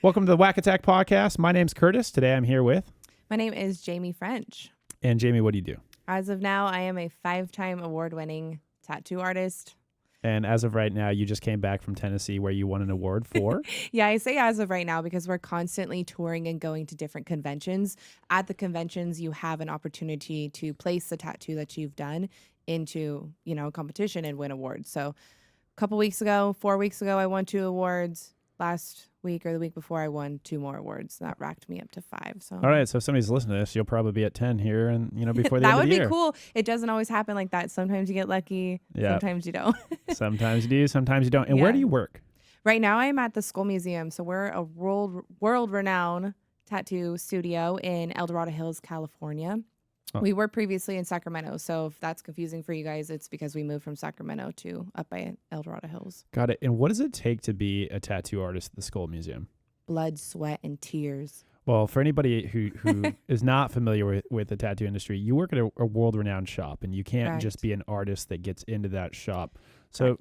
Welcome to the WAC Attack Podcast. My name's Curtis. Today I'm here with... My name is Jamie French. And Jamie, what do you do? As of now, I am a 5-time award-winning tattoo artist. And as of right now, you just came back from Tennessee where you won an award for... Yeah, I say as of right now because we're constantly touring and going to different conventions. At the conventions, you have an opportunity to place the tattoo that you've done into, a competition and win awards. So a couple weeks ago, 4 weeks ago, I won 2 awards. Last week or the week before, I won 2 more awards. That racked me up to 5. So all right, so if somebody's listening to this, you'll probably be at 10 here and before the end that of would the be year. cool. It doesn't always happen like that. Sometimes you get lucky. Yeah. Sometimes you don't. Sometimes you do, sometimes you don't. And where do you work? Right now, I'm at the Skull Museum. So we're a world-renowned tattoo studio in El Dorado Hills, California. Oh. We were previously in Sacramento. So if that's confusing for you guys, it's because we moved from Sacramento to up by El Dorado Hills. Got it. And what does it take to be a tattoo artist at the Skull Museum? Blood, sweat, and tears. Well, for anybody who is not familiar with the tattoo industry, you work at a world-renowned shop, and you can't just be an artist that gets into that shop. So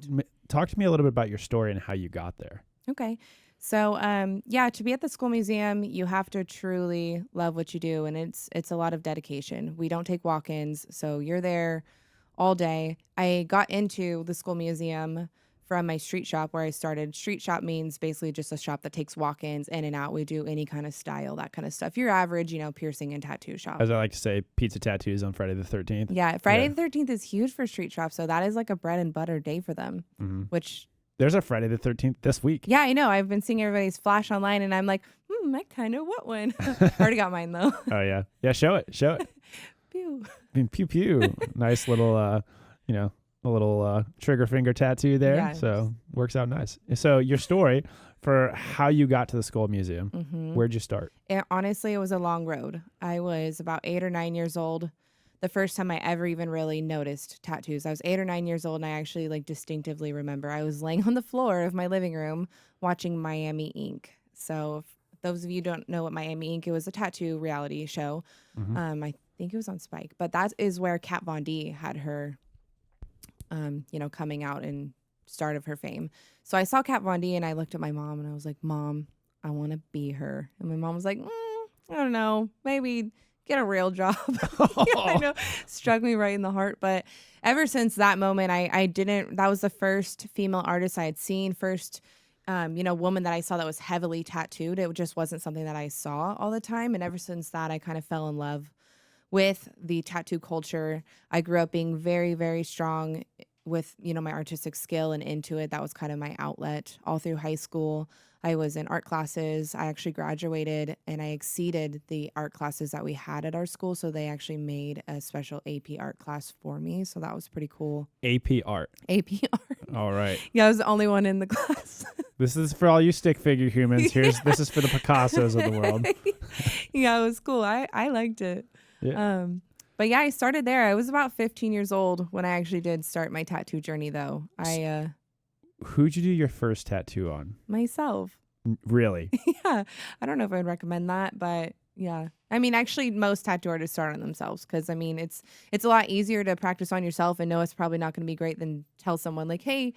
talk to me a little bit about your story and how you got there. Okay. So, to be at the Skull Museum, you have to truly love what you do, and it's a lot of dedication. We don't take walk-ins, so you're there all day. I got into the Skull Museum from my street shop where I started. Street shop means basically just a shop that takes walk-ins in and out. We do any kind of style, that kind of stuff. Your average, piercing and tattoo shop. As I like to say, pizza tattoos on Friday the 13th. Yeah, Friday the 13th is huge for street shops, so that is like a bread and butter day for them, which... There's a Friday the 13th this week. Yeah, I know. I've been seeing everybody's flash online, and I'm like, I kind of want one. Already got mine, though. Oh, yeah. Yeah, show it. Pew. I mean, pew, pew. Nice little, a little trigger finger tattoo there. Yeah, so works out nice. So your story for how you got to the Skull Museum, where'd you start? Honestly, it was a long road. I was about 8 or 9 years old. The first time I ever even really noticed tattoos. I was 8 or 9 years old, and I actually distinctively remember I was laying on the floor of my living room watching Miami Ink. So if those of you don't know what Miami Ink, it was a tattoo reality show. I think it was on Spike, but that is where Kat Von D had her, coming out and start of her fame. So I saw Kat Von D, and I looked at my mom, and I was like, Mom, I want to be her. And my mom was like, I don't know, maybe get a real job. I know, struck me right in the heart. But ever since that moment, that was the first female artist I had seen, first, woman that I saw that was heavily tattooed. It just wasn't something that I saw all the time. And ever since that, I kind of fell in love with the tattoo culture. I grew up being very, very strong with, my artistic skill and into it. That was kind of my outlet all through high school. I was in art classes. I actually graduated and I exceeded the art classes that we had at our school. So they actually made a special AP art class for me. So that was pretty cool. AP art. AP art. All right. Yeah, I was the only one in the class. This is for all you stick figure humans. This is for the Picassos of the world. Yeah, it was cool. I liked it. Yeah. But yeah, I started there. I was about 15 years old when I actually did start my tattoo journey, though. Who'd you do your first tattoo on? Myself. Really? Yeah. I don't know if I'd recommend that, but yeah. I mean, actually, most tattoo artists start on themselves because, it's a lot easier to practice on yourself and know it's probably not going to be great than tell someone like, hey,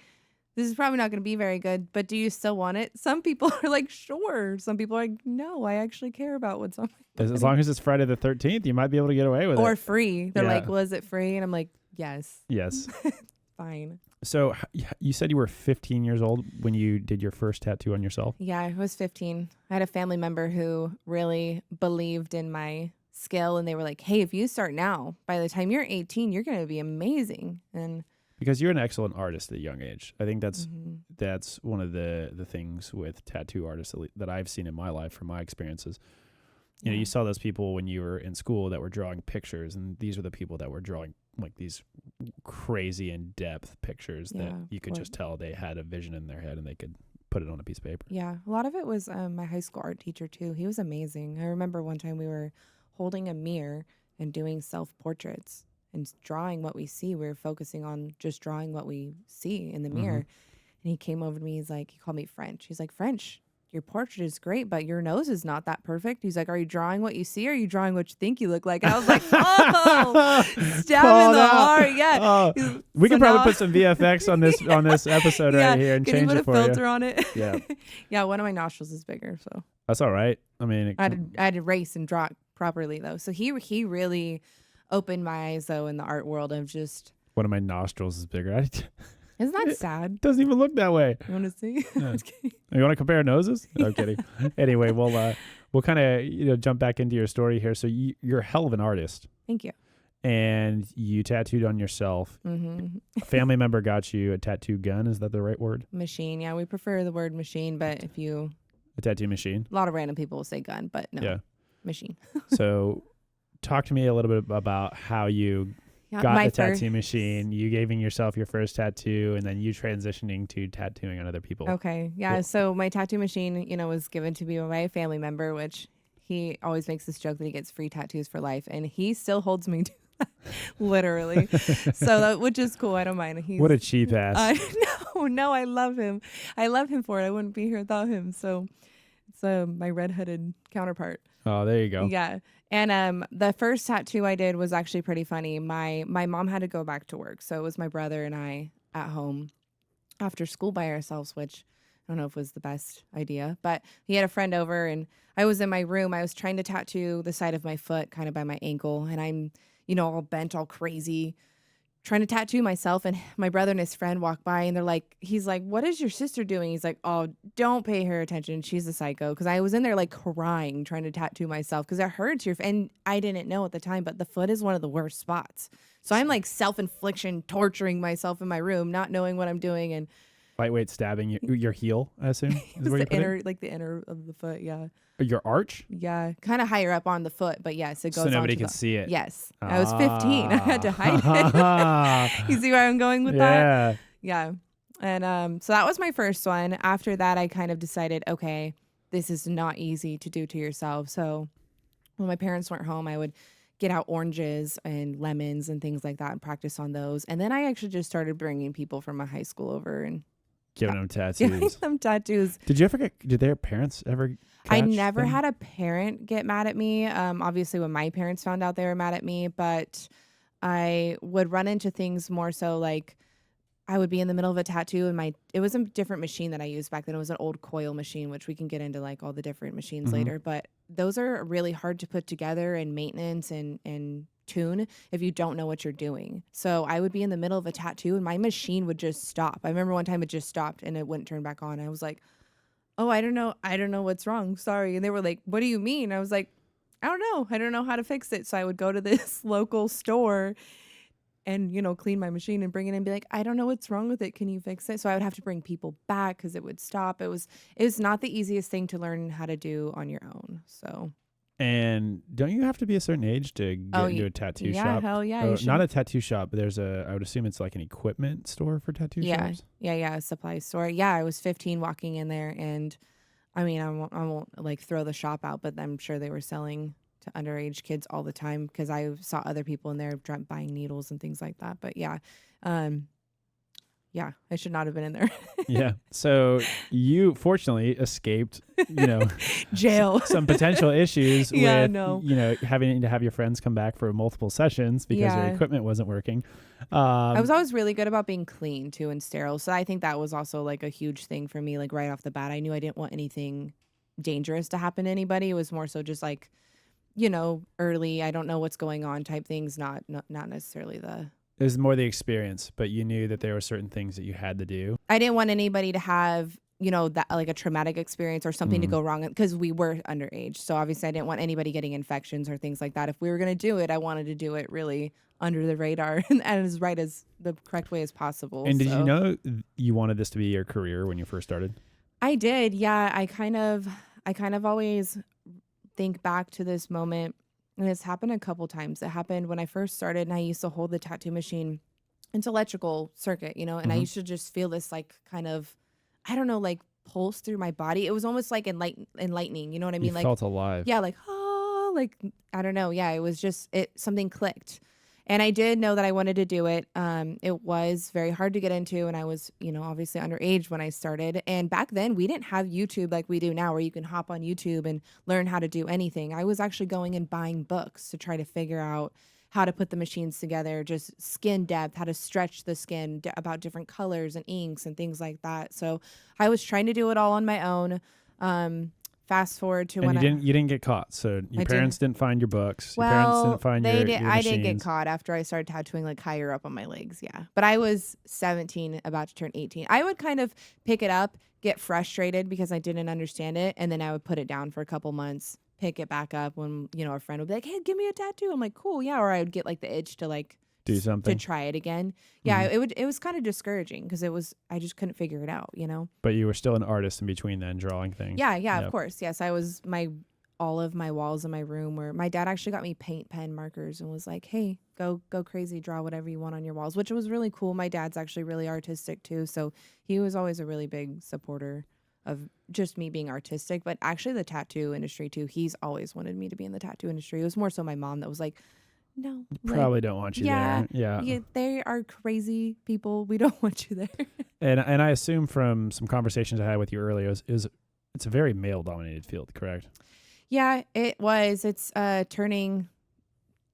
this is probably not going to be very good, but do you still want it? Some people are like, sure. Some people are like, no, I actually care about what's on my body. As long as it's Friday the 13th, you might be able to get away with it. Or free. They're like, was it free? And I'm like, yes. Yes. Fine. So you said you were 15 years old when you did your first tattoo on yourself? Yeah, I was 15. I had a family member who really believed in my skill, and they were like, hey, if you start now, by the time you're 18, you're going to be amazing. And because you're an excellent artist at a young age. I think that's one of the things with tattoo artists that I've seen in my life from my experiences. You saw those people when you were in school that were drawing pictures, and these were the people that were drawing like these crazy in-depth pictures that you could just tell they had a vision in their head and they could put it on a piece of paper. Yeah, a lot of it was my high school art teacher too. He was amazing. I remember one time we were holding a mirror and doing self-portraits and drawing what we see. We were focusing on just drawing what we see in the mirror. And he came over to me. He called me French. He's like, French, your portrait is great, but your nose is not that perfect. He's like, are you drawing what you see, or are you drawing what you think you look like? And I was like, oh, stab in the heart. Yeah. We could probably put some VFX on this episode right here and change it for you. Can you put a filter on it? Yeah. Yeah, one of my nostrils is bigger, so. That's all right. I mean, I had to erase and draw it properly, though. So he really opened my eyes, though, in the art world of just. One of my nostrils is bigger. Isn't that sad? It doesn't even look that way. You want to see? Yeah. You want to compare noses? No, I'm kidding. Anyway, we'll kind of jump back into your story here. So you're a hell of an artist. Thank you. And you tattooed on yourself. Mm-hmm. A family member got you a tattoo gun. Is that the right word? Machine. Yeah, we prefer the word machine, but if you. A tattoo machine. A lot of random people will say gun, but no. Yeah. Machine. So talk to me a little bit about how you got the tattoo machine, you giving yourself your first tattoo, and then you transitioning to tattooing on other people. Okay. Yeah. So my tattoo machine, was given to me by a family member, which he always makes this joke that he gets free tattoos for life. And he still holds me to that, literally. So which is cool. I don't mind. What a cheap ass. No, I love him. I love him for it. I wouldn't be here without him. So it's my redheaded counterpart. Oh, there you go. Yeah. And the first tattoo I did was actually pretty funny. My mom had to go back to work. So it was my brother and I at home after school by ourselves, which I don't know if it was the best idea. But he had a friend over and I was in my room. I was trying to tattoo the side of my foot kind of by my ankle. And I'm, all bent, all crazy, trying to tattoo myself. And my brother and his friend walk by and he's like, what is your sister doing? He's like, oh, don't pay her attention. She's a psycho. Because I was in there crying, trying to tattoo myself because it hurts and I didn't know at the time, but the foot is one of the worst spots. So I'm self-infliction, torturing myself in my room, not knowing what I'm doing. And lightweight stabbing your heel, I assume. Is where the inner, the inner of the foot. Yeah. Your arch? Yeah, kind of higher up on the foot, but yes, it goes. So nobody can see it. Yes, I was 15. I had to hide it. You see where I'm going with that? Yeah. And so that was my first one. After that, I kind of decided, okay, this is not easy to do to yourself. So when my parents weren't home, I would get out oranges and lemons and things like that and practice on those. And then I actually just started bringing people from my high school over and giving them tattoos. Giving them tattoos. Did their parents ever I never had a parent get mad at me. Obviously, when my parents found out, they were mad at me. But I would run into things more so I would be in the middle of a tattoo and it was a different machine that I used back then. It was an old coil machine, which we can get into all the different machines later. But those are really hard to put together and maintenance and tune if you don't know what you're doing. So I would be in the middle of a tattoo and my machine would just stop. I remember one time it just stopped and it wouldn't turn back on. I was like, oh, I don't know what's wrong. Sorry. And they were like, what do you mean? I was like, I don't know. I don't know how to fix it. So I would go to this local store and, clean my machine and bring it in and be like, I don't know what's wrong with it. Can you fix it? So I would have to bring people back because it would stop. It was not the easiest thing to learn how to do on your own. So. And don't you have to be a certain age to get into a tattoo shop? Yeah, hell yeah. Not a tattoo shop, but I would assume it's an equipment store for tattoo shops? Yeah, a supply store. Yeah, I was 15 walking in there and I mean, I won't throw the shop out, but I'm sure they were selling to underage kids all the time because I saw other people in there buying needles and things like that. But yeah, I should not have been in there. Yeah. So you fortunately escaped, jail, some potential issues with, having to have your friends come back for multiple sessions because your equipment wasn't working. I was always really good about being clean too and sterile. So I think that was also a huge thing for me. Right off the bat, I knew I didn't want anything dangerous to happen to anybody. It was more so just early, I don't know what's going on type things, not necessarily It was more the experience, but you knew that there were certain things that you had to do. I didn't want anybody to have, that a traumatic experience or something to go wrong because we were underage. So obviously I didn't want anybody getting infections or things like that. If we were going to do it, I wanted to do it really under the radar and as the correct way as possible. And did you know you wanted this to be your career when you first started? I did. Yeah. I kind of always think back to this moment. And it's happened a couple times. It happened when I first started and I used to hold the tattoo machine. It's electrical circuit, and I used to just feel this kind of, I don't know, pulse through my body. It was almost enlightening. You know what I mean? You felt alive. Yeah. I don't know. Yeah. It was just, something clicked. And I did know that I wanted to do it. It was very hard to get into, and I was, obviously underage when I started. And back then, we didn't have YouTube like we do now, where you can hop on YouTube and learn how to do anything. I was actually going and buying books to try to figure out how to put the machines together, just skin depth, how to stretch the skin, about different colors and inks and things like that. So I was trying to do it all on my own. Fast forward to when you didn't get caught. So your parents didn't find your books. Well, your parents didn't find your I machines. did get caught after I started tattooing like higher up on my legs. Yeah. But I was 17, about to turn 18. I would kind of pick it up, get frustrated because I didn't understand it. And then I would put it down for a couple months, pick it back up when, a friend would be like, hey, give me a tattoo. I'm like, cool. Yeah. Or I would get like the itch to like do something to try it again. Yeah. It was kind of discouraging because I just couldn't figure it out, But you were still an artist in between then, drawing things. Yeah. Yep. Of course. Yes. All of my walls in my room where my dad actually got me paint pen markers and was like, hey, go crazy, draw whatever you want on your walls, which was really cool. My dad's actually really artistic too. So he was always a really big supporter of just me being artistic, but actually the tattoo industry too. He's always wanted me to be in the tattoo industry. It was more so my mom that was like, no, probably don't want you there. Yeah, they are crazy people. We don't want you there. And I assume from some conversations I had with you earlier, it's a very male dominated field, correct? Yeah, it was. It's turning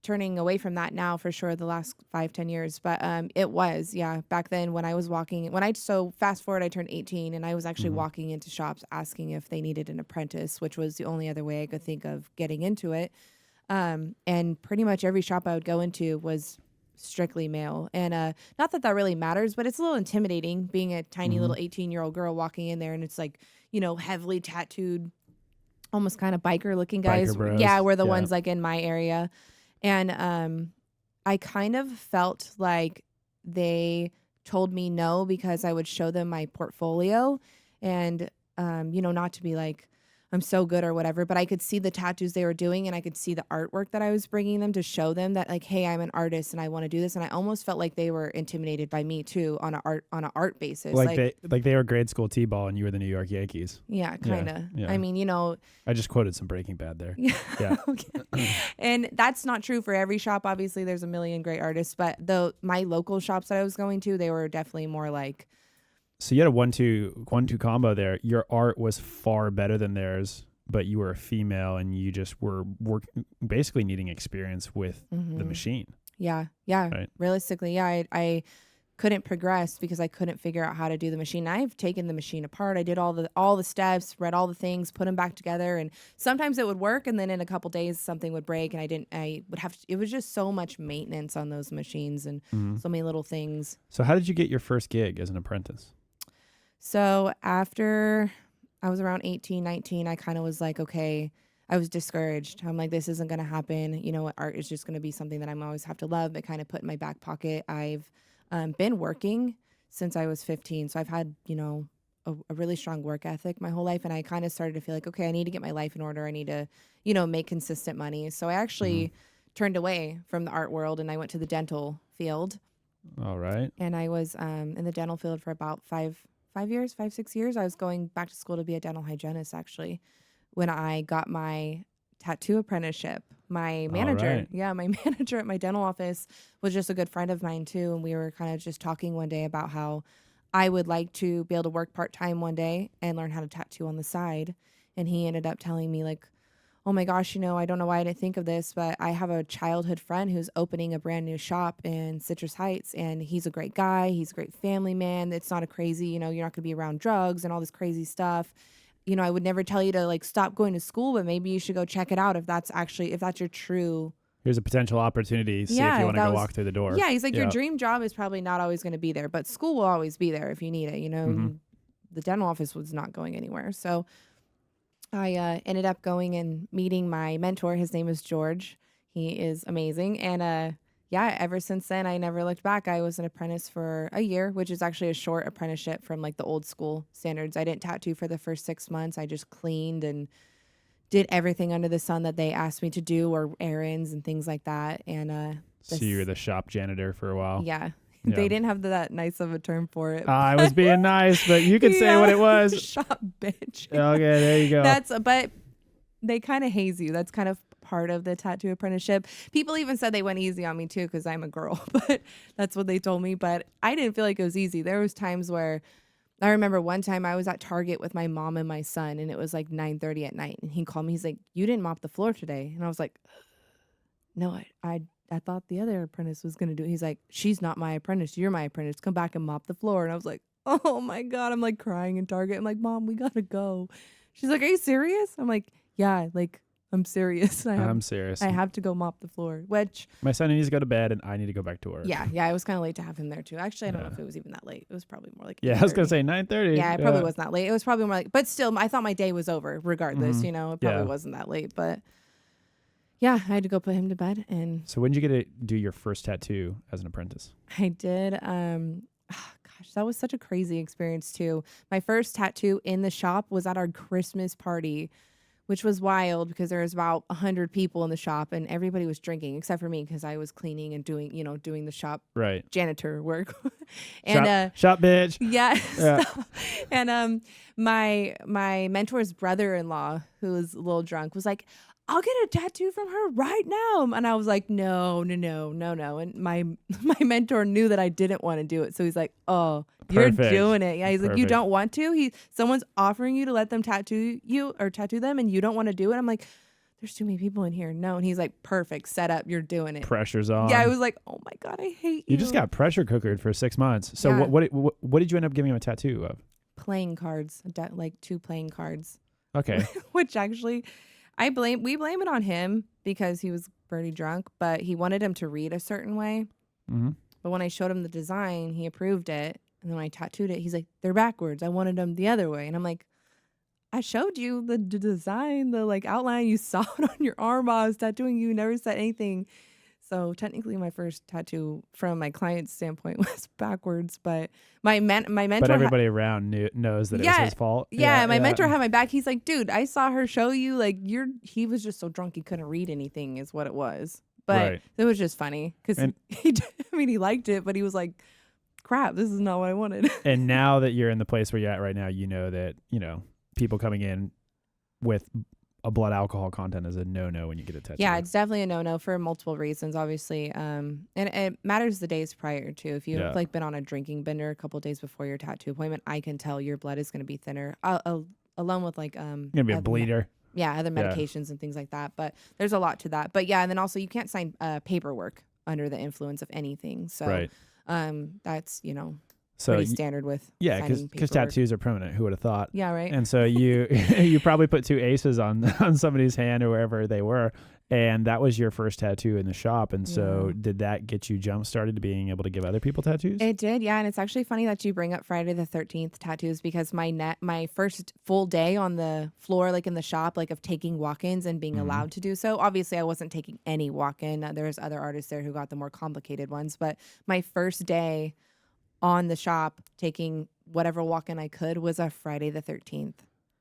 away from that now for sure the last 5-10 years. But it was, back then when I was so fast forward, I turned 18 and I was actually walking into shops asking if they needed an apprentice, which was the only other way I could think of getting into it. And pretty much every shop I would go into was strictly male. And not that really matters, but it's a little intimidating being a tiny little 18-year-old girl walking in there and it's like, heavily tattooed, almost kind of biker looking guys. Yeah, we're the ones like in my area. And I kind of felt like they told me no because I would show them my portfolio and, not to be like, I'm so good or whatever, but I could see the tattoos they were doing and I could see the artwork that I was bringing them to show them that like, hey, I'm an artist and I want to do this. And I almost felt like they were intimidated by me too on an art basis. Like they were grade school T-ball and you were the New York Yankees. Yeah, kind of. Yeah. I mean, I just quoted some Breaking Bad there. Yeah. Okay. And that's not true for every shop. Obviously, there's a million great artists, but my local shops that I was going to, they were definitely more like. So you had a 1-2 combo there. Your art was far better than theirs, but you were a female and you just were basically needing experience with the machine. Yeah. Right? Realistically, I couldn't progress because I couldn't figure out how to do the machine. I've taken the machine apart. I did all the steps, read all the things, put them back together, and sometimes it would work, and then in a couple days something would break, and it was just so much maintenance on those machines and so many little things. So how did you get your first gig as an apprentice? So after I was around 18, 19, I kind of was like, okay, I was discouraged. I'm like, this isn't going to happen. Art is just going to be something that I'm always have to love, but kind of put in my back pocket. I've been working since I was 15. So I've had, a really strong work ethic my whole life. And I kind of started to feel like, okay, I need to get my life in order. I need to, make consistent money. So I actually turned away from the art world and I went to the dental field. All right. And I was in the dental field for about 5-6 years. I was going back to school to be a dental hygienist, actually, when I got my tattoo apprenticeship. My manager, my manager at my dental office was just a good friend of mine too. And we were kind of just talking one day about how I would like to be able to work part-time one day and learn how to tattoo on the side. And he ended up telling me like, oh my gosh, I don't know why I didn't think of this, but I have a childhood friend who's opening a brand new shop in Citrus Heights, and he's a great guy. He's a great family man. It's not a crazy, you're not going to be around drugs and all this crazy stuff. I would never tell you to like stop going to school, but maybe you should go check it out if that's your true. Here's a potential opportunity. See if you want to go walk through the door. Yeah, he's like, your dream job is probably not always going to be there, but school will always be there if you need it. The dental office was not going anywhere. So I ended up going and meeting my mentor. His name is George. He is amazing. And ever since then, I never looked back. I was an apprentice for a year, which is actually a short apprenticeship from like the old school standards. I didn't tattoo for the first 6 months. I just cleaned and did everything under the sun that they asked me to do, or errands and things like that. And so you were the shop janitor for a while. Yeah. They didn't have that nice of a term for it. I was being nice, but you could say what it was. Shop bitch. Okay, there you go. But they kind of haze you. That's kind of part of the tattoo apprenticeship. People even said they went easy on me too because I'm a girl, but that's what they told me. But I didn't feel like it was easy. There was times where I remember one time I was at Target with my mom and my son, and it was like 9:30 at night, and he called me. He's like, "You didn't mop the floor today," and I was like, "No, I thought the other apprentice was gonna do it." He's like, "She's not my apprentice. You're my apprentice. Come back and mop the floor." And I was like, "Oh my God!" I'm like crying in Target. I'm like, "Mom, we gotta go." She's like, "Are you serious?" I'm like, "Yeah, like I'm serious. I'm serious. I have to go mop the floor." Which my son needs to go to bed, and I need to go back to work. yeah, it was kind of late to have him there too. Actually, I don't know if it was even that late. It was probably more like I was gonna say 9:30. Yeah, it probably wasn't that late. It was probably more like, but still, I thought my day was over regardless. You know, it probably wasn't that late, but. Yeah, I had to go put him to bed. And so when did you get to do your first tattoo as an apprentice? I did. Gosh, that was such a crazy experience too. My first tattoo in the shop was at our Christmas party, which was wild because there was about 100 people in the shop and everybody was drinking except for me because I was cleaning and doing the shop janitor work. And shop bitch. Yeah. And my mentor's brother-in-law, who was a little drunk, was like, "I'll get a tattoo from her right now." And I was like, no. And my mentor knew that I didn't want to do it. So he's like, "Oh, you're doing it." Yeah. He's like, "You don't want to? Someone's offering you to let them tattoo you or tattoo them and you don't want to do it." I'm like, "There's too many people in here." No. And he's like, "Perfect. Set up. You're doing it." Pressure's on. Yeah. I was like, "Oh my God, I hate you." You just got pressure cookered for 6 months. So what did you end up giving him a tattoo of? Playing cards, like 2 playing cards. Okay. Which actually... we blame it on him because he was pretty drunk, but he wanted him to read a certain way. Mm-hmm. But when I showed him the design, he approved it. And then when I tattooed it, he's like, "They're backwards. I wanted them the other way." And I'm like, "I showed you the design, the like outline. You saw it on your arm while I was tattooing you. Never said anything." So technically my first tattoo from my client's standpoint was backwards, but my mentor... But everybody around knows that it was his fault. Yeah, my mentor had my back. He's like, "Dude, I saw her show you, like, he was just so drunk he couldn't read anything is what it was." But it was just funny because he liked it, but he was like, "Crap, this is not what I wanted." And now that you're in the place where you're at right now, you know that, people coming in with a blood alcohol content is a no-no when you get a tattoo. Yeah, it's definitely a no-no for multiple reasons, obviously. And it matters the days prior too. If you've like been on a drinking bender a couple of days before your tattoo appointment, I can tell your blood is going to be thinner, along with like you're gonna be a bleeder. Other medications and things like that. But there's a lot to that. But yeah, and then also you can't sign paperwork under the influence of anything. So that's pretty standard with because tattoos are permanent. Who would have thought? Yeah, right. And so you you probably put 2 aces on somebody's hand or wherever they were, and that was your first tattoo in the shop. And so did that get you jump started to being able to give other people tattoos? It did, yeah. And it's actually funny that you bring up Friday the 13th tattoos because my first full day on the floor, like in the shop, like of taking walk-ins and being allowed to do so. Obviously, I wasn't taking any walk-in. There's other artists there who got the more complicated ones, but my first day on the shop taking whatever walk-in I could was a Friday the 13th.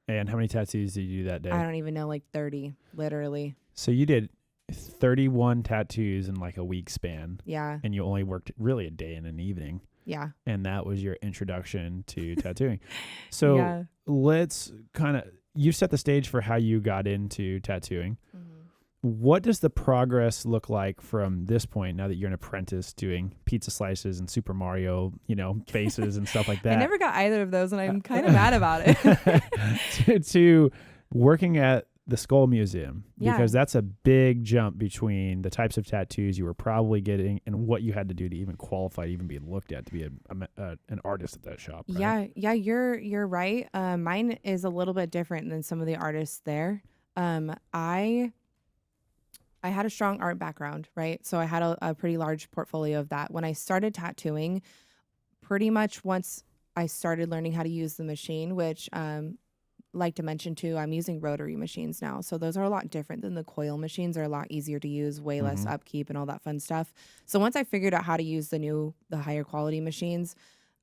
And how many tattoos did you do that day? I don't even know, like 30, literally. So you did 31 tattoos in like a week span. Yeah. And you only worked really a day and an evening. Yeah. And that was your introduction to tattooing. So let's you set the stage for how you got into tattooing. Mm-hmm. What does the progress look like from this point now that you're an apprentice doing pizza slices and Super Mario, faces and stuff like that? I never got either of those and I'm kind of mad about it. to working at the Skull Museum, because that's a big jump between the types of tattoos you were probably getting and what you had to do to even qualify to even be looked at to be an artist at that shop. Right? Yeah, you're right. Mine is a little bit different than some of the artists there. I had a strong art background, right? So I had a pretty large portfolio of that. When I started tattooing, pretty much once I started learning how to use the machine, which like to mention too, I'm using rotary machines now. So those are a lot different than the coil machines. They're a lot easier to use, way less upkeep and all that fun stuff. So once I figured out how to use the higher quality machines,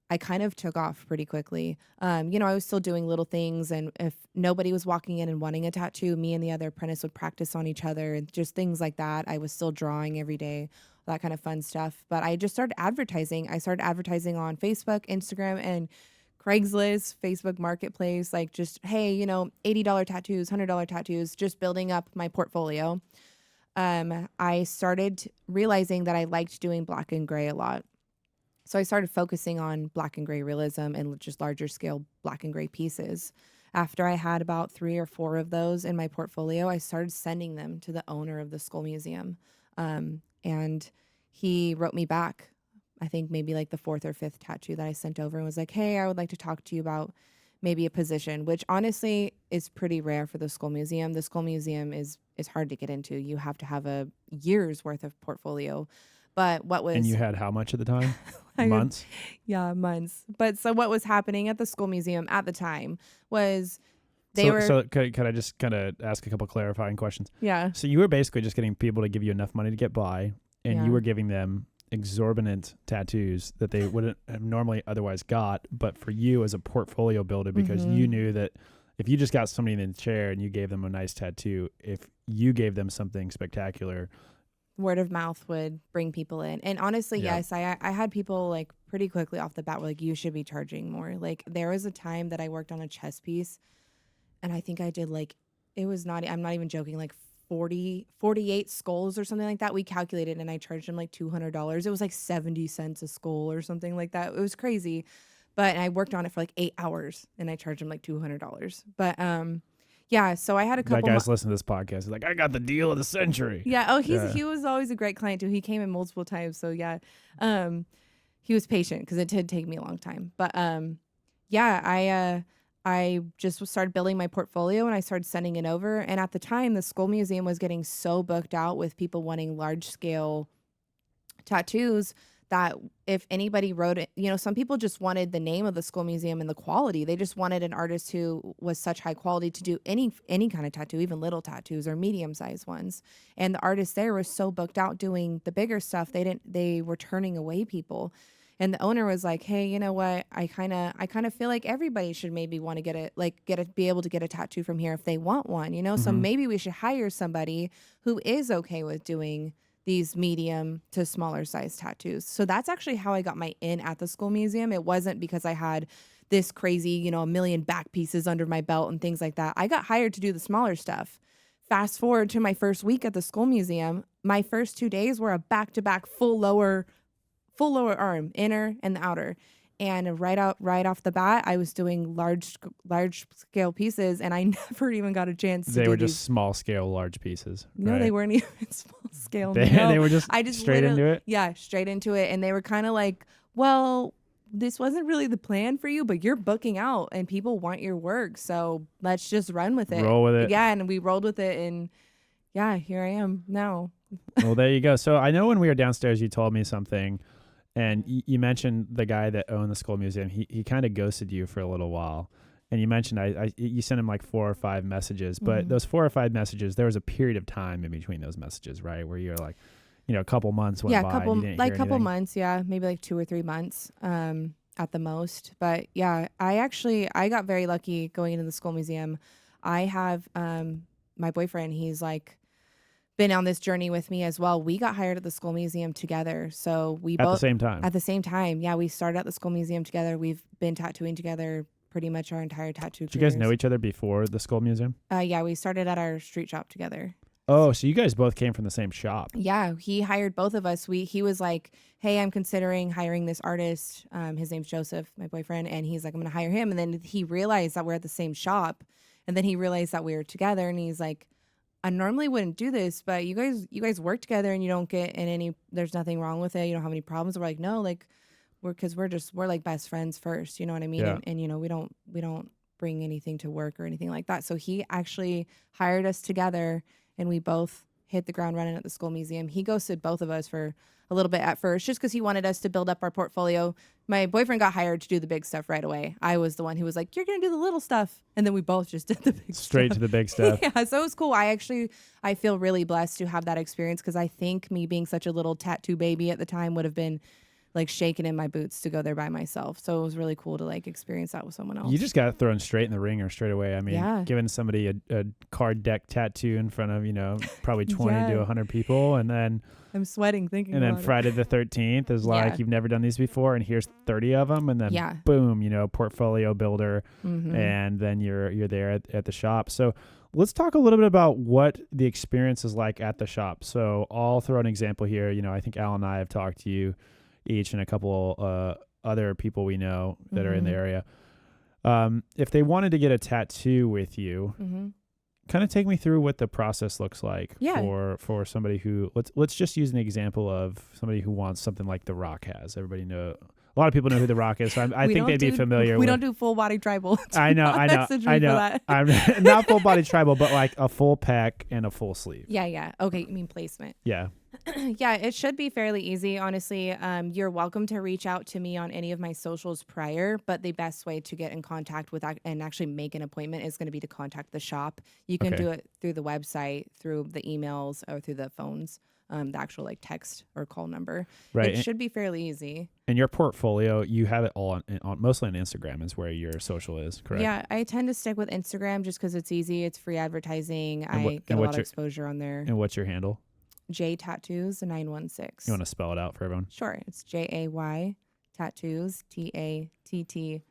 I kind of took off pretty quickly. I was still doing little things, and if nobody was walking in and wanting a tattoo, me and the other apprentice would practice on each other and just things like that. I was still drawing every day, that kind of fun stuff. But I just started advertising. I started advertising on Facebook, Instagram, and Craigslist, Facebook Marketplace, like just, hey, $80 tattoos, $100 tattoos, just building up my portfolio. I started realizing that I liked doing black and gray a lot. So I started focusing on black and gray realism and just larger scale black and gray pieces. After I had about 3 or 4 of those in my portfolio, I started sending them to the owner of the Skull Museum. And he wrote me back, I think maybe like the 4th or 5th tattoo that I sent over, and was like, hey, I would like to talk to you about maybe a position, which honestly is pretty rare for the Skull Museum. The Skull Museum is hard to get into. You have to have a year's worth of portfolio. But what was... And you had how much at the time? Months? Yeah, months. But so what was happening at the Skull Museum at the time was So could I just kind of ask a couple clarifying questions? Yeah. So you were basically just getting people to give you enough money to get by, and you were giving them exorbitant tattoos that they wouldn't have normally otherwise got, but for you as a portfolio builder, because you knew that if you just got somebody in the chair and you gave them a nice tattoo, if you gave them something spectacular, word of mouth would bring people in. And honestly, yes, I had people like pretty quickly off the bat were like, you should be charging more. Like there was a time that I worked on a chess piece, and I think I did like, I'm not even joking, like 48 skulls or something like that. We calculated, and I charged him like $200. It was like 70 cents a skull or something like that. It was crazy. But I worked on it for like 8 hours, and I charged him like $200. But yeah, so I had a couple... That guy's listening to this podcast. He's like, I got the deal of the century. Yeah. He was always a great client too. He came in multiple times. So yeah, he was patient because it did take me a long time. But yeah, I just started building my portfolio, and I started sending it over. And at the time, the Skull Museum was getting so booked out with people wanting large scale tattoos that if anybody wrote it, some people just wanted the name of the Skull Museum and the quality. They just wanted an artist who was such high quality to do any kind of tattoo, even little tattoos or medium sized ones. And the artists there were so booked out doing the bigger stuff, they were turning away people. And the owner was like, hey, you know what? I kind of feel like everybody should maybe want to be able to get a tattoo from here if they want one, So maybe we should hire somebody who is okay with doing these medium to smaller size tattoos. So that's actually how I got my in at the Skull Museum. It wasn't because I had this crazy, a million back pieces under my belt and things like that. I got hired to do the smaller stuff. Fast forward to my first week at the Skull Museum, my first 2 days were a back-to-back full lower arm, inner and the outer. And right off the bat, I was doing large scale pieces, and I never even got a chance to do They were just small scale, large pieces. No, right? They weren't even small scale. They were just straight into it? Yeah, straight into it. And they were kind of like, well, this wasn't really the plan for you, but you're booking out and people want your work. So let's just run with it. Roll with it. Yeah, and we rolled with it. And yeah, here I am now. Well, there you go. So I know when we were downstairs, you told me something. And you mentioned the guy that owned the Skull Museum. He kind of ghosted you for a little while. And you mentioned you sent him like 4 or 5 messages. But those 4 or 5 messages, there was a period of time in between those messages, right? Where you're like, a couple months went by. Yeah, couple months. Yeah, maybe like 2 or 3 months at the most. But yeah, I got very lucky going into the Skull Museum. I have my boyfriend. He's like been on this journey with me as well. We got hired at the Skull Museum together. So we both... At the same time. Yeah, we started at the Skull Museum together. We've been tattooing together pretty much our entire tattoo careers. Did you guys know each other before the Skull Museum? Yeah, we started at our street shop together. Oh, so you guys both came from the same shop. Yeah, he hired both of us. He was like, hey, I'm considering hiring this artist. His name's Joseph, my boyfriend. And he's like, I'm going to hire him. And then he realized that we're at the same shop. And then he realized that we were together. And he's like, I normally wouldn't do this, but you guys work together and you don't get in any, there's nothing wrong with it. You don't have any problems. We're like, no, like we're like best friends first. You know what I mean? Yeah. And we don't bring anything to work or anything like that. So he actually hired us together and we both hit the ground running at the Skull Museum. He ghosted both of us for a little bit at first, just because he wanted us to build up our portfolio. My boyfriend got hired to do the big stuff right away. I was the one who was like, you're going to do the little stuff. And then we both just did the big stuff. Straight to the big stuff. Yeah, so it was cool. I feel really blessed to have that experience because I think me being such a little tattoo baby at the time would have been like shaking in my boots to go there by myself. So it was really cool to like experience that with someone else. You just got thrown straight in the ringer straight away. I mean, giving somebody a card deck tattoo in front of, probably 20 to 100 people. And then I'm sweating thinking about it. And then Friday the 13th is like, you've never done these before. And here's 30 of them. And then boom, portfolio builder. And then you're there at the shop. So let's talk a little bit about what the experience is like at the shop. So I'll throw an example here. I think Al and I have talked to you each and a couple other people we know that are in the area. If they wanted to get a tattoo with you, kind of take me through what the process looks like for somebody who, let's just use an example of somebody who wants something like The Rock has. Everybody know. A lot of people know who The Rock is, so I think they'd be familiar. We don't do full body tribal. I know. I'm not full body tribal, but like a full pec and a full sleeve. Yeah. Okay, you mean placement. Yeah. Yeah, it should be fairly easy, honestly. You're welcome to reach out to me on any of my socials prior, but the best way to get in contact with and actually make an appointment is going to be to contact the shop. You can do it through the website, through the emails, or through the phones. The actual like text or call number. Right. It should be fairly easy. And your portfolio, you have it all on mostly on Instagram is where your social is, correct? Yeah, I tend to stick with Instagram just because it's easy. It's free advertising. I get a lot of exposure on there. And what's your handle? J Tattoos 916. You want to spell it out for everyone? Sure. It's JAY Tattoos TATTOOS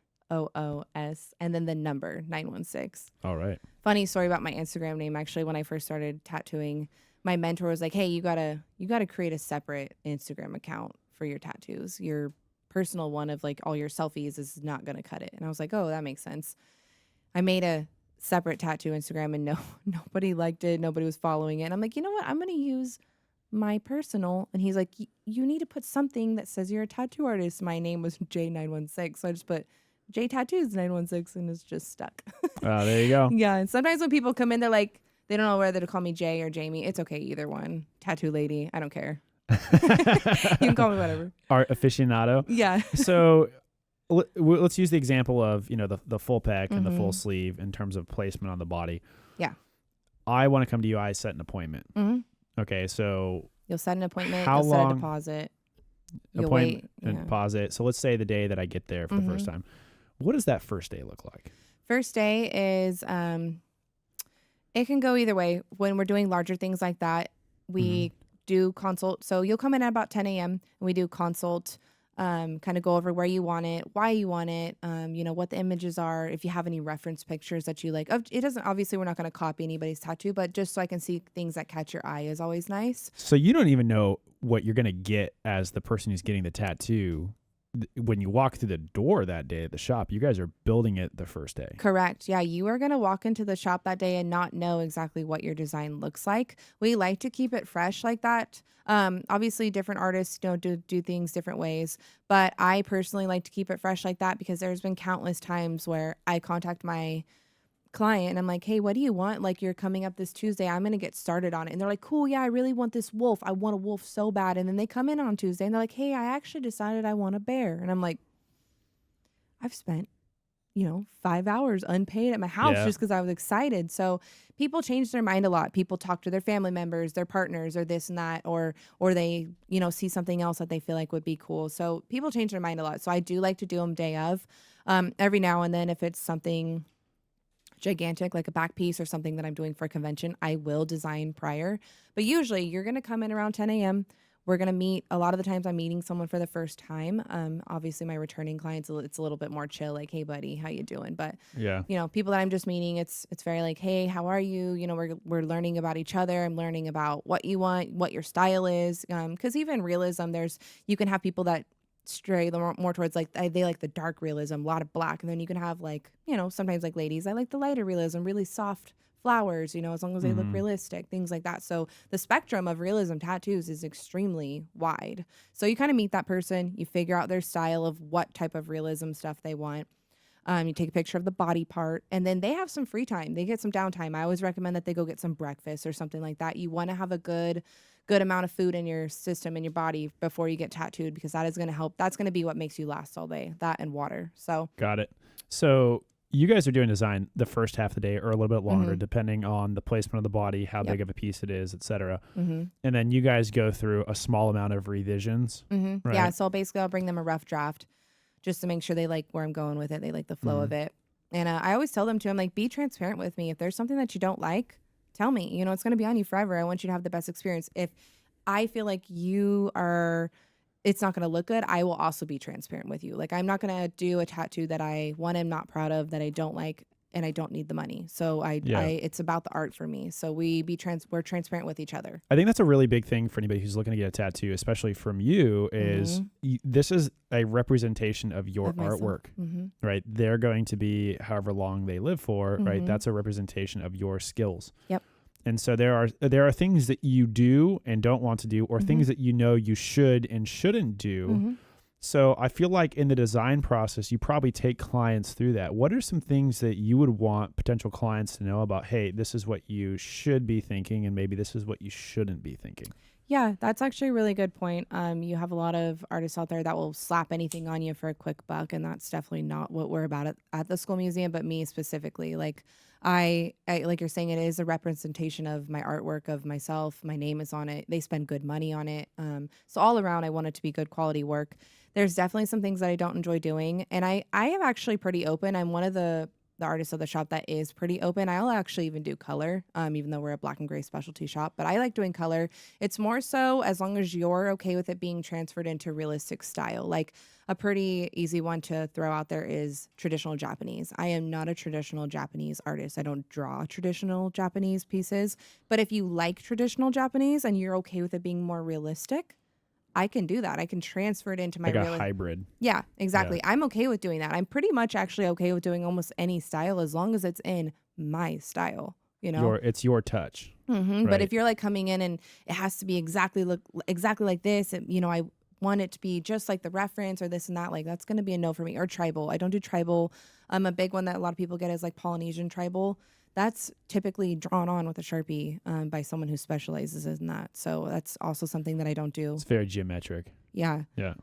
and then the number 916. All right. Funny story about my Instagram name. Actually, when I first started tattooing, my mentor was like, "Hey, you gotta create a separate Instagram account for your tattoos. Your personal one of like all your selfies is not gonna cut it." And I was like, "Oh, that makes sense." I made a separate tattoo Instagram and nobody liked it. Nobody was following it. And I'm like, you know what? I'm gonna use my personal. And he's like, you need to put something that says you're a tattoo artist. My name was J916, so I just put J Tattoos 916, and it's just stuck. Oh, there you go. Yeah, and sometimes when people come in, they're like, they don't know whether to call me Jay or Jamie. It's okay, either one. Tattoo lady, I don't care. You can call me whatever. Art aficionado. Yeah. So let's use the example of the full pec and the full sleeve in terms of placement on the body. Yeah. I want to come to you. I set an appointment. Okay, so you'll set an appointment. You'll set a deposit. You'll wait and deposit. So let's say the day that I get there for the first time. What does that first day look like? First day is it can go either way. When we're doing larger things like that, we do consult. So you'll come in at about 10 a.m. and we do consult, kind of go over where you want it, why you want it, what the images are, if you have any reference pictures that you like. It doesn't, obviously we're not going to copy anybody's tattoo, but just so I can see things that catch your eye is always nice. So you don't even know what you're going to get as the person who's getting the tattoo. When you walk through the door that day at the shop, you guys are building it the first day. Correct. Yeah, you are going to walk into the shop that day and not know exactly what your design looks like. We like to keep it fresh like that. Obviously, different artists do things different ways, but I personally like to keep it fresh like that because there's been countless times where I contact my client and I'm like, "Hey, what do you want? Like, you're coming up this Tuesday. I'm going to get started on it." And they're like, "Cool, yeah, I really want this wolf. I want a wolf so bad." And then they come in on Tuesday and they're like, "Hey, I actually decided I want a bear." And I'm like, I've spent, 5 hours unpaid at my house just because I was excited. So people change their mind a lot. People talk to their family members, their partners, or this and that, or they, see something else that they feel like would be cool. So people change their mind a lot. So I do like to do them day of. Every now and then, if it's something gigantic like a back piece or something that I'm doing for a convention, I will design prior. But usually you're going to come in around 10 a.m. We're going to meet. A lot of the times I'm meeting someone for the first time. Obviously my returning clients, it's a little bit more chill, like, "Hey buddy, how you doing?" But people that I'm just meeting, it's very like, "Hey, how are you?" We're learning about each other. I'm learning about what you want, what your style is. Cause even realism, you can have people that stray more towards like they like the dark realism, a lot of black, and then you can have like sometimes like ladies, I like the lighter realism, really soft flowers, as long as they look realistic, things like that. So the spectrum of realism tattoos is extremely wide. So you kind of meet that person, you figure out their style of what type of realism stuff they want. You take a picture of the body part, and then they have some free time. They get some downtime. I always recommend that they go get some breakfast or something like that. You want to have a good amount of food in your system, in your body before you get tattooed, because that is going to help. That's going to be what makes you last all day, that and water. So got it. So you guys are doing design the first half of the day or a little bit longer, depending on the placement of the body, how big of a piece it is, et cetera. And then you guys go through a small amount of revisions. Right? Yeah. So basically I'll bring them a rough draft just to make sure they like where I'm going with it. They like the flow of it. And I always tell them to, I'm like, be transparent with me. If there's something that you don't like, tell me. You know, it's going to be on you forever. I want you to have the best experience. If I feel like it's not going to look good, I will also be transparent with you. Like, I'm not going to do a tattoo that I, one, am not proud of, that I don't like, and I don't need the money. So it's about the art for me. So we're transparent with each other. I think that's a really big thing for anybody who's looking to get a tattoo, especially from you, is this is a representation of your artwork, right? They're going to be however long they live for, right? That's a representation of your skills. Yep. And so there are things that you do and don't want to do, or things that you know you should and shouldn't do. So I feel like in the design process, you probably take clients through that. What are some things that you would want potential clients to know about, hey, this is what you should be thinking, and maybe this is what you shouldn't be thinking? Yeah, that's actually a really good point. You have a lot of artists out there that will slap anything on you for a quick buck, and that's definitely not what we're about at the school museum, but me specifically. Like, I like you're saying, it is a representation of my artwork, of myself. My name is on it. They spend good money on it. So all around, I want it to be good quality work. There's definitely some things that I don't enjoy doing, and I am actually pretty open. I'm one of the artists of the shop that is pretty open. I'll actually even do color, even though we're a black and gray specialty shop, but I like doing color. It's more so as long as you're okay with it being transferred into realistic style. Like, a pretty easy one to throw out there is traditional Japanese. I am not a traditional Japanese artist. I don't draw traditional Japanese pieces, but if you like traditional Japanese and you're okay with it being more realistic, I can do that. I can transfer it into my like a hybrid. Yeah, exactly. Yeah. I'm okay with doing that. I'm pretty much actually okay with doing almost any style as long as it's in my style. You know, it's your touch. Right? But if you're like coming in and it has to be exactly like this, and you know, I want it to be just like the reference or this and that, like that's going to be a no for me. Or tribal. I don't do tribal. A big one that a lot of people get is like Polynesian tribal. That's typically drawn on with a Sharpie by someone who specializes in that. So that's also something that I don't do. It's very geometric. Yeah. Yeah.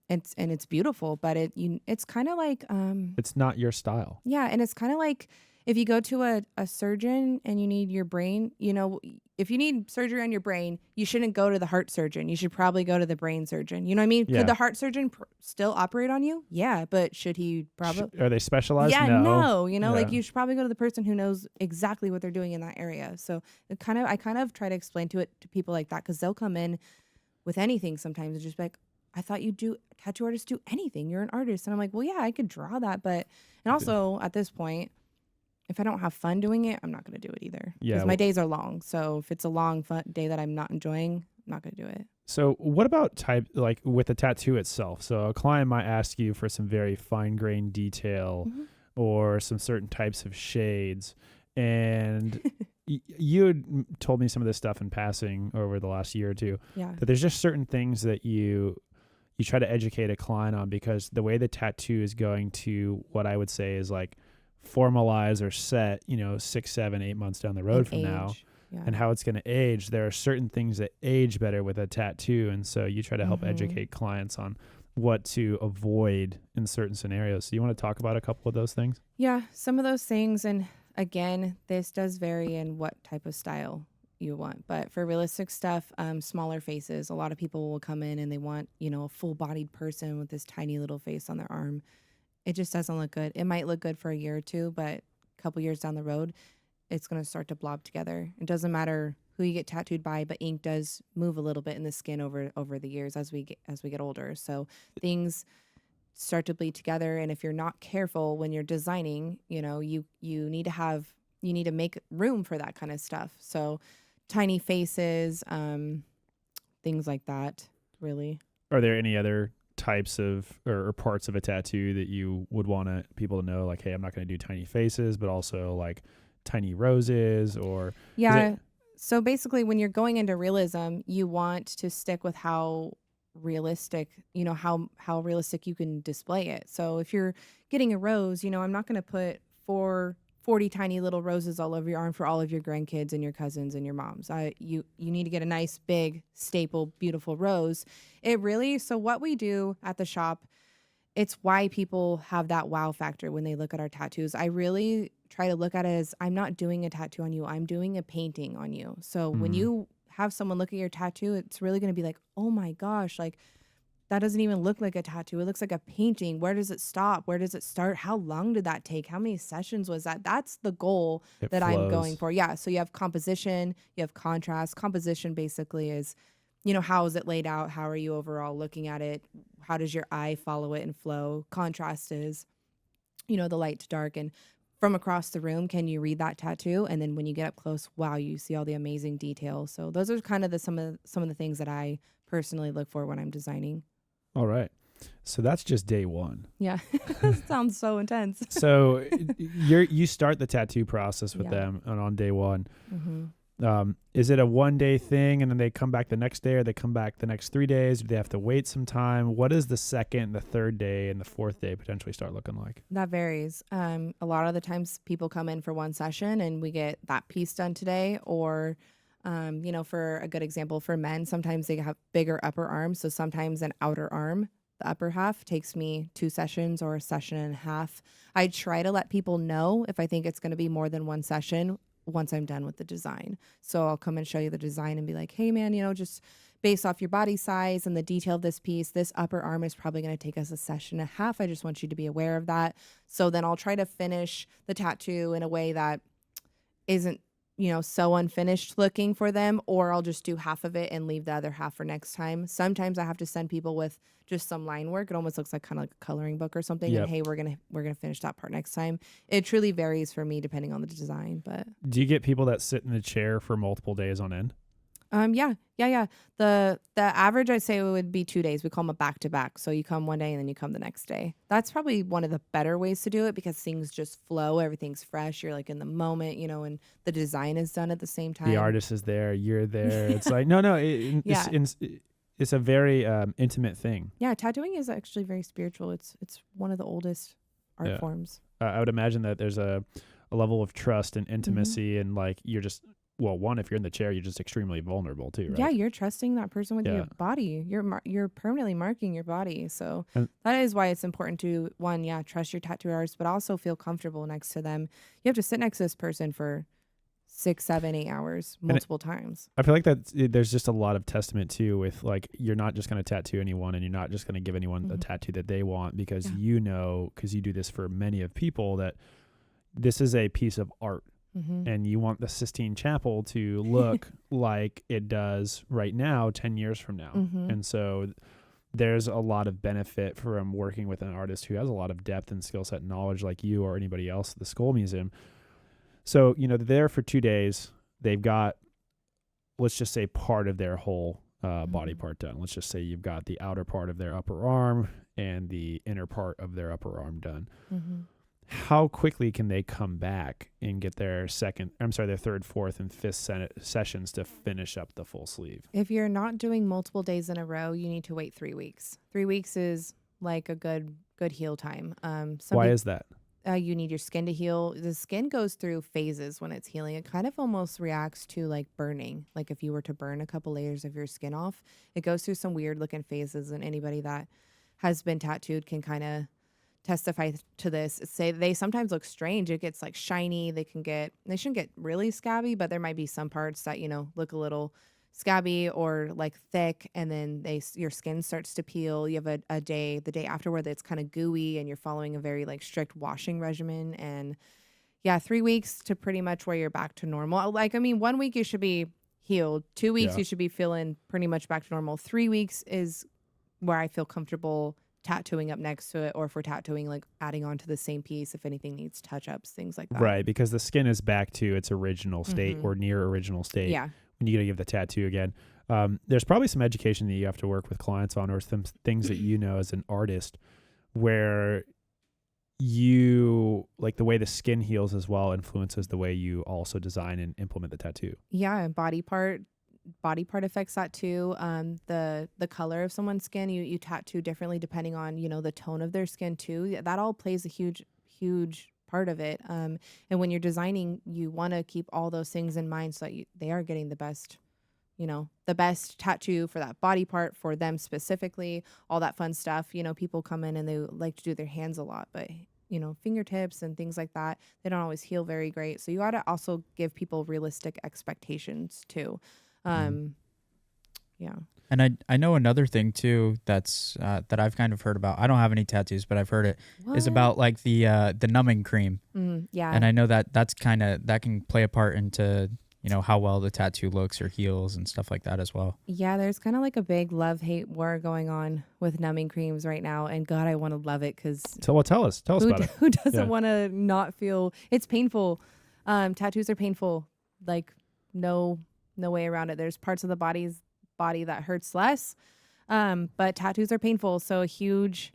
It's beautiful, but it's kind of like it's not your style. Yeah, and it's kind of like if you go to a surgeon and you need your brain, you know, if you need surgery on your brain, you shouldn't go to the heart surgeon. You should probably go to the brain surgeon. You know what I mean? Yeah. Could the heart surgeon still operate on you? Yeah, but should he probably? Are they specialized? Yeah, no. You know, like you should probably go to the person who knows exactly what they're doing in that area. So I kind of try to explain to people like that, because they'll come in with anything sometimes and just be like, I thought tattoo artists do anything. You're an artist. And I'm like, well, yeah, I could draw that. But, and also at this point, if I don't have fun doing it, I'm not going to do it either. Yeah. Because my days are long. So if it's a long fun day that I'm not enjoying, I'm not going to do it. So what about like with the tattoo itself? So a client might ask you for some very fine grained detail or some certain types of shades. And you had told me some of this stuff in passing over the last year or two. Yeah. That there's just certain things that you try to educate a client on, because the way the tattoo is going to, what I would say is like formalize or set, 6, 7, 8 months down the road from now, and how it's going to age. There are certain things that age better with a tattoo. And so you try to help educate clients on what to avoid in certain scenarios. So you want to talk about a couple of those things? Yeah, some of those things. And again, this does vary in what type of style you want. But for realistic stuff, smaller faces, a lot of people will come in and they want, a full-bodied person with this tiny little face on their arm. It just doesn't look good. It might look good for a year or two, but a couple years down the road, it's going to start to blob together. It doesn't matter who you get tattooed by, but ink does move a little bit in the skin over the years as we get older. So things start to bleed together, and if you're not careful when you're designing, you need to make room for that kind of stuff. So tiny faces, things like that, really. Are there any other types of or parts of a tattoo that you would want people to know, like, hey, I'm not going to do tiny faces, but also like tiny roses? Or so basically when you're going into realism, you want to stick with how realistic, how realistic you can display it. So if you're getting a rose, I'm not going to put 40 tiny little roses all over your arm for all of your grandkids and your cousins and your moms. You need to get a nice, big, staple, beautiful rose. So what we do at the shop it's why people have that wow factor when they look at our tattoos. I really try to look at it as I'm not doing a tattoo on you. I'm doing a painting on you. So when you have someone look at your tattoo, it's really going to be like, oh my gosh, like that doesn't even look like a tattoo. It looks like a painting. Where does it stop? Where does it start? How long did that take? How many sessions was that? That's the goal that I'm going for. Yeah. So you have composition, you have contrast. Composition basically is, how is it laid out? How are you overall looking at it? How does your eye follow it and flow? Contrast is, the light to dark. And from across the room, can you read that tattoo? And then when you get up close, wow, you see all the amazing details. So those are kind of some of the things that I personally look for when I'm designing. All right. So that's just day one. Yeah. Sounds so intense. So you start the tattoo process with them on day one. Is it a 1 day thing and then they come back the next day, or they come back the next 3 days? Do they have to wait some time? What does the second, the third day, and the fourth day potentially start looking like? That varies. A lot of the times people come in for one session and we get that piece done today, or for a good example, for men, sometimes they have bigger upper arms. So sometimes an outer arm, the upper half, takes me 2 sessions or a session and a half. I try to let people know if I think it's going to be more than one session once I'm done with the design. So I'll come and show you the design and be like, hey man, just based off your body size and the detail of this piece, this upper arm is probably going to take us a session and a half. I just want you to be aware of that. So then I'll try to finish the tattoo in a way that isn't so unfinished looking for them, or I'll just do half of it and leave the other half for next time. Sometimes I have to send people with just some line work. It almost looks like kind of like a coloring book or something. Yep. And hey, we're gonna finish that part next time. It truly varies for me depending on the design. But do you get people that sit in the chair for multiple days on end? Yeah. The average, I'd say, would be 2 days. We call them a back to back. So you come one day and then you come the next day. That's probably one of the better ways to do it because things just flow. Everything's fresh. You're like in the moment, and the design is done at the same time. The artist is there. You're there. It's like, no. It's a very intimate thing. Yeah. Tattooing is actually very spiritual. It's one of the oldest art forms. I would imagine that there's a level of trust and intimacy and like you're just, well, one, if you're in the chair, you're just extremely vulnerable too, right? Yeah, you're trusting that person with your body. You're permanently marking your body. So that is why it's important to, one, trust your tattoo artist, but also feel comfortable next to them. You have to sit next to this person for 6, 7, 8 hours, multiple times. I feel like that there's just a lot of testament too with like, you're not just going to tattoo anyone and you're not just going to give anyone a tattoo that they want because because you do this for many of people, that this is a piece of art. And you want the Sistine Chapel to look like it does right now 10 years from now. And so there's a lot of benefit from working with an artist who has a lot of depth and skill set and knowledge like you or anybody else at the Skull Museum. So, they're there for 2 days. They've got, let's just say, part of their whole body part done. Let's just say you've got the outer part of their upper arm and the inner part of their upper arm done. How quickly can they come back and get their third, fourth, and fifth sessions to finish up the full sleeve? If you're not doing multiple days in a row, you need to wait 3 weeks. 3 weeks is like a good heal time. Why is that? You need your skin to heal. The skin goes through phases when it's healing. It kind of almost reacts to like burning. Like if you were to burn a couple layers of your skin off, it goes through some weird looking phases. And anybody that has been tattooed can kind of testify to this. Say they sometimes look strange. It gets like shiny. They shouldn't get really scabby, but there might be some parts that, look a little scabby or like thick, and then your skin starts to peel. You have the day afterward that's kind of gooey, and you're following a very like strict washing regimen. And 3 weeks to pretty much where you're back to normal. 1 week you should be healed. 2 weeks you should be feeling pretty much back to normal. 3 weeks is where I feel comfortable tattooing up next to it, or if we're tattooing, like adding on to the same piece if anything needs touch-ups, things like that. Right, because the skin is back to its original state or near original state. Yeah. When you got to give the tattoo again. There's probably some education that you have to work with clients on, or some things that as an artist, where you, like the way the skin heals as well influences the way you also design and implement the tattoo. Yeah, body part affects that too. The color of someone's skin, you tattoo differently depending on, the tone of their skin too. That all plays a huge part of it. And when you're designing, you want to keep all those things in mind so that they are getting the best the best tattoo for that body part for them specifically, all that fun stuff. People come in and they like to do their hands a lot, but fingertips and things like that, they don't always heal very great. So you got to also give people realistic expectations too. Yeah. And I know another thing too that's that I've kind of heard about. I don't have any tattoos, but I've heard it is about like the numbing cream. Yeah. And I know that can play a part into how well the tattoo looks or heals and stuff like that as well. Yeah, there's kind of like a big love-hate war going on with numbing creams right now, and God, I want to love it because tell us about it. Who doesn't want to not feel? It's painful. Tattoos are painful. Like no way around it. There's parts of the body that hurts less, but tattoos are painful. So a huge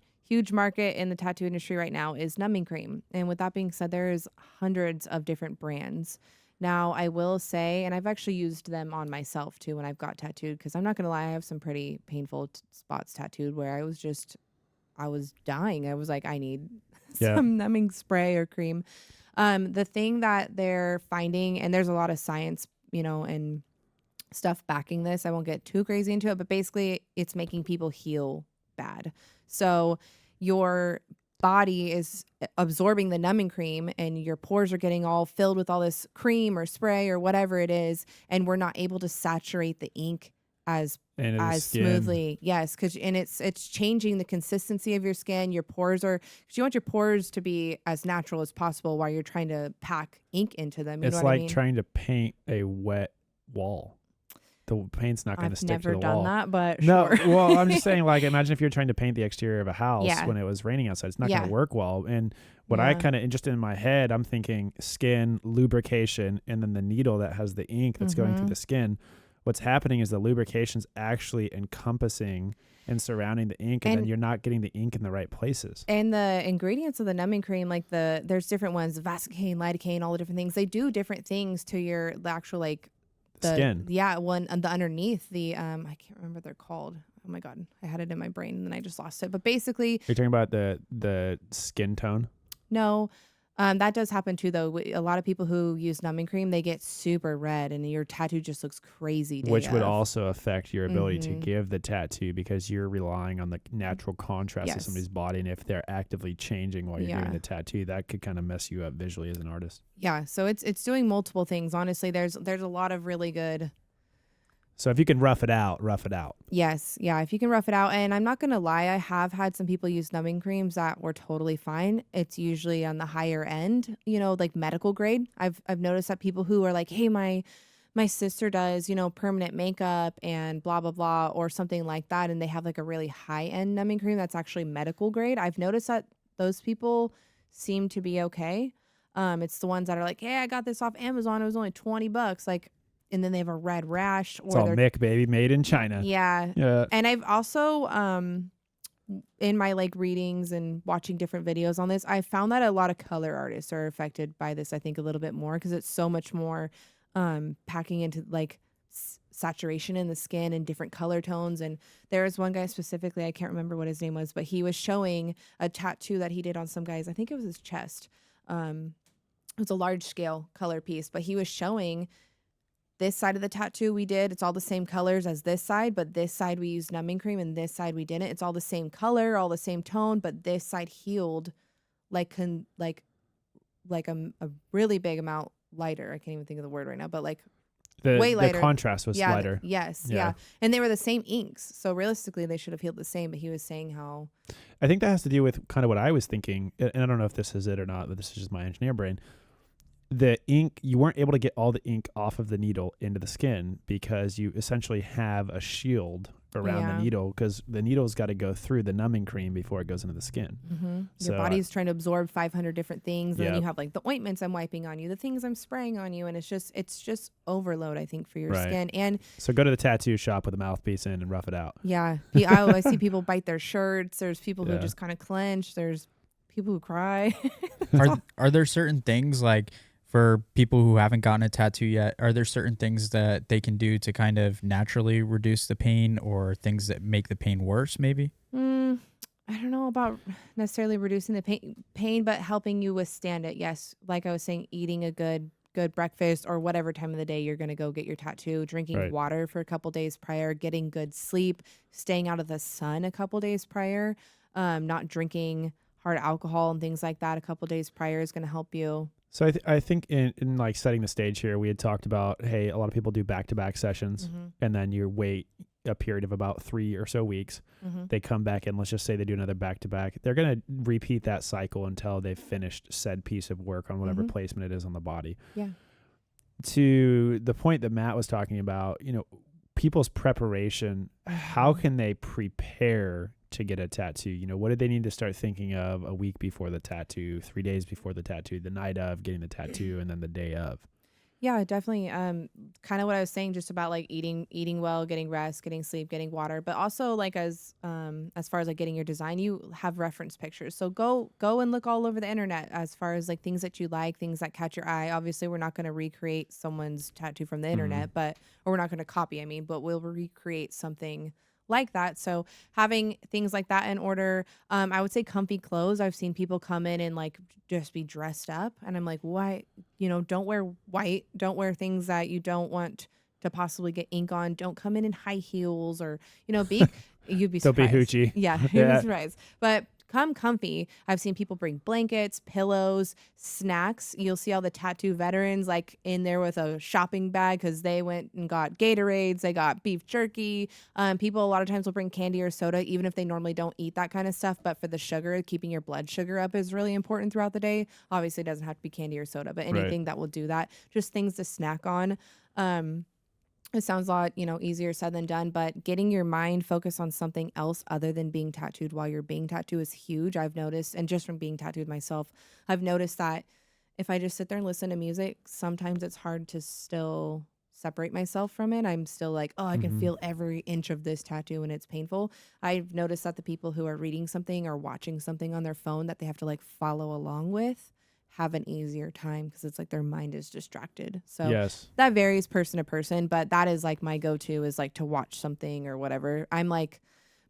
market in the tattoo industry right now is numbing cream. And with that being said, there's hundreds of different brands. Now, I will say, and I've actually used them on myself too when I've got tattooed, because I'm not going to lie, I have some pretty painful spots tattooed where I was dying. I was like, I need some numbing spray or cream. The thing that they're finding, and there's a lot of science, and stuff backing this. I won't get too crazy into it, but basically it's making people heal bad. So your body is absorbing the numbing cream and your pores are getting all filled with all this cream or spray or whatever it is, and we're not able to saturate the ink as smoothly. Yes, because it's changing the consistency of your skin. Your pores because you want your pores to be as natural as possible while you're trying to pack ink into them. It's like trying to paint a wet wall. The paint's not going to stick to the wall. I've never done that, but no. Sure. Well, I'm just saying, like, imagine if you're trying to paint the exterior of a house when it was raining outside. It's not going to work well. And what I kind of, just in my head, I'm thinking skin, lubrication, and then the needle that has the ink that's going through the skin. What's happening is the lubrication's actually encompassing and surrounding the ink, and then you're not getting the ink in the right places. And the ingredients of the numbing cream, like there's different ones, Vaseline, lidocaine, all the different things. They do different things to the actual, like, the skin. Yeah, one the underneath the I can't remember what they're called. Oh my God, I had it in my brain and then I just lost it. But basically, you're talking about the skin tone. No, that does happen too, though. A lot of people who use numbing cream, they get super red, and your tattoo just looks crazy. Which would also affect your ability to give the tattoo, because you're relying on the natural contrast of somebody's body, and if they're actively changing while you're doing the tattoo, that could kind of mess you up visually as an artist. Yeah, so it's doing multiple things. Honestly, there's a lot of really good. So if you can rough it out, rough it out. Yes. Yeah. If you can rough it out. And I'm not going to lie, I have had some people use numbing creams that were totally fine. It's usually on the higher end, like medical grade. I've noticed that people who are like, hey, my sister does, permanent makeup and blah, blah, blah, or something like that. And they have like a really high end numbing cream that's actually medical grade. I've noticed that those people seem to be okay. It's the ones that are like, hey, I got this off Amazon. It was only $20. Like, and then they have a red rash. It's all Mick, baby, made in China. Yeah. And I've also, in my like readings and watching different videos on this, I found that a lot of color artists are affected by this, I think, a little bit more, because it's so much more packing into like saturation in the skin and different color tones. And there was one guy specifically, I can't remember what his name was, but he was showing a tattoo that he did on some guys. I think it was his chest. It was a large scale color piece, but he was showing this side of the tattoo we did, it's all the same colors as this side, but this side we used numbing cream and this side we didn't. It's all the same color, all the same tone, but this side healed like a really big amount lighter. I can't even think of the word right now, but like way lighter. The contrast was lighter. Yes. Yeah. And they were the same inks. So realistically, they should have healed the same, but he was saying how. I think that has to do with kind of what I was thinking. And I don't know if this is it or not, but this is just my engineer brain. The ink, you weren't able to get all the ink off of the needle into the skin because you essentially have a shield around the needle, because the needle's got to go through the numbing cream before it goes into the skin. Your body's trying to absorb 500 different things, and then you have like the ointments I'm wiping on you, the things I'm spraying on you, and it's just overload, I think, for your skin. And so go to the tattoo shop with a mouthpiece in and rough it out. Yeah, I see people bite their shirts. There's people who just kind of clench. There's people who cry. Are there certain things, like, for people who haven't gotten a tattoo yet, are there certain things that they can do to kind of naturally reduce the pain, or things that make the pain worse, maybe? I don't know about necessarily reducing the pain, but helping you withstand it. Yes. Like I was saying, eating a good good breakfast or whatever time of the day you're going to go get your tattoo, drinking water for a couple days prior, getting good sleep, staying out of the sun a couple days prior, not drinking hard alcohol and things like that a couple days prior is going to help you. So I think in like setting the stage here, we had talked about, hey, a lot of people do back-to-back sessions and then you wait a period of about 3 or so weeks. They come back and let's just say they do another back-to-back. They're going to repeat that cycle until they've finished said piece of work on whatever placement it is on the body. Yeah. To the point that Matt was talking about, people's preparation, how can they prepare to get a tattoo? What do they need to start thinking of a week before the tattoo, 3 days before the tattoo, the night of getting the tattoo, and then the day of? Yeah, definitely. Kind of what I was saying, just about like eating well, getting rest, getting sleep, getting water, but also like as far as like getting your design, you have reference pictures. So go and look all over the internet as far as like things that you like, things that catch your eye. Obviously, we're not going to recreate someone's tattoo from the internet, or we're not going to copy. But we'll recreate something like that. So having things like that in order. I would say comfy clothes. I've seen people come in and like just be dressed up, and I'm like, why? Don't wear white. Don't wear things that you don't want to possibly get ink on. Don't come in high heels, or be. You'd be surprised. Don't be hoochie. Yeah, you'd be surprised. But come comfy. I've seen people bring blankets, pillows, snacks. You'll see all the tattoo veterans like in there with a shopping bag because they went and got Gatorades, they got beef jerky. People a lot of times will bring candy or soda, even if they normally don't eat that kind of stuff. But for the sugar, keeping your blood sugar up is really important throughout the day. Obviously, it doesn't have to be candy or soda, but anything that will do that, just things to snack on. It sounds a lot, easier said than done, but getting your mind focused on something else other than being tattooed while you're being tattooed is huge. I've noticed, and just from being tattooed myself, I've noticed that if I just sit there and listen to music, sometimes it's hard to still separate myself from it. I'm still like, I can feel every inch of this tattoo and it's painful. I've noticed that the people who are reading something or watching something on their phone that they have to like follow along with have an easier time because it's like their mind is distracted. So that varies person to person, but that is like my go-to is like to watch something or whatever. I'm like,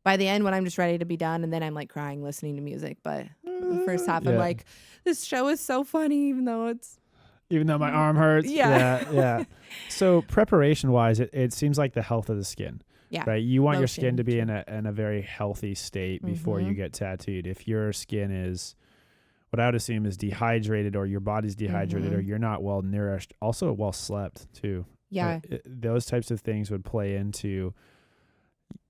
by the end when I'm just ready to be done, and then I'm like crying listening to music. But the first half I'm like, this show is so funny, even though my arm hurts. Yeah. So preparation wise, it seems like the health of the skin. Yeah. Right. You want your skin to be in a very healthy state before you get tattooed. If your skin is, what I would assume is dehydrated, or your body's dehydrated, or you're not well nourished, also well slept too. Yeah. Those types of things would play into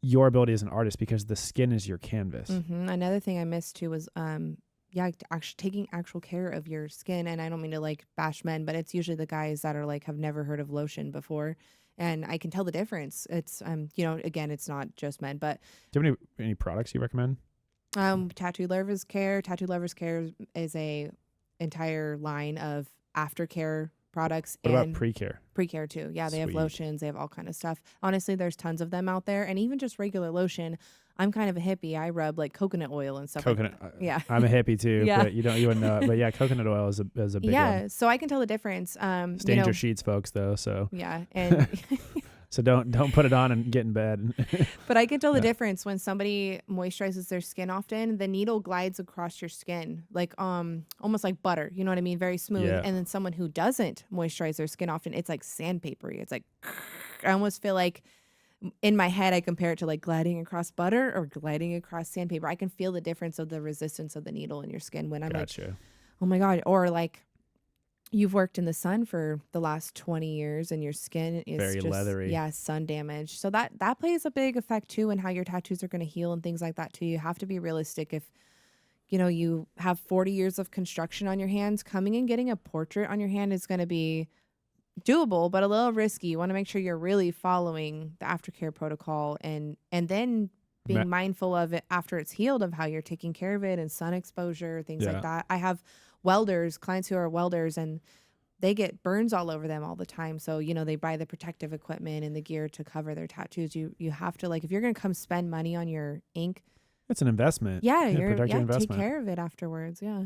your ability as an artist because the skin is your canvas. Another thing I missed too was, actually taking actual care of your skin. And I don't mean to like bash men, but it's usually the guys that are like, have never heard of lotion before. And I can tell the difference. It's, again, it's not just men, but. Do you have any products you recommend? Tattoo Lovers Care. Tattoo Lovers Care is a entire line of aftercare products. What about pre-care? Pre-care too. Yeah, they have lotions. They have all kind of stuff. Honestly, there's tons of them out there. And even just regular lotion. I'm kind of a hippie. I rub like coconut oil and stuff. Coconut. Like yeah. I'm a hippie too, but you wouldn't know it. But yeah, coconut oil is a big one. Yeah, so I can tell the difference. Stains your sheets, folks, though. So yeah, and so don't put it on and get in bed. But I can tell the difference when somebody moisturizes their skin often. The needle glides across your skin like almost like butter. You know what I mean? Very smooth. Yeah. And then someone who doesn't moisturize their skin often, it's like sandpapery. It's like I almost feel like. In my head, I compare it to like gliding across butter or gliding across sandpaper. I can feel the difference of the resistance of the needle in your skin when I'm like, oh my God. Or like you've worked in the sun for the last 20 years and your skin is very just, leathery. Yeah, sun damage. So that plays a big effect too in how your tattoos are going to heal and things like that too. You have to be realistic. If you have 40 years of construction on your hands, coming and getting a portrait on your hand is going to be doable, but a little risky. You want to make sure you're really following the aftercare protocol and then being mindful of it after it's healed, of how you're taking care of it and sun exposure, things like that. I have clients who are welders, and they get burns all over them all the time. So, they buy the protective equipment and the gear to cover their tattoos. You have to, like, if you're going to come spend money on your ink. It's an investment. Yeah, take care of it afterwards. Yeah.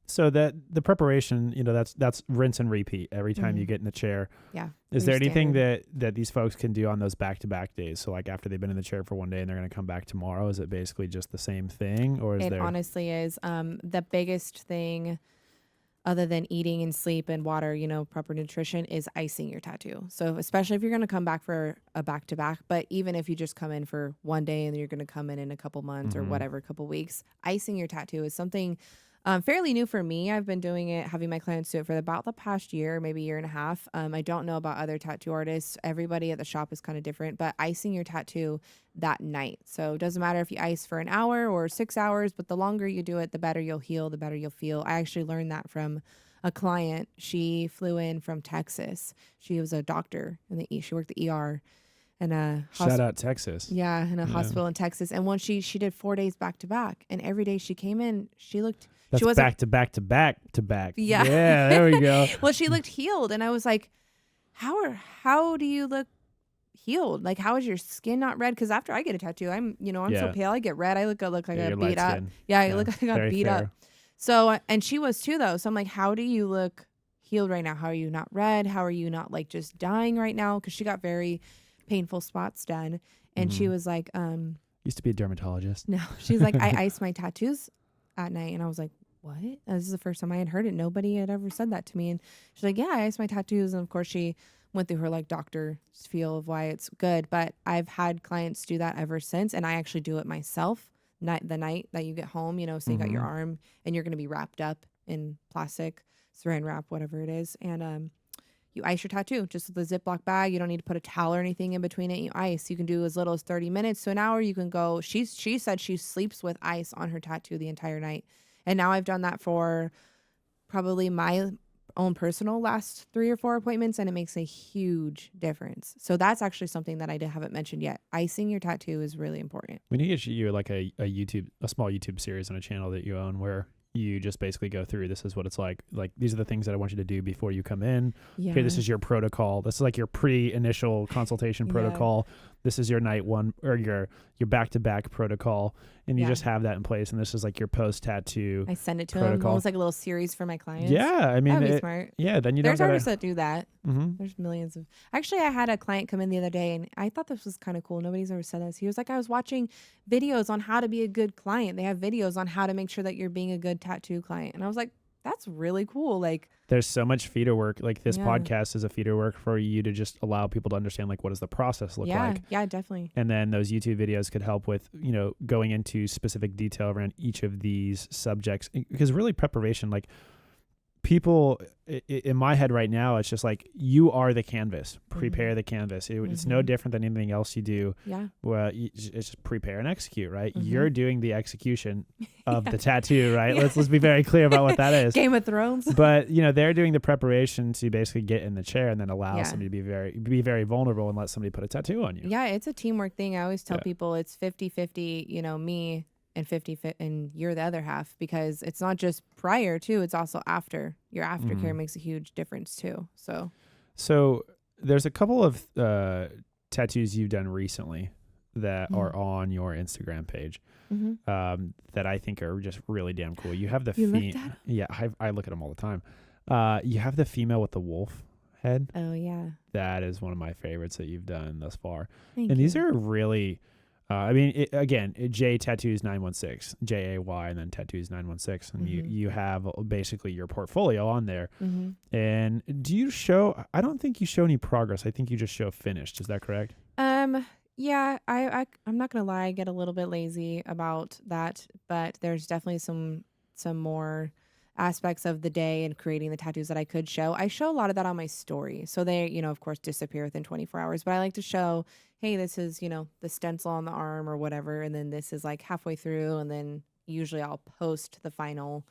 So that the preparation, that's rinse and repeat every time you get in the chair. Yeah. Is there anything that these folks can do on those back-to-back days? So like after they've been in the chair for one day and they're going to come back tomorrow, is it basically just the same thing, or is it honestly is. The biggest thing other than eating and sleep and water, proper nutrition, is icing your tattoo. So especially if you're going to come back for a back-to-back, but even if you just come in for one day and then you're going to come in a couple months or whatever, a couple weeks, icing your tattoo is something fairly new for me. I've been doing it, having my clients do it for about the past year, maybe year and a half. I don't know about other tattoo artists. Everybody at the shop is kind of different, but icing your tattoo that night. So it doesn't matter if you ice for an hour or 6 hours, but the longer you do it, the better you'll heal, the better you'll feel. I actually learned that from a client. She flew in from Texas. She was a doctor she worked the ER. And shout out Texas. Yeah, in a hospital in Texas. And once she did 4 days back to back, and every day she came in, she looked. That's she back to back to back to back. Yeah, yeah, there we go. Well, she looked healed, and I was like, how do you look healed? Like, how is your skin not red? Because after I get a tattoo, I'm so pale. I get red. I look like I got beat up. Yeah, I look like I got beat up. So, and she was too, though. So I'm like, how do you look healed right now? How are you not red? How are you not like just dying right now? Because she got very painful spots done, and she was like, used to be a dermatologist. No, she's like, I ice my tattoos at night, and I was like, what? This is the first time I had heard it. Nobody had ever said that to me. And she's like, yeah, I ice my tattoos. And of course she went through her like doctor feel of why it's good. But I've had clients do that ever since. And I actually do it myself the night that you get home, so you got your arm and you're going to be wrapped up in plastic, saran wrap, whatever it is. And, you ice your tattoo just with a Ziploc bag. You don't need to put a towel or anything in between it. You ice. You can do as little as 30 minutes to an hour. You can go. She said she sleeps with ice on her tattoo the entire night. And now I've done that for probably my own personal last 3 or 4 appointments, and it makes a huge difference. So that's actually something that I haven't mentioned yet. Icing your tattoo is really important. We need to get you like a small YouTube series on a channel that you own where you just basically go through, this is what it's like these are the things that I want you to do before you come in. Yeah. Okay, this is your protocol. This is like your pre-initial consultation protocol. This is your night one or your back-to-back protocol, and you just have that in place. And this is like your post-tattoo. I send it to them almost like a little series for my clients. Yeah, I mean, that'd be smart. Yeah, then you There's don't artists that do that. Mm-hmm. There's millions of. Actually, I had a client come in the other day, and I thought this was kind of cool. Nobody's ever said this. He was like, I was watching videos on how to be a good client. They have videos on how to make sure that you're being a good tattoo client, and I was like, that's really cool. Like, there's so much feeder work. Like this podcast is a feeder work for you to just allow people to understand like what does the process look like. Yeah, definitely. And then those YouTube videos could help with, going into specific detail around each of these subjects, because really preparation, like people in my head right now, it's just like, you are the canvas, prepare the canvas. It's no different than anything else you do. Yeah. Well, it's just prepare and execute, right? You're doing the execution of the tattoo, right? Yeah. Let's be very clear about what that is. Game of Thrones. But, they're doing the prepreparation to basally get in the chair and then allow somebody to be very vulnerable and let somebody put a tattoo on you. Yeah, it's a teamwork thing. I always tell people it's 50-50, me and 50 and you're the other half, because it's not just prior to, it's also after. Your aftercare makes a huge difference too. So there's a couple of tattoos you've done recently that are on your Instagram page that I think are just really damn cool. You have the I look at them all the time. You have the female with the wolf head. Oh yeah, that is one of my favorites that you've done thus far. Thank you. These are really J Tattoos 916, JAY, and then Tattoos 916, and you have basically your portfolio on there. And do you show? I don't think you show any progress. I think you just show finished. Is that correct? Yeah. I'm not gonna lie. I get a little bit lazy about that, but there's definitely some more aspects of the day and creating the tattoos that I could show. I show a lot of that on my story. So they, of course, disappear within 24 hours. But I like to show, hey, this is, the stencil on the arm or whatever. And then this is like halfway through. And then usually I'll post the final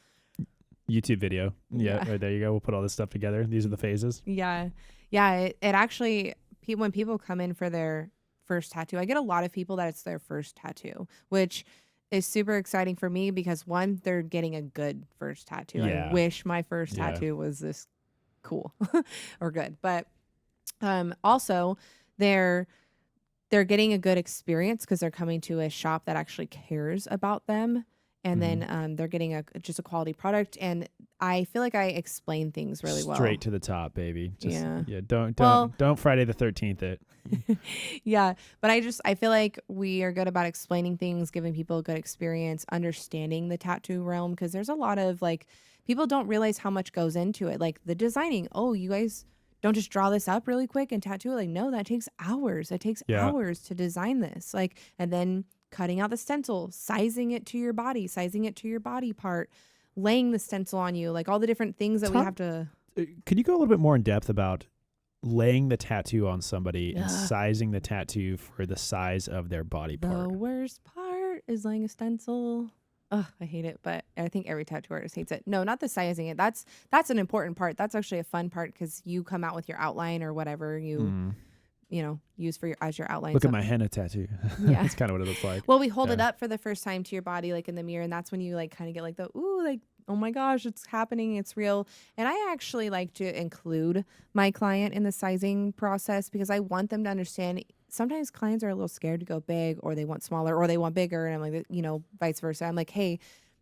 YouTube video. Yeah. Right, there you go. We'll put all this stuff together. These are the phases. Yeah. Yeah. It actually, when people come in for their first tattoo, I get a lot of people that it's their first tattoo, which is super exciting for me because one, they're getting a good first tattoo. Yeah. I wish my first tattoo was this cool or good, but also they're getting a good experience because they're coming to a shop that actually cares about them and then they're getting just a quality product. And I feel like I explain things really well. Straight to the top, baby. Just, yeah. Don't Friday the 13th it. Yeah, but I feel like we are good about explaining things, giving people a good experience, understanding the tattoo realm, because there's a lot of like people don't realize how much goes into it. Like the designing. Oh, you guys don't just draw this up really quick and tattoo it. Like, no, that takes hours. It takes hours to design this. Like, and then cutting out the stencil, sizing it to your body part, laying the stencil on you, like all the different things that we have to. Could you go a little bit more in depth about laying the tattoo on somebody and sizing the tattoo for the size of their body part? The worst part is laying a stencil. Oh, I hate it, but I think every tattoo artist hates it. No, not the sizing it. That's an important part. That's actually a fun part because you come out with your outline or whatever you use as your outline. Look at my henna tattoo. Yeah, that's kind of what it looks like. Well, we hold it up for the first time to your body, like in the mirror, and that's when you like kind of get like the ooh, like oh my gosh, it's happening, it's real. And I actually like to include my client in the sizing process because I want them to understand. Sometimes clients are a little scared to go big, or they want smaller, or they want bigger. And I'm like, vice versa. I'm like, hey,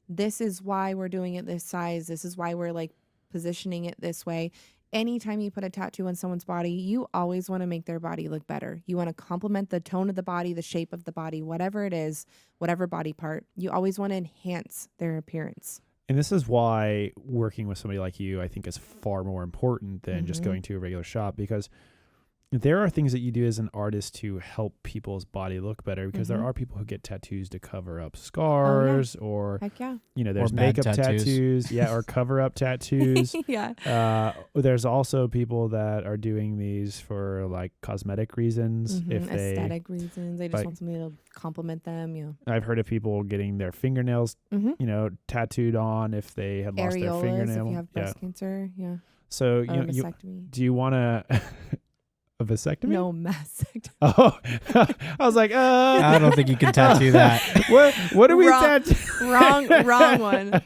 this is why we're doing it this size. This is why we're like positioning it this way. Anytime you put a tattoo on someone's body, you always want to make their body look better. You want to complement the tone of the body, the shape of the body, whatever it is, whatever body part. You always want to enhance their appearance. And this is why working with somebody like you, I think, is far more important than just going to a regular shop, because there are things that you do as an artist to help people's body look better, because there are people who get tattoos to cover up scars or, there's makeup tattoos. Or cover up tattoos. There's also people that are doing these for like cosmetic reasons. Aesthetic reasons. They just want somebody to compliment them. Yeah. I've heard of people getting their fingernails, tattooed on if they had lost their fingernail. If you have breast cancer. Yeah. So, do you want to... A vasectomy? No, mastectomy. Oh, I was like, I don't think you can tattoo that. What do we tattoo? Wrong one.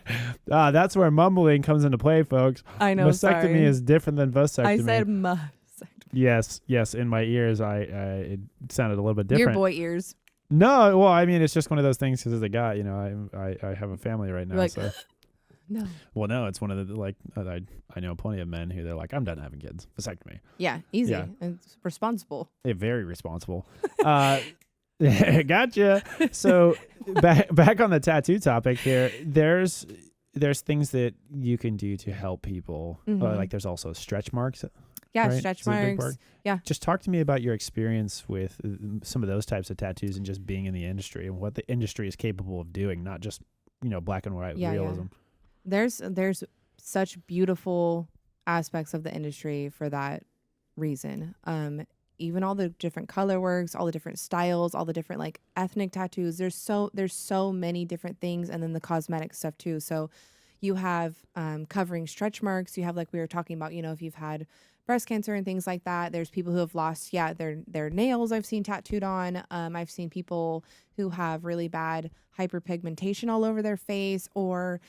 That's where mumbling comes into play, folks. I know. Vasectomy is different than vasectomy. I said mastectomy. Yes. In my ears, it sounded a little bit different. Your boy ears. No, well, I mean, it's just one of those things. Because as a guy, I have a family right now, so. No. Well, no, it's one of the I know plenty of men who they're like, I'm done having kids. Vasectomy. Yeah, easy. Yeah. And responsible. Very responsible. Gotcha. So back on the tattoo topic here, there's things that you can do to help people. Like there's also stretch marks. Yeah, right? stretch marks. Yeah. Just talk to me about your experience with some of those types of tattoos and just being in the industry and what the industry is capable of doing, not just black and white realism. Yeah. There's such beautiful aspects of the industry for that reason. Even all the different color works, all the different styles, all the different like ethnic tattoos. There's so many different things, and then the cosmetic stuff too. So you have covering stretch marks. You have, like we were talking about, if you've had breast cancer and things like that. There's people who have lost their nails. I've seen tattooed on. I've seen people who have really bad hyperpigmentation all over their face, or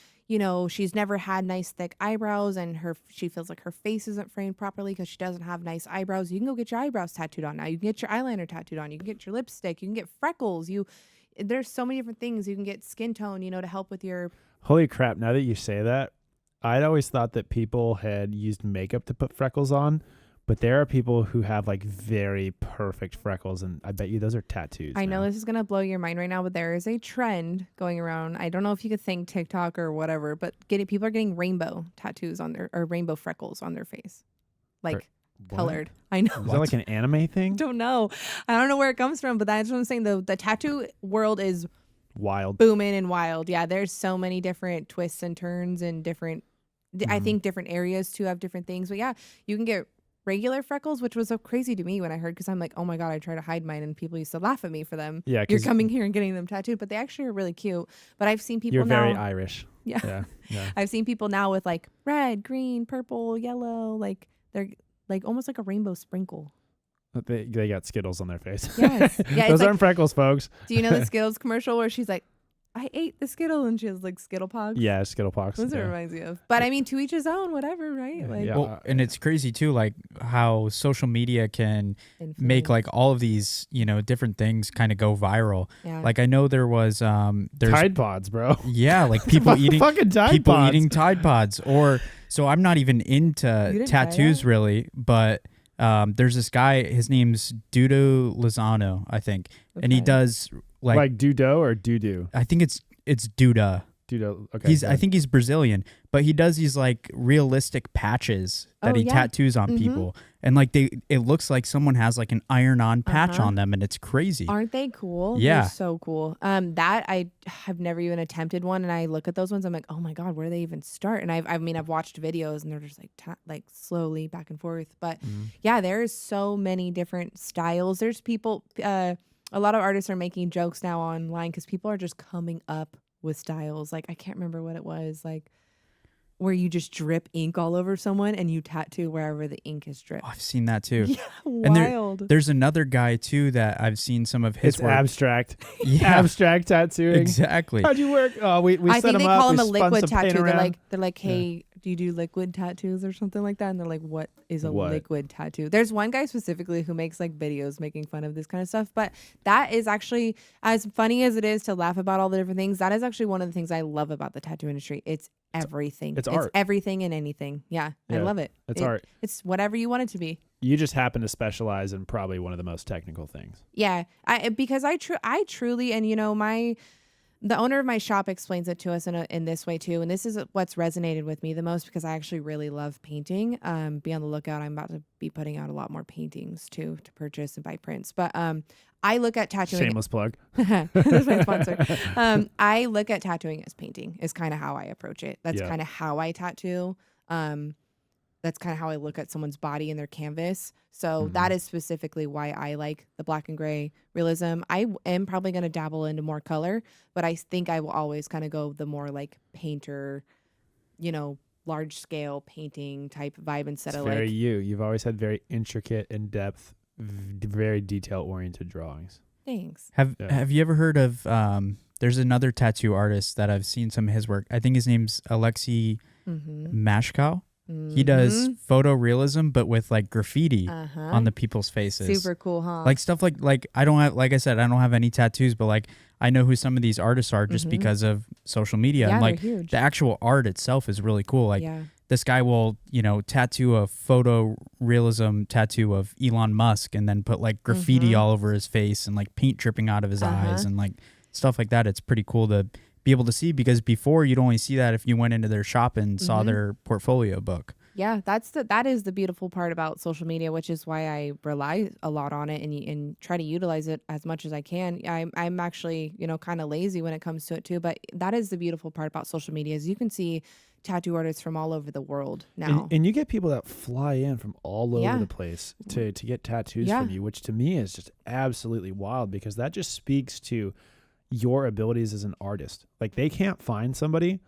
she's never had nice thick eyebrows and she feels like her face isn't framed properly because she doesn't have nice eyebrows. You can go get your eyebrows tattooed on now. You can get your eyeliner tattooed on. You can get your lipstick. You can get freckles. There's so many different things. You can get skin tone, to help with your... Holy crap. Now that you say that, I'd always thought that people had used makeup to put freckles on, but there are people who have like very perfect freckles, and I bet you those are tattoos. I know this is going to blow your mind right now, but there is a trend going around. I don't know if you could think TikTok or whatever, but people are getting rainbow tattoos or rainbow freckles on their face. Like colored. I know. Is that like an anime thing? I don't know. I don't know where it comes from, but that's what I'm saying. The tattoo world is wild, booming and wild. Yeah, there's so many different twists and turns and different, I think different areas too have different things. But yeah, you can get regular freckles, which was so crazy to me when I heard, because I'm like, oh my God, I try to hide mine, and people used to laugh at me for them. Yeah, you're coming here and getting them tattooed, but they actually are really cute. But I've seen people You're now. very Irish. Yeah. I've seen people now with like red, green, purple, yellow, like they're like almost like a rainbow sprinkle. They got Skittles on their face. Yes. Yeah, Those aren't freckles, folks. Do you know the Skittles commercial where she's like, I ate the Skittle, and she has like Skittle pox. Yeah, Skittle pox. That's what it reminds me of. But I mean, to each his own, whatever, right? Like, Yeah. Well, and it's crazy too, like how social media can make like all of these, different things kind of go viral. Yeah. Like I know there's Tide Pods, bro. Yeah, like people eating fucking Tide Pods. eating Tide Pods, or so I'm not even into tattoos really, but there's this guy, his name's Dudo Lozano, I think, and he does like Dudo or doo-doo? I think it's Duda. Dudo. Okay. I think he's Brazilian, but he does these like realistic patches that he tattoos on people, and like it looks like someone has like an iron-on patch on them, and it's crazy. Aren't they cool? Yeah, they're so cool. That I have never even attempted one, and I look at those ones, I'm like, oh my god, where do they even start? And I've watched videos, and they're just like slowly back and forth. But yeah, there's so many different styles. There's people. A lot of artists are making jokes now online because people are just coming up with styles. Like, I can't remember what it was, like where you just drip ink all over someone and you tattoo wherever the ink is dripped. Oh, I've seen that too. Yeah, wild. And there's another guy too that I've seen some of his work. Abstract. Yeah. Abstract tattooing. Exactly. How'd you work? Oh, we I set think they him up. call We them a spun liquid some paint tattoo. around. They're like, hey, do you do liquid tattoos or something like that? And they're like, what is a What? liquid tattoo? There's one guy specifically who makes like videos making fun of this kind of stuff. But that is actually, as funny as it is to laugh about all the different things, that is actually one of the things I love about the tattoo industry. It's everything. It's art. Everything and anything. Yeah, I love it. It's art. It's whatever you want it to be. You just happen to specialize in probably one of the most technical things. Yeah, because I truly, and the owner of my shop explains it to us in this way too, and this is what's resonated with me the most because I actually really love painting. Be on the lookout. I'm about to be putting out a lot more paintings too to purchase and buy prints. But I look at tattooing. Shameless plug. That's my sponsor. I look at tattooing as painting. Is kind of how I approach it. That's kind of how I tattoo. That's kind of how I look at someone's body and their canvas. So that is specifically why I like the black and gray realism. I am probably going to dabble into more color, but I think I will always kind of go the more like painter, large scale painting type vibe instead of very like. You've always had very intricate, in depth, very detail oriented drawings. Thanks. Have you ever heard of? There's another tattoo artist that I've seen some of his work. I think his name's Alexei Mashkow. He does photorealism, but with like graffiti on the people's faces. Super cool, huh? Like stuff like I don't have, like I said, I don't have any tattoos, but like I know who some of these artists are just because of social media. Yeah, and like they're huge. the actual art itself is really cool. Like this guy will, tattoo a photorealism tattoo of Elon Musk and then put like graffiti all over his face and like paint dripping out of his eyes and like stuff like that. It's pretty cool to be able to see because before you'd only see that if you went into their shop and saw their portfolio book. Yeah, that is the beautiful part about social media, which is why I rely a lot on it and try to utilize it as much as I can. I'm actually, kind of lazy when it comes to it too, but that is the beautiful part about social media is you can see tattoo artists from all over the world now. And you get people that fly in from all over the place to get tattoos from you, which to me is just absolutely wild because that just speaks to your abilities as an artist. Like they can't find somebody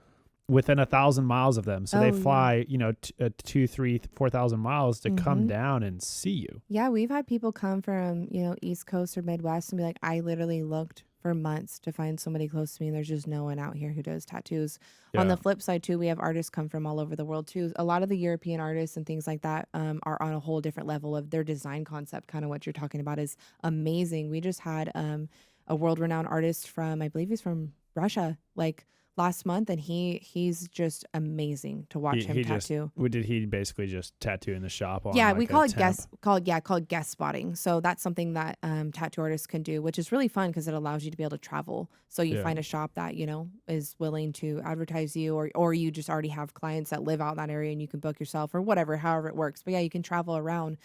within 1,000 miles of them. So they fly, 2,000, 3,000, 4,000 miles to come down and see you. Yeah. We've had people come from, East Coast or Midwest and be like, I literally looked for months to find somebody close to me. And there's just no one out here who does tattoos. Yeah. On the flip side too, we have artists come from all over the world too. A lot of the European artists and things like that are on a whole different level of their design concept. Kind of what you're talking about is amazing. We just had, a world-renowned artist from, I believe he's from Russia, like last month, and he's just amazing to watch him tattoo. Did he basically just tattoo in the shop? On yeah, like we call it guest spotting. So that's something that tattoo artists can do, which is really fun because it allows you to be able to travel. So you find a shop that is willing to advertise you, or you just already have clients that live out in that area and you can book yourself or whatever, however it works. But yeah, you can travel around.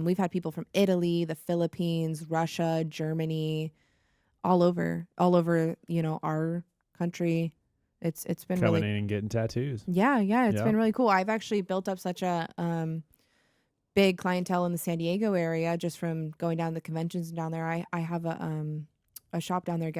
We've had people from Italy, the Philippines, Russia, Germany. All over, our country. It's been coming really in and getting tattoos. Yeah, it's been really cool. I've actually built up such a big clientele in the San Diego area just from going down the conventions down there. I have a shop down there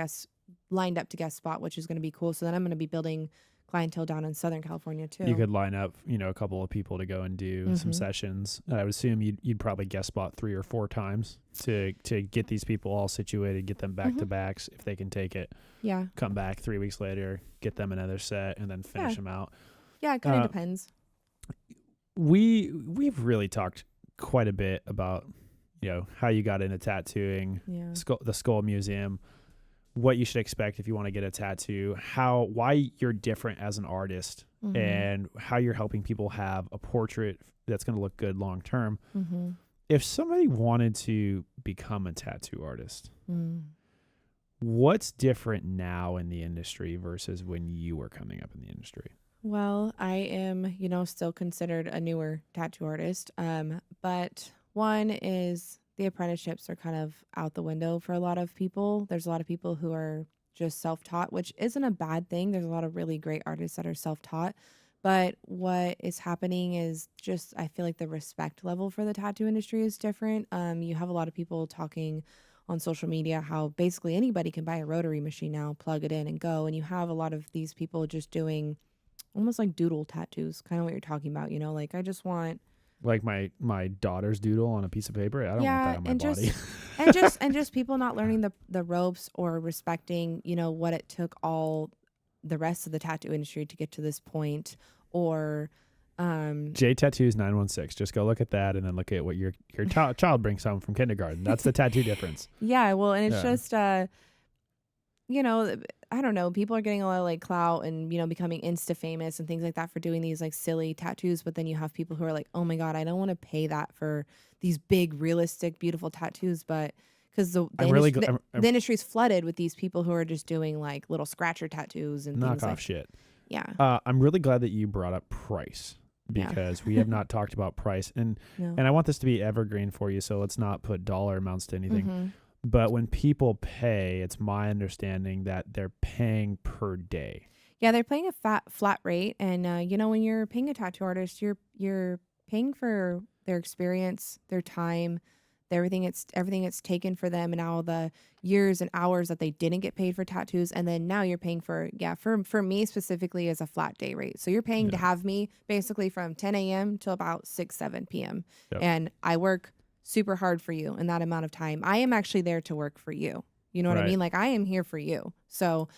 lined up to guest spot, which is going to be cool. So then I'm going to be building clientele down in Southern California too. You could line up, a couple of people to go and do some sessions. I would assume you'd probably guest spot 3 or 4 times to get these people all situated, get them back to backs if they can take it. Yeah. Come back 3 weeks later, get them another set, and then finish them out. Yeah, it kind of depends. We've really talked quite a bit about how you got into tattooing, the Skull Museum, what you should expect if you want to get a tattoo, why you're different as an artist, and how you're helping people have a portrait that's going to look good long term. If somebody wanted to become a tattoo artist, what's different now in the industry versus when you were coming up in the industry? Well, I am, still considered a newer tattoo artist. But one is the apprenticeships are kind of out the window for a lot of people. There's a lot of people who are just self-taught, which isn't a bad thing. There's a lot of really great artists that are self-taught. But what is happening is just, I feel like the respect level for the tattoo industry is different. You have a lot of people talking on social media how basically anybody can buy a rotary machine now, plug it in and go. And you have a lot of these people just doing almost like doodle tattoos, kind of what you're talking about, like I just want like my daughter's doodle on a piece of paper. I don't want that on my body. and just people not learning the ropes or respecting, what it took all the rest of the tattoo industry to get to this point. Or J Tattoos 916. Just go look at that and then look at what your child brings home from kindergarten. That's the tattoo difference. Yeah, well, and it's just I don't know, people are getting a lot of like clout and, becoming Insta famous and things like that for doing these like silly tattoos. But then you have people who are like, oh my God, I don't want to pay that for these big, realistic, beautiful tattoos. But because the industry is flooded with these people who are just doing like little scratcher tattoos and things knockoff like shit. Yeah. I'm really glad that you brought up price because we have not talked about price. And I want this to be evergreen for you. So let's not put dollar amounts to anything. But when people pay, it's my understanding that they're paying per day. Yeah, they're paying a flat rate. And, when you're paying a tattoo artist, you're paying for their experience, their time, everything it's taken for them and all the years and hours that they didn't get paid for tattoos. And then now you're paying for me specifically as a flat day rate. So you're paying to have me basically from 10 a.m. till about 6, 7 p.m. Yep. And I work super hard for you in that amount of time. I am actually there to work for you. You know what I mean? Like I am here for you. So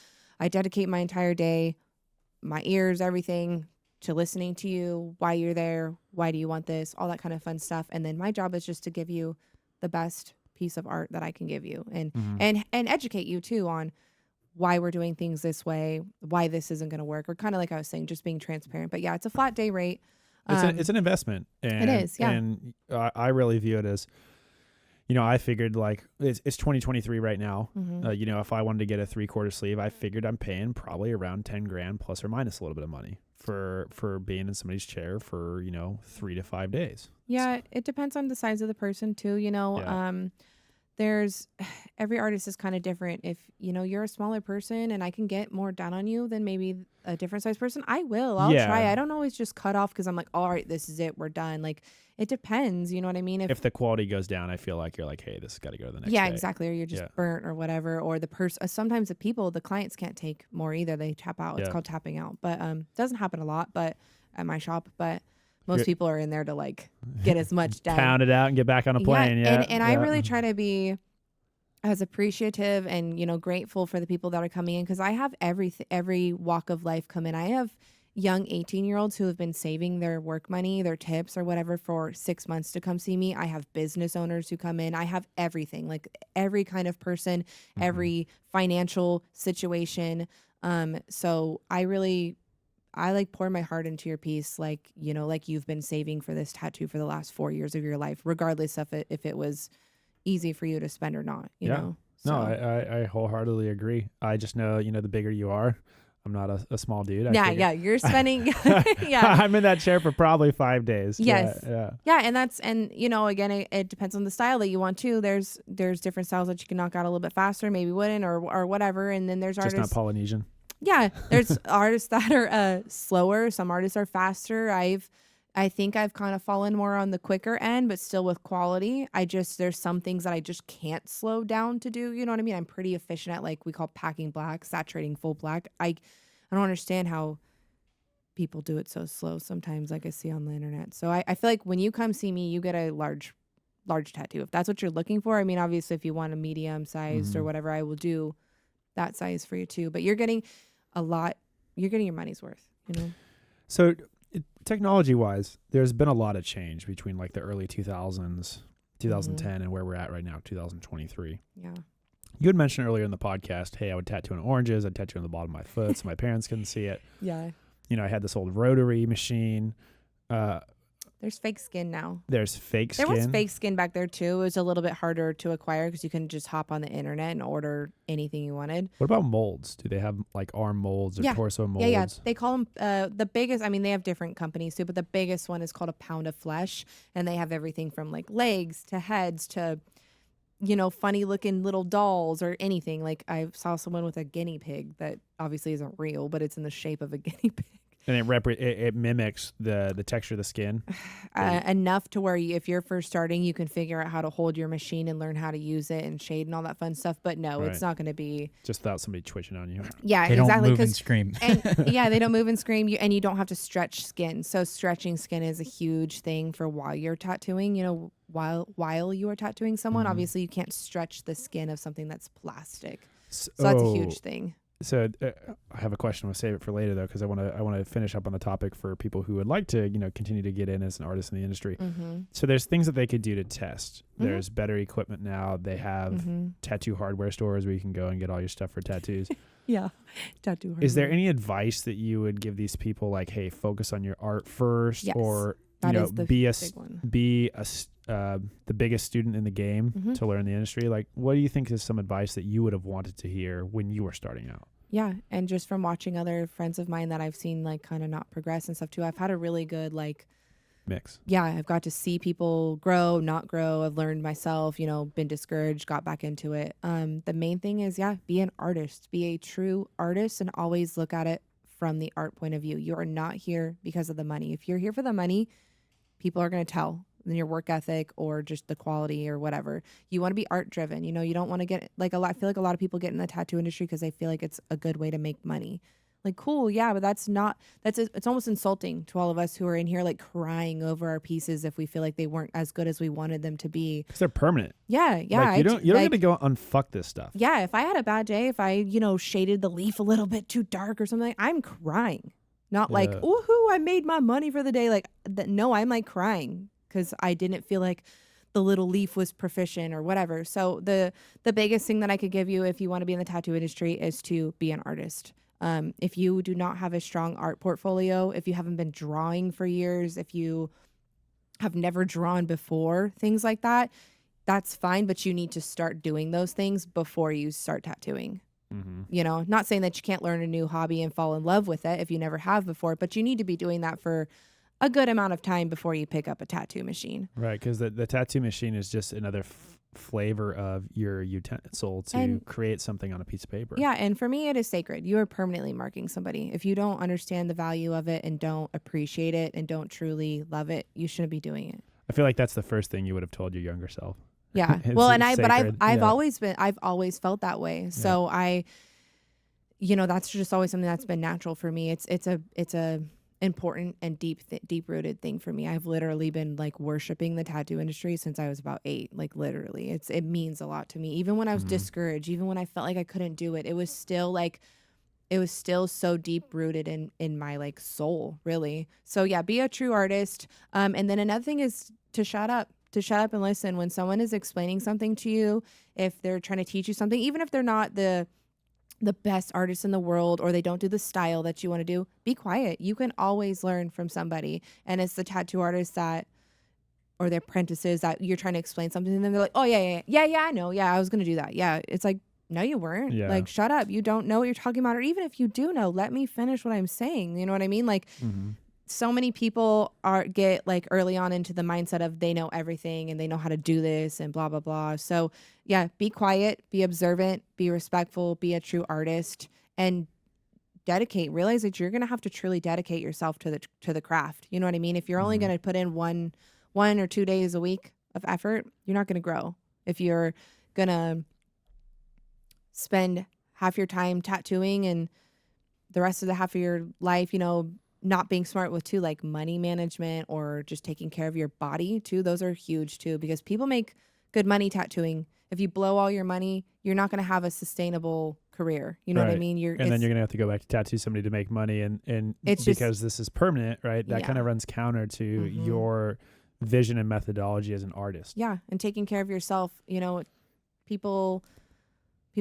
I dedicate my entire day, my ears, everything to listening to you, why you're there, why do you want this, all that kind of fun stuff. And then my job is just to give you the best piece of art that I can give you and educate you too on why we're doing things this way, why this isn't going to work, or kind of like I was saying, just being transparent. But yeah, it's a flat day rate. It's an investment. And, it is, yeah. And I really view it as, I figured like it's 2023 right now. If I wanted to get a 3/4 sleeve, I figured I'm paying probably around 10 grand plus or minus a little bit of money for being in somebody's chair for, 3 to 5 days. Yeah, it depends on the size of the person too. There's every artist is kind of different. If you're a smaller person and I can get more done on you than maybe a different size person, I'll try. I don't always just cut off because I'm like, all right, this is it, we're done. Like it depends, you know what I mean? If the quality goes down, I feel like you're like, hey, this has got to go to the next day. Exactly. Or you're just burnt or whatever. Or the person, sometimes the clients can't take more either. They tap out. It's called tapping out. But doesn't happen a lot, but at my shop, but most people are in there to like get as much done. Pound it out and get back on a plane. And I really try to be as appreciative and, grateful for the people that are coming in. Cause I have every walk of life come in. I have young 18-year-olds who have been saving their work money, their tips or whatever for 6 months to come see me. I have business owners who come in. I have everything, like every kind of person, every financial situation. So I like pour my heart into your piece, like, like you've been saving for this tattoo for the last 4 years of your life, regardless of if it was easy for you to spend or not, you know? So. No, I wholeheartedly agree. I just know, the bigger you are, I'm not a small dude. You're spending, I'm in that chair for probably 5 days. Yes. Yeah. And again, it depends on the style that you want to. There's different styles that you can knock out a little bit faster, maybe wouldn't or whatever. And then there's just artists. Not Polynesian. Yeah, there's artists that are slower. Some artists are faster. I think I've kind of fallen more on the quicker end, but still with quality. There's some things that I just can't slow down to do. You know what I mean? I'm pretty efficient at like we call packing black, saturating full black. I don't understand how people do it so slow sometimes, like I see on the internet. So I feel like when you come see me, you get a large tattoo. If that's what you're looking for, I mean, obviously if you want a medium sized or whatever, I will do that size for you too. But you're getting you're getting your money's worth, you know? So technology wise, there's been a lot of change between like the early 2000s, 2010 and where we're at right now, 2023. Yeah. You had mentioned earlier in the podcast, hey, I would tattoo on oranges. I'd tattoo on the bottom of my foot so my parents couldn't see it. Yeah. You know, I had this old rotary machine. There's fake skin now. There's fake skin. There was fake skin back there too. It was a little bit harder to acquire because you couldn't just hop on the internet and order anything you wanted. What about molds? Do they have like arm molds or torso molds? Yeah. They call them the biggest. I mean, they have different companies too, but the biggest one is called a pound of flesh, and they have everything from like legs to heads to, you know, funny looking little dolls or anything. Like I saw someone with a guinea pig that obviously isn't real, but it's in the shape of a guinea pig. And it mimics the texture of the skin? Enough to where if you're first starting, you can figure out how to hold your machine and learn how to use it and shade and all that fun stuff. But no, it's not going to be... Just without somebody twitching on you. Yeah, they exactly. Don't move and scream. They don't move and scream. And you don't have to stretch skin. So stretching skin is a huge thing for while you're tattooing. You know, while you are tattooing someone, obviously you can't stretch the skin of something that's plastic. So that's a huge thing. So I have a question. We'll save it for later though, because I want to finish up on the topic for people who would like to, you know, continue to get in as an artist in the industry. So there's things that they could do to test. There's better equipment now. They have tattoo hardware stores where you can go and get all your stuff for tattoos. Yeah, tattoo hardware. Is there any advice that you would give these people, like, hey, focus on your art first, or that you know, is the be the biggest student in the game to learn the industry? Like, what do you think is some advice that you would have wanted to hear when you were starting out? Yeah, and just from watching other friends of mine that I've seen like kind of not progress and stuff too, I've had a really good like mix. Yeah, I've got to see people grow, not grow. I've learned myself, you know, been discouraged, got back into it. The main thing is, be an artist, be a true artist, and always look at it from the art point of view. You are not here because of the money. If you're here for the money, people are going to tell in your work ethic or just the quality or whatever. You want to be art driven. You know, you don't want to get like I feel like a lot of people get in the tattoo industry because they feel like it's a good way to make money. Like, cool, yeah, but it's almost insulting to all of us who are in here like crying over our pieces if we feel like they weren't as good as we wanted them to be. Because they're permanent. Yeah. Like, you don't get to go unfuck this stuff. Yeah, if I had a bad day, if I, you know, shaded the leaf a little bit too dark or something, I'm crying. Not like, woohoo, I made my money for the day. Like, no, I'm like crying because I didn't feel like the little leaf was proficient or whatever. So the biggest thing that I could give you if you want to be in the tattoo industry is to be an artist. If you do not have a strong art portfolio, if you haven't been drawing for years, if you have never drawn before, things like that, that's fine. But you need to start doing those things before you start tattooing. You know, not saying that you can't learn a new hobby and fall in love with it if you never have before, but you need to be doing that for a good amount of time before you pick up a tattoo machine. Right, because the tattoo machine is just another flavor of your utensil to create something on a piece of paper. Yeah, and for me, it is sacred. You are permanently marking somebody. If you don't understand the value of it and don't appreciate it and don't truly love it, you shouldn't be doing it. I feel like that's the first thing you would have told your younger self. Yeah. Well, and I've always felt that way. So I, you know, that's just always something that's been natural for me. It's a important and deep rooted thing for me. I've literally been like worshiping the tattoo industry since I was about 8. Like literally, it means a lot to me. Even when I was discouraged, even when I felt like I couldn't do it, it was still so deep rooted in my like soul, really. So yeah, be a true artist. And then another thing is to shut up and listen. When someone is explaining something to you, if they're trying to teach you something, even if they're not the best artists in the world or they don't do the style that you want to do, be quiet. You can always learn from somebody. And it's the tattoo artists or the apprentices that you're trying to explain something to them. They're like, oh yeah, I know. Yeah, I was going to do that. Yeah. It's like, no, you weren't. Yeah. Like, shut up. You don't know what you're talking about. Or even if you do know, let me finish what I'm saying. You know what I mean? Like, so many people get like early on into the mindset of they know everything and they know how to do this and blah, blah, blah. So yeah, be quiet, be observant, be respectful, be a true artist, and realize that you're going to have to truly dedicate yourself to the craft. You know what I mean? If you're only going to put in one or 2 days a week of effort, you're not going to grow. If you're going to spend half your time tattooing and the rest of the half of your life, you know, not being smart with too, like money management or just taking care of your body too. Those are huge too, because people make good money tattooing. If you blow all your money, you're not going to have a sustainable career. You know what I mean? And then you're going to have to go back to tattoo somebody to make money. And it's because this is permanent, right? That kind of runs counter to your vision and methodology as an artist. Yeah. And taking care of yourself, you know, people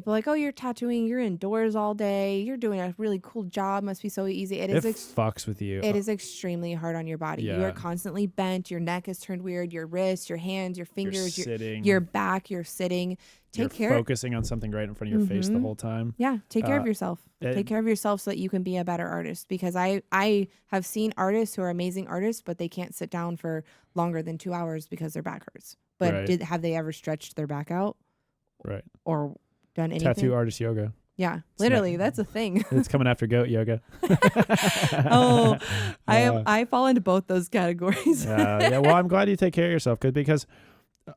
like, oh, you're tattooing, you're indoors all day, you're doing a really cool job, must be so easy. It fucks with you. It is extremely hard on your body. You are constantly bent, your neck is turned weird, your wrists, your hands, your fingers, your back, you're sitting. You're focusing on something right in front of your face the whole time. Yeah, take care of yourself. Take care of yourself so that you can be a better artist, because I have seen artists who are amazing artists, but they can't sit down for longer than 2 hours because their back hurts. But have they ever stretched their back out? Right. Or done anything? Tattoo artist yoga. Yeah, literally, that's a thing. It's coming after goat yoga. I fall into both those categories. Yeah. Well, I'm glad you take care of yourself, because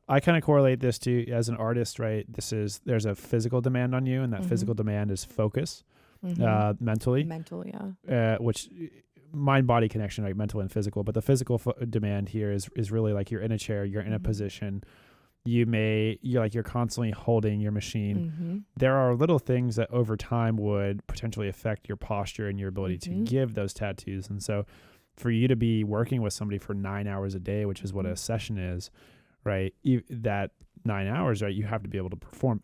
I kind of correlate this to, as an artist, right? There's a physical demand on you, and that physical demand is focus, mentally. Mental, yeah. Which mind-body connection, right? Mental and physical. But the physical demand here is really like you're in a chair, you're in a position. You're constantly holding your machine. There are little things that over time would potentially affect your posture and your ability to give those tattoos. And so for you to be working with somebody for 9 hours a day, which is what a session is, right? That 9 hours, right? You have to be able to perform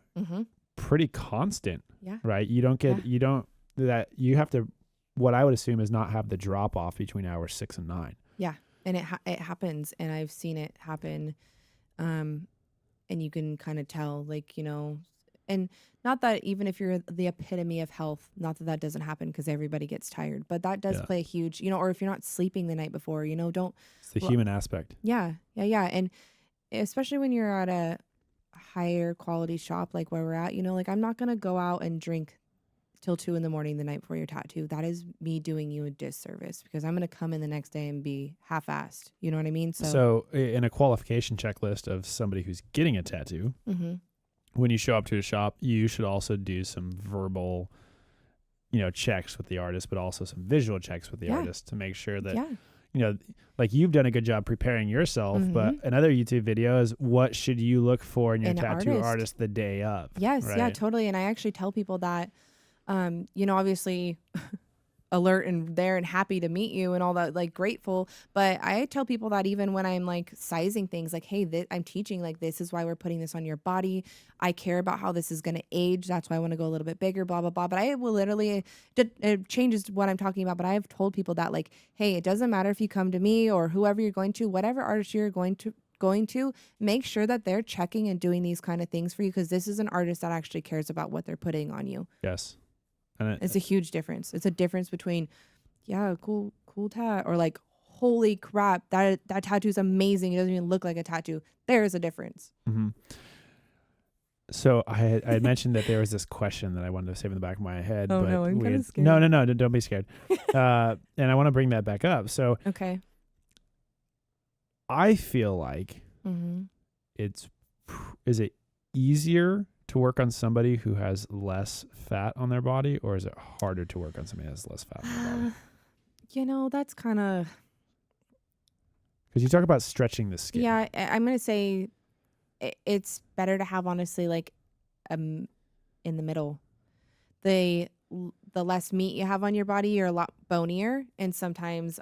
pretty constant, right? You have to, what I would assume is not have the drop off between hours 6 and 9. Yeah. And it happens. And I've seen it happen. And you can kind of tell, like, you know, and not that even if you're the epitome of health, not that that doesn't happen, because everybody gets tired, but that does play a huge, you know, or if you're not sleeping the night before, you know, it's the human aspect. Yeah. And especially when you're at a higher quality shop, like where we're at, you know, like I'm not going to go out and drink till 2 a.m. the night before your tattoo. That is me doing you a disservice, because I'm going to come in the next day and be half-assed. You know what I mean? So in a qualification checklist of somebody who's getting a tattoo, when you show up to a shop, you should also do some verbal, you know, checks with the artist, but also some visual checks with the artist to make sure that, you know, like you've done a good job preparing yourself, but another YouTube video is what should you look for in your tattoo artist the day of? Yes. Right? Yeah, totally. And I actually tell people that, you know, obviously alert and there and happy to meet you and all that, like grateful. But I tell people that even when I'm like sizing things, like, hey, I'm teaching, like, this is why we're putting this on your body. I care about how this is going to age. That's why I want to go a little bit bigger, blah, blah, blah. But I will literally, it changes what I'm talking about. But I've told people that, like, hey, it doesn't matter if you come to me or whoever you're going to, whatever artist you're going to make sure that they're checking and doing these kind of things for you, because this is an artist that actually cares about what they're putting on you. Yes. And it's a huge difference. It's a difference between, cool tat, or like, holy crap, that tattoo's amazing. It doesn't even look like a tattoo. There is a difference. So I had mentioned that there was this question that I wanted to save in the back of my head. Oh, but no, I'm kind of scared. No, don't be scared. And I want to bring that back up. So okay. I feel like is it easier to work on somebody who has less fat on their body, or is it harder to work on somebody who has less fat on their body? You know, that's kind of, because you talk about stretching the skin. Yeah, I'm going to say it's better to have, honestly, like in the middle. The less meat you have on your body, you're a lot bonier, and sometimes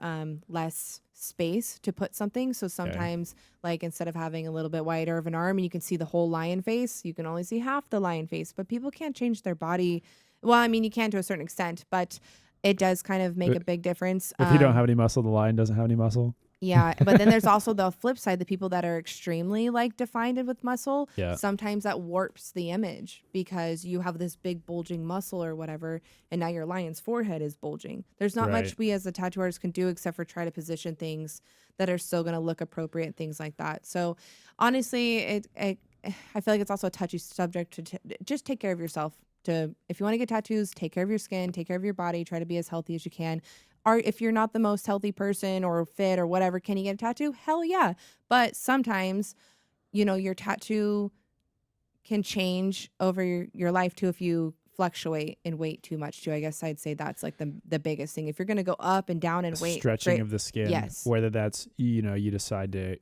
less space to put something. So sometimes, like, instead of having a little bit wider of an arm and you can see the whole lion face, you can only see half the lion face. But people can't change their body. Well, I mean, you can to a certain extent, but it does kind of make a big difference. If you don't have any muscle, the lion doesn't have any muscle. Yeah, but then there's also the flip side, the people that are extremely like defined with muscle. Yeah. Sometimes that warps the image because you have this big bulging muscle or whatever, and now your lion's forehead is bulging. There's not much we as a tattoo artist can do except for try to position things that are still going to look appropriate, things like that. So honestly, I feel like it's also a touchy subject to just take care of yourself. If you want to get tattoos, take care of your skin, take care of your body, try to be as healthy as you can. If you're not the most healthy person or fit or whatever, can you get a tattoo? Hell yeah. But sometimes, you know, your tattoo can change over your life too if you fluctuate in weight too much too. I guess I'd say that's like the biggest thing. If you're going to go up and down in weight, stretching of the skin, yes. whether that's, you decide to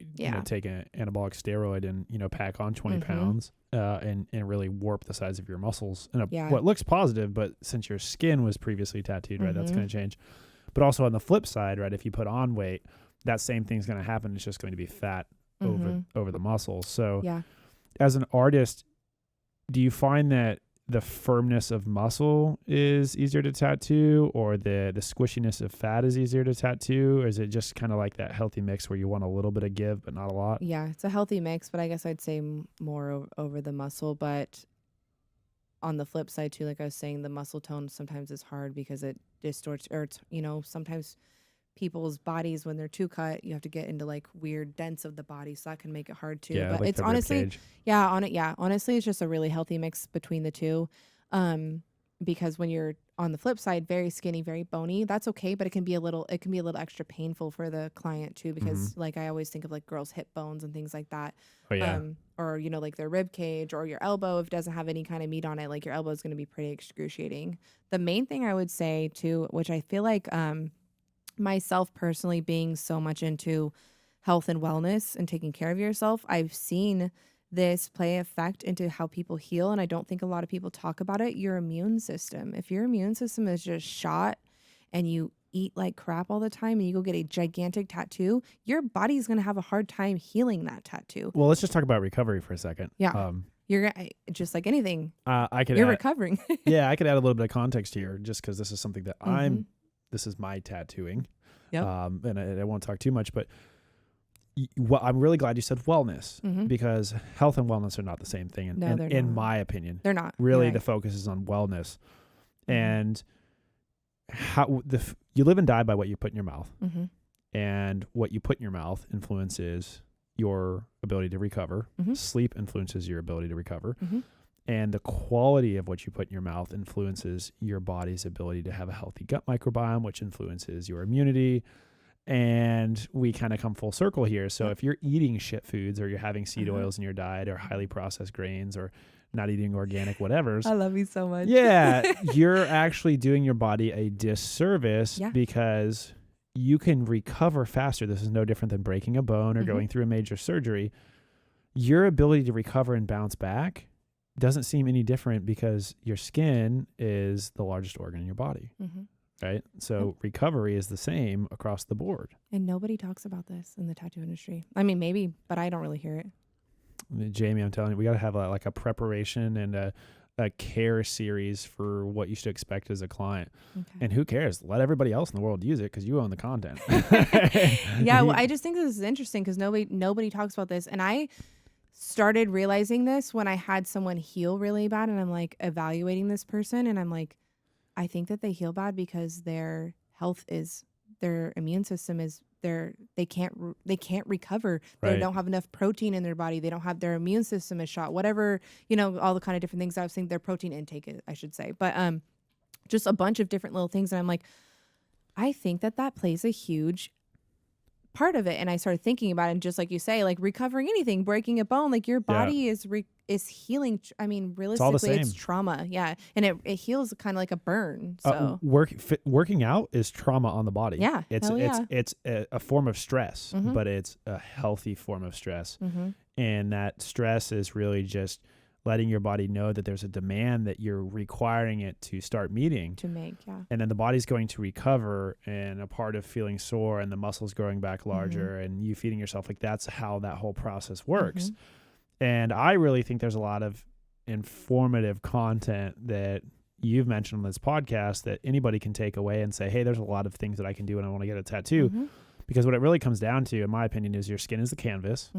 take an anabolic steroid and, pack on 20 pounds and really warp the size of your muscles in what looks positive, but since your skin was previously tattooed, right, that's going to change. But also on the flip side, right, if you put on weight, that same thing's going to happen. It's just going to be fat over the muscles. So as an artist, do you find that the firmness of muscle is easier to tattoo, or the squishiness of fat is easier to tattoo? Or is it just kind of like that healthy mix where you want a little bit of give but not a lot? Yeah, it's a healthy mix, but I guess I'd say more over the muscle. But on the flip side too, like I was saying, the muscle tone sometimes is hard because it distorts, or it's, sometimes people's bodies, when they're too cut, you have to get into like weird dents of the body, so that can make it hard too. But like it's honestly, honestly, it's just a really healthy mix between the two. Because when you're on the flip side, very skinny, very bony, that's okay, but it can be a little extra painful for the client too, because like I always think of like girls' hip bones and things like that. Oh yeah. Or like their rib cage or your elbow, if it doesn't have any kind of meat on it, like your elbow is going to be pretty excruciating. The main thing I would say too, which I feel like myself personally, being so much into health and wellness and taking care of yourself, I've seen this play effect into how people heal, and I don't think a lot of people talk about it. Your immune system. If your immune system is just shot and you eat like crap all the time and you go get a gigantic tattoo, your body's going to have a hard time healing that tattoo. Well, let's just talk about recovery for a second. Yeah. You're just like anything. You're recovering. Yeah, I could add a little bit of context here, just because this is something that this is my tattooing. Yep. And I won't talk too much, but I'm really glad you said wellness, because health and wellness are not the same thing. In my opinion, they're not. Really, the focus is on wellness, and how you live and die by what you put in your mouth, and what you put in your mouth influences your ability to recover. Sleep influences your ability to recover. And the quality of what you put in your mouth influences your body's ability to have a healthy gut microbiome, which influences your immunity. And we kind of come full circle here. So if you're eating shit foods, or you're having seed oils in your diet, or highly processed grains, or not eating organic whatevers. I love you so much. Yeah, you're actually doing your body a disservice, because you can recover faster. This is no different than breaking a bone or going through a major surgery. Your ability to recover and bounce back doesn't seem any different, because your skin is the largest organ in your body. Right? So recovery is the same across the board. And nobody talks about this in the tattoo industry. I mean, maybe, but I don't really hear it. Jamie, I'm telling you, we got to have a preparation and a care series for what you should expect as a client. Okay. And who cares? Let everybody else in the world use it, because you own the content. Yeah, well, I just think this is interesting, because nobody talks about this. And I started realizing this when I had someone heal really bad, and I'm like evaluating this person, and I'm like, I think that they heal bad because their immune system is they can't recover. Right. They don't have enough protein in their body. They don't have, their immune system is shot. Whatever, all the kind of different things I was saying, their protein intake, I should say. But just a bunch of different little things. And I'm like, I think that plays a huge part of it. And I started thinking about it, and just like you say, like recovering anything, breaking a bone, like your body is healing. I mean, realistically, it's trauma. Yeah. And it heals kind of like a burn. So working out is trauma on the body. Yeah. It's a form of stress, but it's a healthy form of stress. And that stress is really just letting your body know that there's a demand that you're requiring it to start meeting. To make, yeah. And then the body's going to recover, and a part of feeling sore and the muscles growing back larger and you feeding yourself, like that's how that whole process works. And I really think there's a lot of informative content that you've mentioned on this podcast that anybody can take away and say, hey, there's a lot of things that I can do when I want to get a tattoo. Because what it really comes down to, in my opinion, is your skin is the canvas.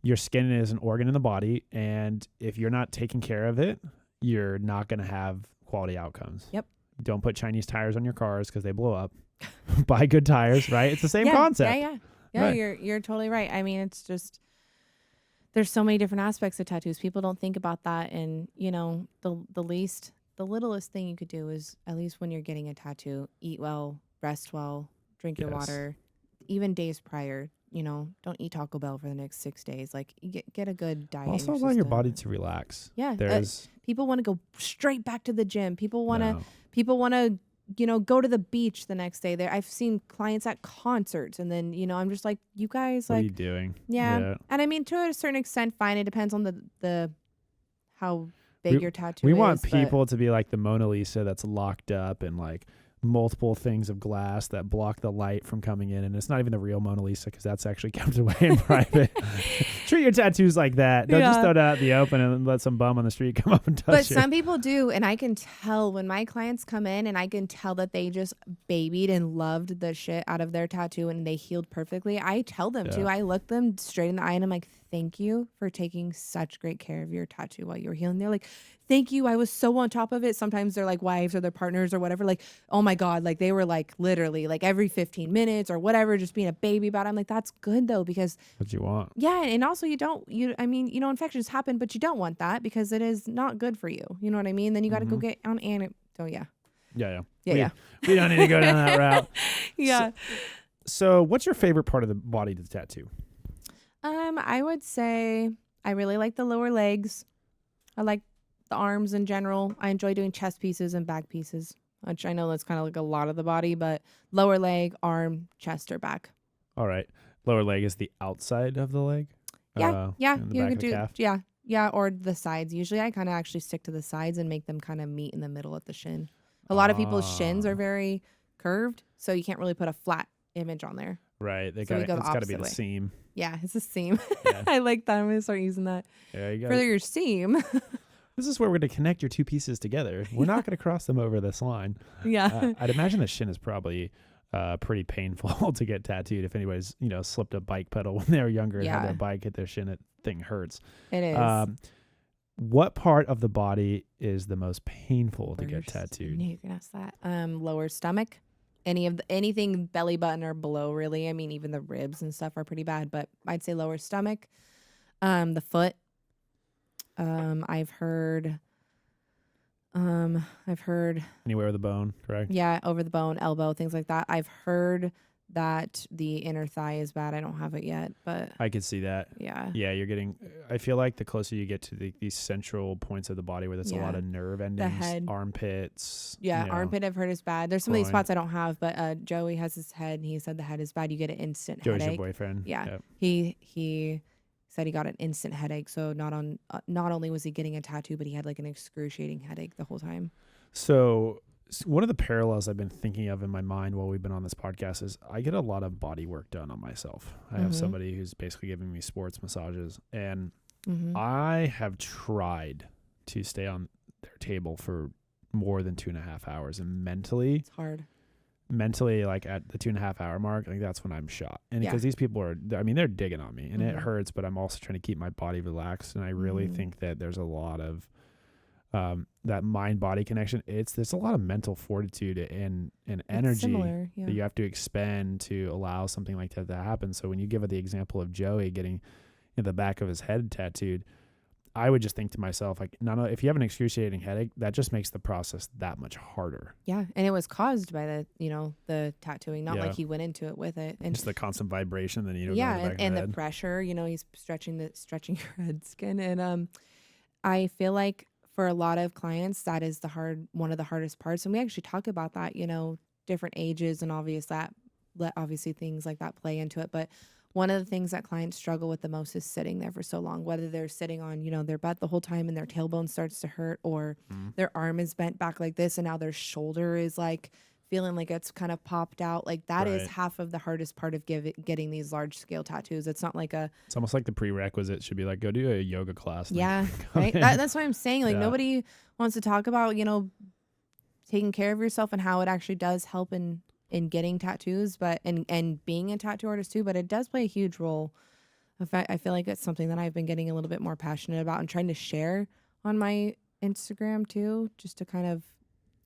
Your skin is an organ in the body, and if you're not taking care of it, you're not going to have quality outcomes. Yep. Don't put Chinese tires on your cars because they blow up. Buy good tires, right? It's the same concept. Yeah, right. You're totally right. I mean, it's just, there's so many different aspects of tattoos. People don't think about that, and the littlest thing you could do is, at least when you're getting a tattoo, eat well, rest well, drink your water, even days prior. don't eat Taco Bell for the next 6 days. Like, you get a good diet. Also allow your body to relax. Yeah. There's people want to go straight back to the gym. People want to, go to the beach the next day. I've seen clients at concerts, and then, I'm just like, you guys, what like, are you doing? Yeah. And I mean, to a certain extent, fine. It depends on the how big your tattoo is. We want people to be like the Mona Lisa that's locked up and like multiple things of glass that block the light from coming in, and it's not even the real Mona Lisa because that's actually kept away in private. Treat your tattoos like that. Don't just throw it out the open and let some bum on the street come up and touch But you. some people do, and I can tell when my clients come in, and I can tell that they just babied and loved the shit out of their tattoo, and they healed perfectly. I tell them to. I look them straight in the eye, and I'm like, thank you for taking such great care of your tattoo while you were healing. They're like, thank you. I was so on top of it. Sometimes they're like wives or their partners or whatever. Like, oh my God. Like, they were like literally like every 15 minutes or whatever, just being a baby about it. I'm like, that's good though, because what you want. Yeah. And also infections happen, but you don't want that because it is not good for you. You know what I mean? Then you got to go get on So yeah. Yeah. We don't need to go down that route. Yeah. So what's your favorite part of the body to tattoo? I would say I really like the lower legs. I like the arms in general. I enjoy doing chest pieces and back pieces, which I know that's kind of like a lot of the body, but lower leg, arm, chest, or back. All right. Lower leg is the outside of the leg? Yeah. You could do. Calf? Yeah. Or the sides. Usually I kind of actually stick to the sides and make them kind of meet in the middle at the shin. A lot of people's shins are very curved, so you can't really put a flat image on there. Right. It's got to be the seam. Yeah, it's a seam. Yeah. I like that. I'm going to start using that. Yeah, you for your seam. This is where we're going to connect your two pieces together. We're not going to cross them over this line. Yeah. I'd imagine the shin is probably pretty painful to get tattooed. If anybody's, slipped a bike pedal when they were younger and had their bike hit their shin, that thing hurts. It is. What part of the body is the most painful to get tattooed? You can ask that. Lower stomach. Anything belly button or below, really. I mean, even the ribs and stuff are pretty bad, but I'd say lower stomach. The foot. I've heard anywhere with the bone, correct? Yeah, over the bone, elbow, things like that. I've heard that the inner thigh is bad. I don't have it yet, but I could see that. Yeah. Yeah, I feel like the closer you get to these central points of the body where there's a lot of nerve endings, the head, armpits. Yeah, armpit I've heard is bad. There's some of these spots I don't have, but Joey has his head, and he said the head is bad. You get an instant Joey's headache. Your boyfriend. Yeah. Yep. He said he got an instant headache. So not only was he getting a tattoo, but he had like an excruciating headache the whole time. So one of the parallels I've been thinking of in my mind while we've been on this podcast is I get a lot of body work done on myself. I have somebody who's basically giving me sports massages, and I have tried to stay on their table for more than 2.5 hours, and mentally, it's hard. Mentally, like at the 2.5 hour mark, like that's when I'm shot. And because these people they're digging on me, and it hurts, but I'm also trying to keep my body relaxed. And I really think that there's a lot of that mind-body connection. There's a lot of mental fortitude and energy that you have to expend to allow something like that to happen. So when you give it the example of Joey getting the back of his head tattooed, I would just think to myself, like, if you have an excruciating headache, that just makes the process that much harder. Yeah, and it was caused by the tattooing, not like he went into it with it, and just the constant vibration. Then the pressure. He's stretching your head skin, and I feel like for a lot of clients, that is one of the hardest parts, and we actually talk about that. Different ages, and obviously things like that play into it, but. One of the things that clients struggle with the most is sitting there for so long, whether they're sitting on, their butt the whole time and their tailbone starts to hurt, or their arm is bent back like this and now their shoulder is like feeling like it's kind of popped out. Like that is half of the hardest part of getting these large scale tattoos. It's not like it's almost like the prerequisite should be like, go do a yoga class. Yeah. Right. That's what I'm saying. Like nobody wants to talk about, taking care of yourself and how it actually does help in getting tattoos, but and being a tattoo artist too, but it does play a huge role. In fact, I feel like it's something that I've been getting a little bit more passionate about and trying to share on my Instagram too, just to kind of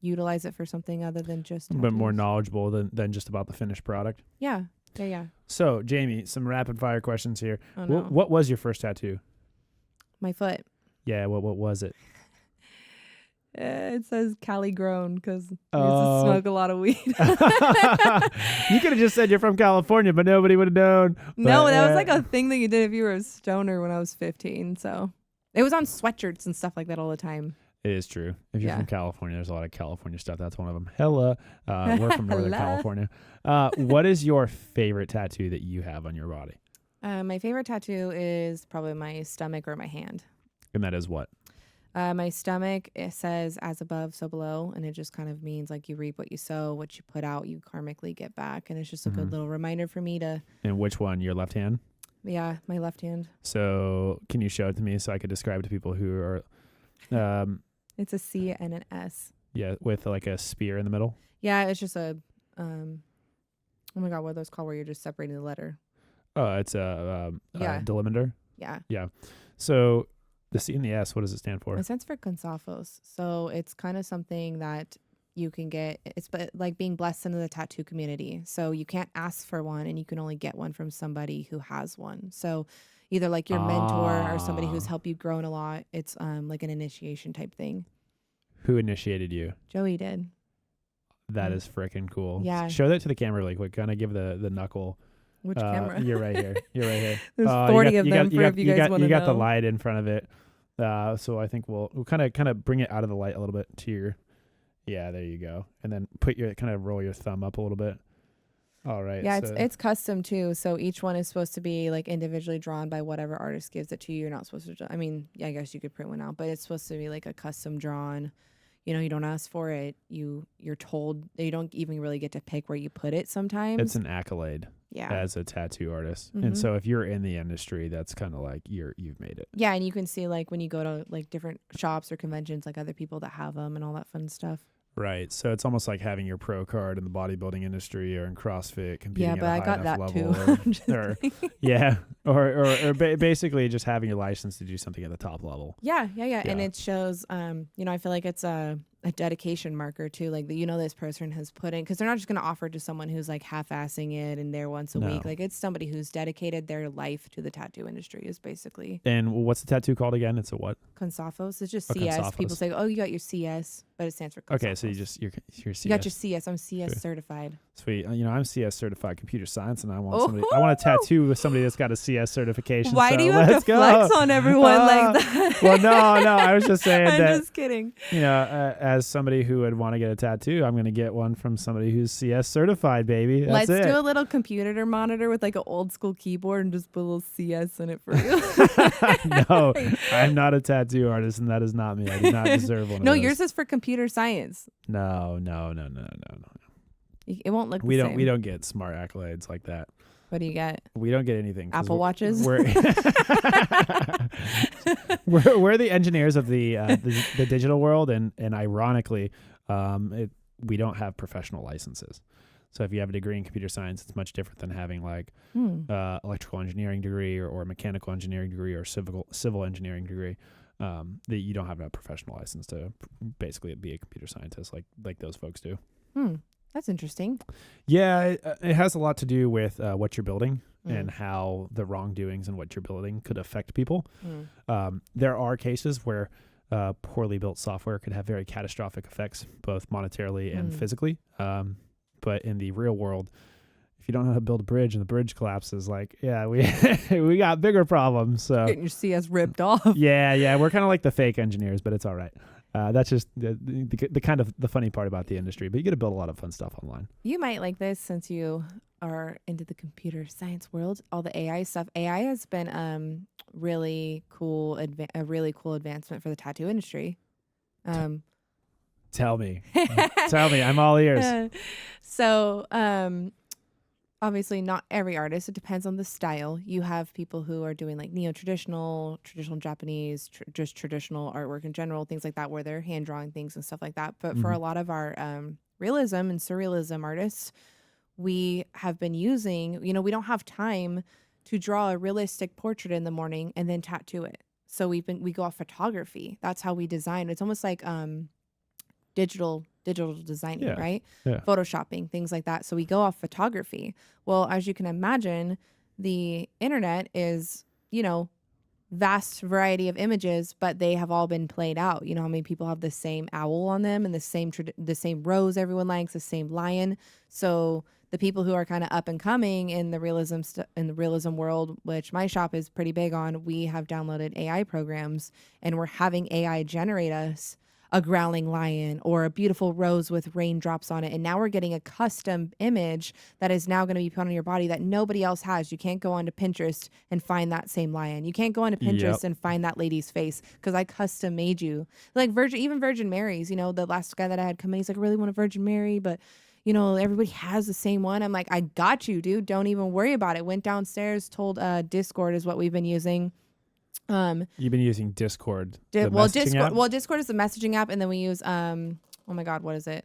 utilize it for something other than just tattoos. But more knowledgeable than just about the finished product. Yeah. So Jamie, some rapid fire questions here. Oh, no. What was your first tattoo? My foot. Yeah, what was it? It says Cali grown because I used to smoke a lot of weed. You could have just said you're from California, but nobody would have known. No, that was like a thing that you did if you were a stoner when I was 15. So it was on sweatshirts and stuff like that all the time. It is true. If you're from California, there's a lot of California stuff. That's one of them. Hella. We're from Northern California. What is your favorite tattoo that you have on your body? My favorite tattoo is probably my stomach or my hand. And that is what? My stomach, it says as above, so below. And it just kind of means like you reap what you sow, what you put out, you karmically get back. And it's just a good little reminder for me to. And which one? Your left hand? Yeah, my left hand. So can you show it to me so I could describe it to people who are. It's a C and an S. Yeah, with like a spear in the middle. Yeah, it's just a. Oh my God, what are those called where you're just separating the letter? Oh, it's a delimiter. Yeah. Yeah. So the C and the S, what does it stand for? It stands for consafos. So it's kind of something that you can get. It's like being blessed into the tattoo community. So you can't ask for one and you can only get one from somebody who has one. So either like your mentor or somebody who's helped you grow a lot. It's like an initiation type thing. Who initiated you? Joey did. That is freaking cool. Yeah. Show that to the camera really quick. Kind of give the knuckle. Which camera? You're right here. You're right here. There's 40 of them if you guys want to know. You got the light in front of it. So I think we'll kind of bring it out of the light a little bit to your. Yeah, there you go. And then roll your thumb up a little bit. All right. Yeah, it's custom too. So each one is supposed to be like individually drawn by whatever artist gives it to you. You're not supposed to. I mean, yeah, I guess you could print one out, but it's supposed to be like a custom drawn. You know, you don't ask for it. You're told. You don't even really get to pick where you put it sometimes. It's an accolade. Yeah. As a tattoo artist. And so if you're in the industry, that's kind of like you've made it. Yeah, and you can see like when you go to like different shops or conventions, like other people that have them and all that fun stuff. Right. So it's almost like having your pro card in the bodybuilding industry or in CrossFit competing at a high enough level. Or basically just having your license to do something at the top level. Yeah. And it shows, I feel like it's a dedication marker too. Like, this person has put in, because they're not just going to offer to someone who's like half-assing it and there once a week. Like it's somebody who's dedicated their life to the tattoo industry is basically. And what's the tattoo called again? It's a what? Consafos. It's just CS. Consafos. People say, oh, you got your CS, but it stands for Consafos. Okay, so you're CS. You got your CS. I'm CS certified. Sweet. I'm CS certified computer science, and I want a tattoo with somebody that's got a CS certification. Why do you have to flex on everyone like that? Well, no. I was just saying that. I'm just kidding. As somebody who would want to get a tattoo, I'm going to get one from somebody who's CS certified, baby. That's Let's do a little computer monitor with like an old school keyboard and just put a little CS in it for you. No, I'm not a tattoo artist, and that is not me. I do not deserve one. No, of those. Yours is for computer science. No. It won't look. We don't get smart accolades like that. What do you get? We don't get anything. Apple Watches. We're the engineers of the digital world, and ironically, we don't have professional licenses. So if you have a degree in computer science, it's much different than having like electrical engineering degree or mechanical engineering degree or civil engineering degree. That you don't have a professional license to basically be a computer scientist like those folks do. That's interesting. Yeah, it has a lot to do with what you're building and how the wrongdoings in what you're building could affect people. There are cases where poorly built software could have very catastrophic effects, both monetarily and physically. But in the real world, if you don't know how to build a bridge and the bridge collapses, we got bigger problems. So getting your CS ripped off. Yeah, we're kind of like the fake engineers, but it's all right. That's just the kind of the funny part about the industry. But you get to build a lot of fun stuff online. You might like this since you are into the computer science world. All the AI stuff. AI has been really cool. A really cool advancement for the tattoo industry. Tell me. I'm all ears. So, obviously not every artist. It depends on the style. You have people who are doing like traditional Japanese, just traditional artwork in general, things like that, where they're hand drawing things and stuff like that. But for a lot of our realism and surrealism artists, we have been using, we don't have time to draw a realistic portrait in the morning and then tattoo it. So we go off photography. That's how we design. It's almost like digital designing, right? Yeah. Photoshopping, things like that. So we go off photography. Well, as you can imagine, the internet is, vast variety of images, but they have all been played out. You know how many people have the same owl on them and the same rose everyone likes, the same lion. So the people who are kind of up and coming in the realism world, which my shop is pretty big on, we have downloaded AI programs and we're having AI generate us a growling lion or a beautiful rose with raindrops on it. And now we're getting a custom image that is now going to be put on your body that nobody else has. You can't go onto Pinterest and find that same lion. You can't go onto Pinterest and find that lady's face because I custom made you. Like Virgin Marys, you know, the last guy that I had come in, he's like, I really want a Virgin Mary, but you know, everybody has the same one. I'm like, I got you, dude. Don't even worry about it. Went downstairs, told Discord is what we've been using. You've been using Discord. Discord is the messaging app, and then we use oh my god, what is it?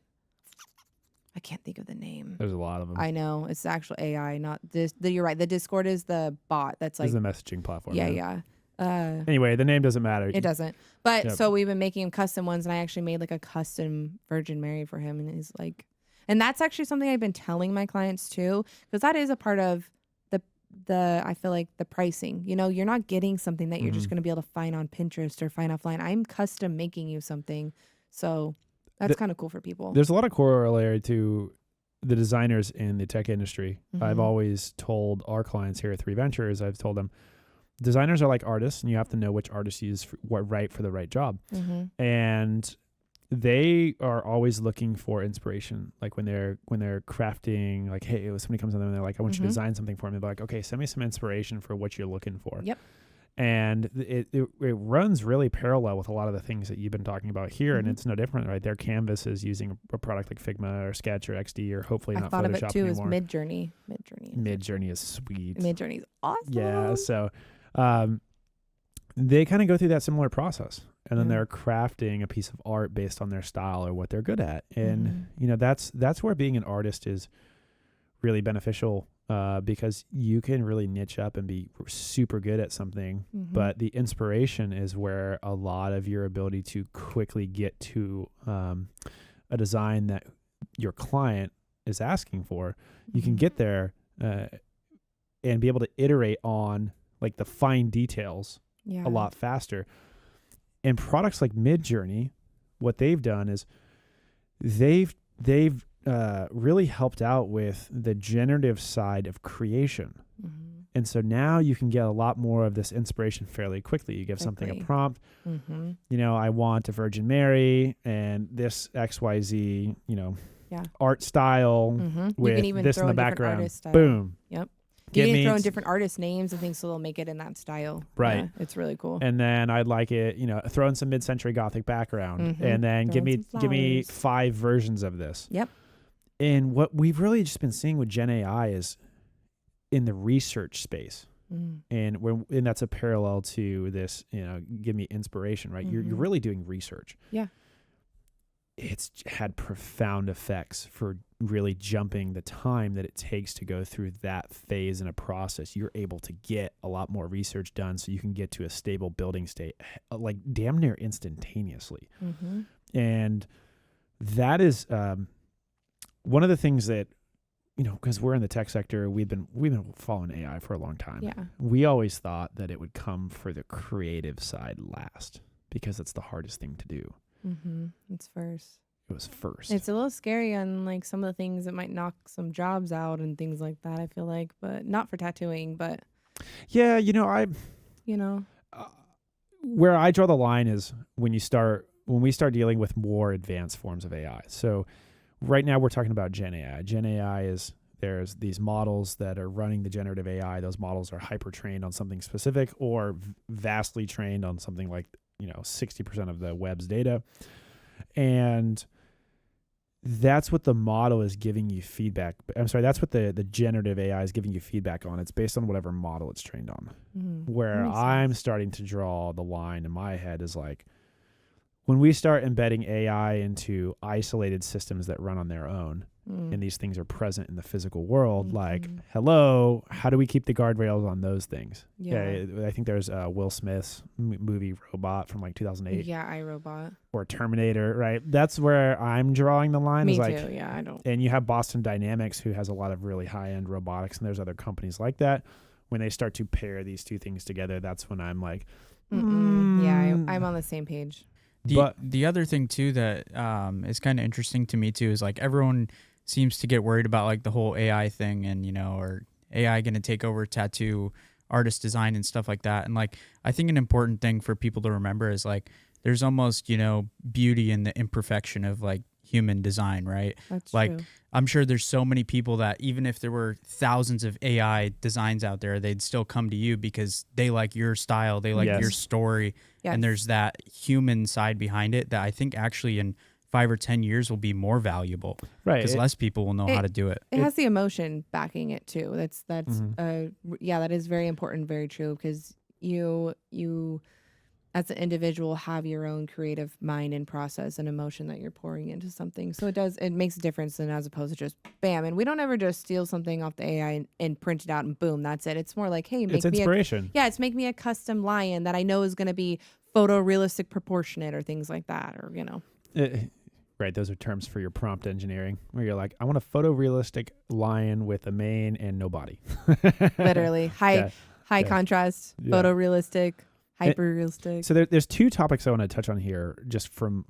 I can't think of the name. There's a lot of them. I know it's the actual AI, not this. You're right. The Discord is the bot. That's like the messaging platform. Yeah. Anyway, the name doesn't matter. It doesn't. But so we've been making him custom ones, and I actually made like a custom Virgin Mary for him, and he's like, and that's actually something I've been telling my clients too, because that is a part of I feel like the pricing. You know, you're not getting something that you're just going to be able to find on Pinterest or find offline. I'm custom making you something. So that's kind of cool for people. There's a lot of corollary to the designers in the tech industry. I've always told our clients here at 3 Ventures, I've told them, designers are like artists, and you have to know which artist is right for the right job. And they are always looking for inspiration. Like when they're crafting, like, hey, somebody comes in and they're like, I want you to design something for me. They're like, okay, send me some inspiration for what you're looking for. Yep. And it runs really parallel with a lot of the things that you've been talking about here, and it's no different, right? Their canvas is using a product like Figma or Sketch or XD or hopefully not Photoshop anymore. I thought of it too as Midjourney. Midjourney is sweet. Midjourney is awesome. Yeah, so they kind of go through that similar process, and then they're crafting a piece of art based on their style or what they're good at. And you know, that's where being an artist is really beneficial, because you can really niche up and be super good at something, but the inspiration is where a lot of your ability to quickly get to a design that your client is asking for, you can get there and be able to iterate on like the fine details a lot faster. And products like Midjourney, what they've done is they've really helped out with the generative side of creation. And so now you can get a lot more of this inspiration fairly quickly. You give something a prompt, you know, I want a Virgin Mary and this XYZ, you know, art style with you can even this in the background. Boom. Yep. You can throw in different artist names and things so they'll make it in that style. Right. Yeah, it's really cool. And then I'd like it, you know, throw in some mid-century Gothic background and then give me 5 versions of this. Yep. And what we've really just been seeing with Gen AI is in the research space. And that's a parallel to this, you know, give me inspiration, right? You're really doing research. Yeah. It's had profound effects for really jumping the time that it takes to go through that phase in a process. You're able to get a lot more research done so you can get to a stable building state, like damn near instantaneously. And that is one of the things that, you know, because we're in the tech sector, we've been following AI for a long time. Yeah. We always thought that it would come for the creative side last because it's the hardest thing to do. It's first. It was first. It's a little scary on like some of the things that might knock some jobs out and things like that, I feel like, but not for tattooing, but yeah, you know, where I draw the line is when we start dealing with more advanced forms of AI. So right now we're talking about Gen AI. Gen AI is there's these models that are running the generative AI. Those models are hyper trained on something specific or vastly trained on something like, you know, 60% of the web's data. And that's what the model is giving you feedback. I'm sorry, that's what the generative AI is giving you feedback on. It's based on whatever model it's trained on. Where I'm starting to draw the line in my head is like, when we start embedding AI into isolated systems that run on their own, and these things are present in the physical world, like, hello, how do we keep the guardrails on those things? Yeah, I think there's Will Smith's movie Robot from like 2008. Yeah, iRobot. Or Terminator, right? That's where I'm drawing the line. Me is like, too, yeah, I don't. And you have Boston Dynamics, who has a lot of really high-end robotics, and there's other companies like that, when they start to pair these two things together, that's when I'm like, yeah, I'm on the same page. The other thing too that is kind of interesting to me too is like everyone seems to get worried about like the whole AI thing and, you know, or AI going to take over tattoo artist design and stuff like that. And like, I think an important thing for people to remember is like, there's almost, you know, beauty in the imperfection of like human design, right? That's like, true. I'm sure there's so many people that even if there were thousands of AI designs out there, they'd still come to you because they like your style, they like your story. Yes. And there's that human side behind it that I think actually in 5 or 10 years will be more valuable, right? Because less people will know how to do it. It has the emotion backing it too. That is very important, very true. Because you as an individual have your own creative mind and process and emotion that you're pouring into something. So it makes a difference, than as opposed to just bam. And we don't ever just steal something off the AI and print it out and boom, that's it. It's more like, hey, it's inspiration. Make me a custom lion that I know is going to be photorealistic, proportionate, or things like that, or you know. Right, those are terms for your prompt engineering, where you're like, I want a photorealistic lion with a mane and no body. Literally, high contrast, photorealistic, hyper realistic. So there's two topics I want to touch on here, just from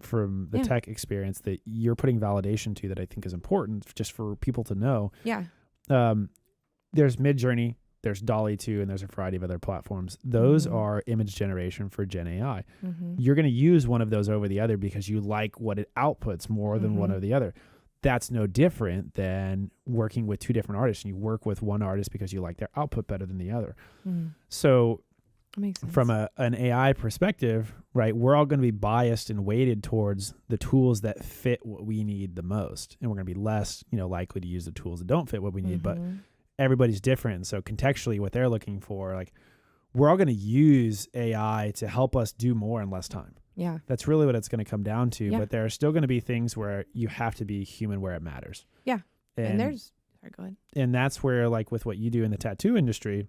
the tech experience that you're putting validation to, that I think is important, just for people to know. Yeah. There's Midjourney, there's DALL-E 2, and there's a variety of other platforms. Those are image generation for Gen AI. You're going to use one of those over the other because you like what it outputs more than one or the other. That's no different than working with two different artists. You work with one artist because you like their output better than the other. So that makes sense. From an AI perspective, right, we're all going to be biased and weighted towards the tools that fit what we need the most. And we're going to be less, likely to use the tools that don't fit what we need. But everybody's different. So contextually, what they're looking for, like, we're all going to use AI to help us do more in less time. Yeah. That's really what it's going to come down to. Yeah. But there are still going to be things where you have to be human where it matters. Yeah. And there's, sorry, go ahead. And that's where, like, with what you do in the tattoo industry,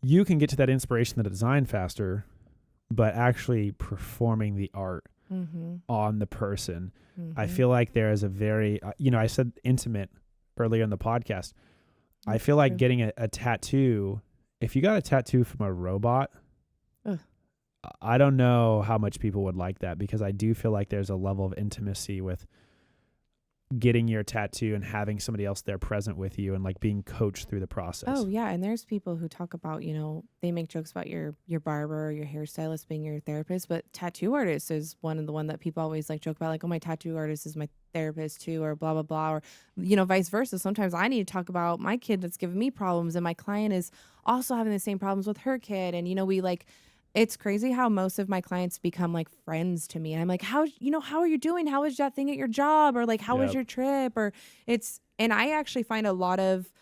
you can get to that inspiration, the design faster, but actually performing the art on the person. I feel like there is a very, I said intimate earlier in the podcast. I feel like getting a tattoo, if you got a tattoo from a robot, I don't know how much people would like that, because I do feel like there's a level of intimacy with getting your tattoo and having somebody else there present with you and like being coached through the process. Oh yeah. And there's people who talk about, they make jokes about your barber or your hairstylist being your therapist, but tattoo artist is one that people always like joke about, like, oh, my tattoo artist is my therapist too, or blah, blah, blah, or, vice versa. Sometimes I need to talk about my kid that's giving me problems, and my client is also having the same problems with her kid. And, it's crazy how most of my clients become like friends to me. And I'm like, how are you doing? How is that thing at your job? Or like, how was your trip? And I actually find a lot of,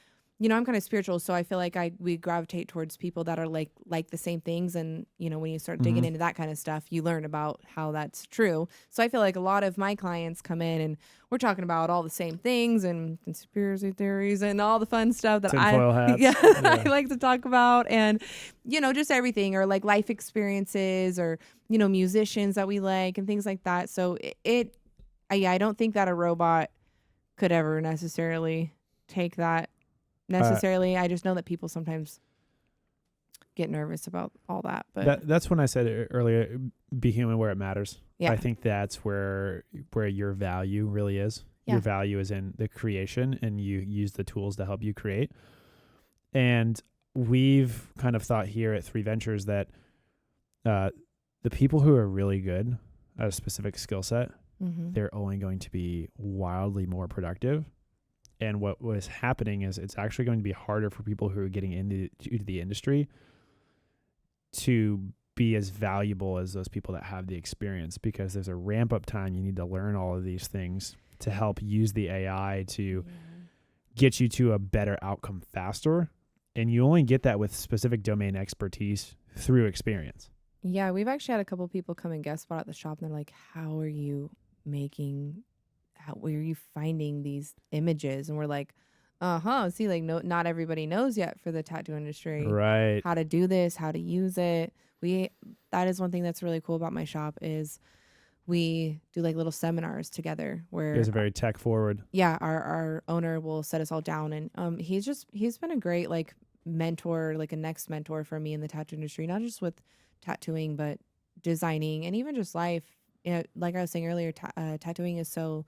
I'm kind of spiritual. So I feel like we gravitate towards people that are like the same things. And, when you start digging into that kind of stuff, you learn about how that's true. So I feel like a lot of my clients come in and we're talking about all the same things and conspiracy theories and all the fun stuff that I like to talk about, and, just everything, or like life experiences, or, musicians that we like and things like that. So I don't think that a robot could ever necessarily take that. I just know that people sometimes get nervous about all that. But that's when I said earlier, be human where it matters. Yeah. I think that's where your value really is. Yeah. Your value is in the creation, and you use the tools to help you create. And we've kind of thought here at Three Ventures that the people who are really good at a specific skill set, they're only going to be wildly more productive. And what was happening is it's actually going to be harder for people who are getting into the industry to be as valuable as those people that have the experience, because there's a ramp up time. You need to learn all of these things to help use the AI to get you to a better outcome faster. And you only get that with specific domain expertise through experience. Yeah, we've actually had a couple people come and guest spot at the shop, and they're like, where are you finding these images? And we're like, see, like, no, not everybody knows yet for the tattoo industry, right? How to do this, how to use it. That is one thing that's really cool about my shop, is we do like little seminars together where you guys are very tech forward. Yeah. Our owner will set us all down, and he's been a great like mentor, like a next mentor for me in the tattoo industry, not just with tattooing, but designing and even just life. Like I was saying earlier, tattooing is so,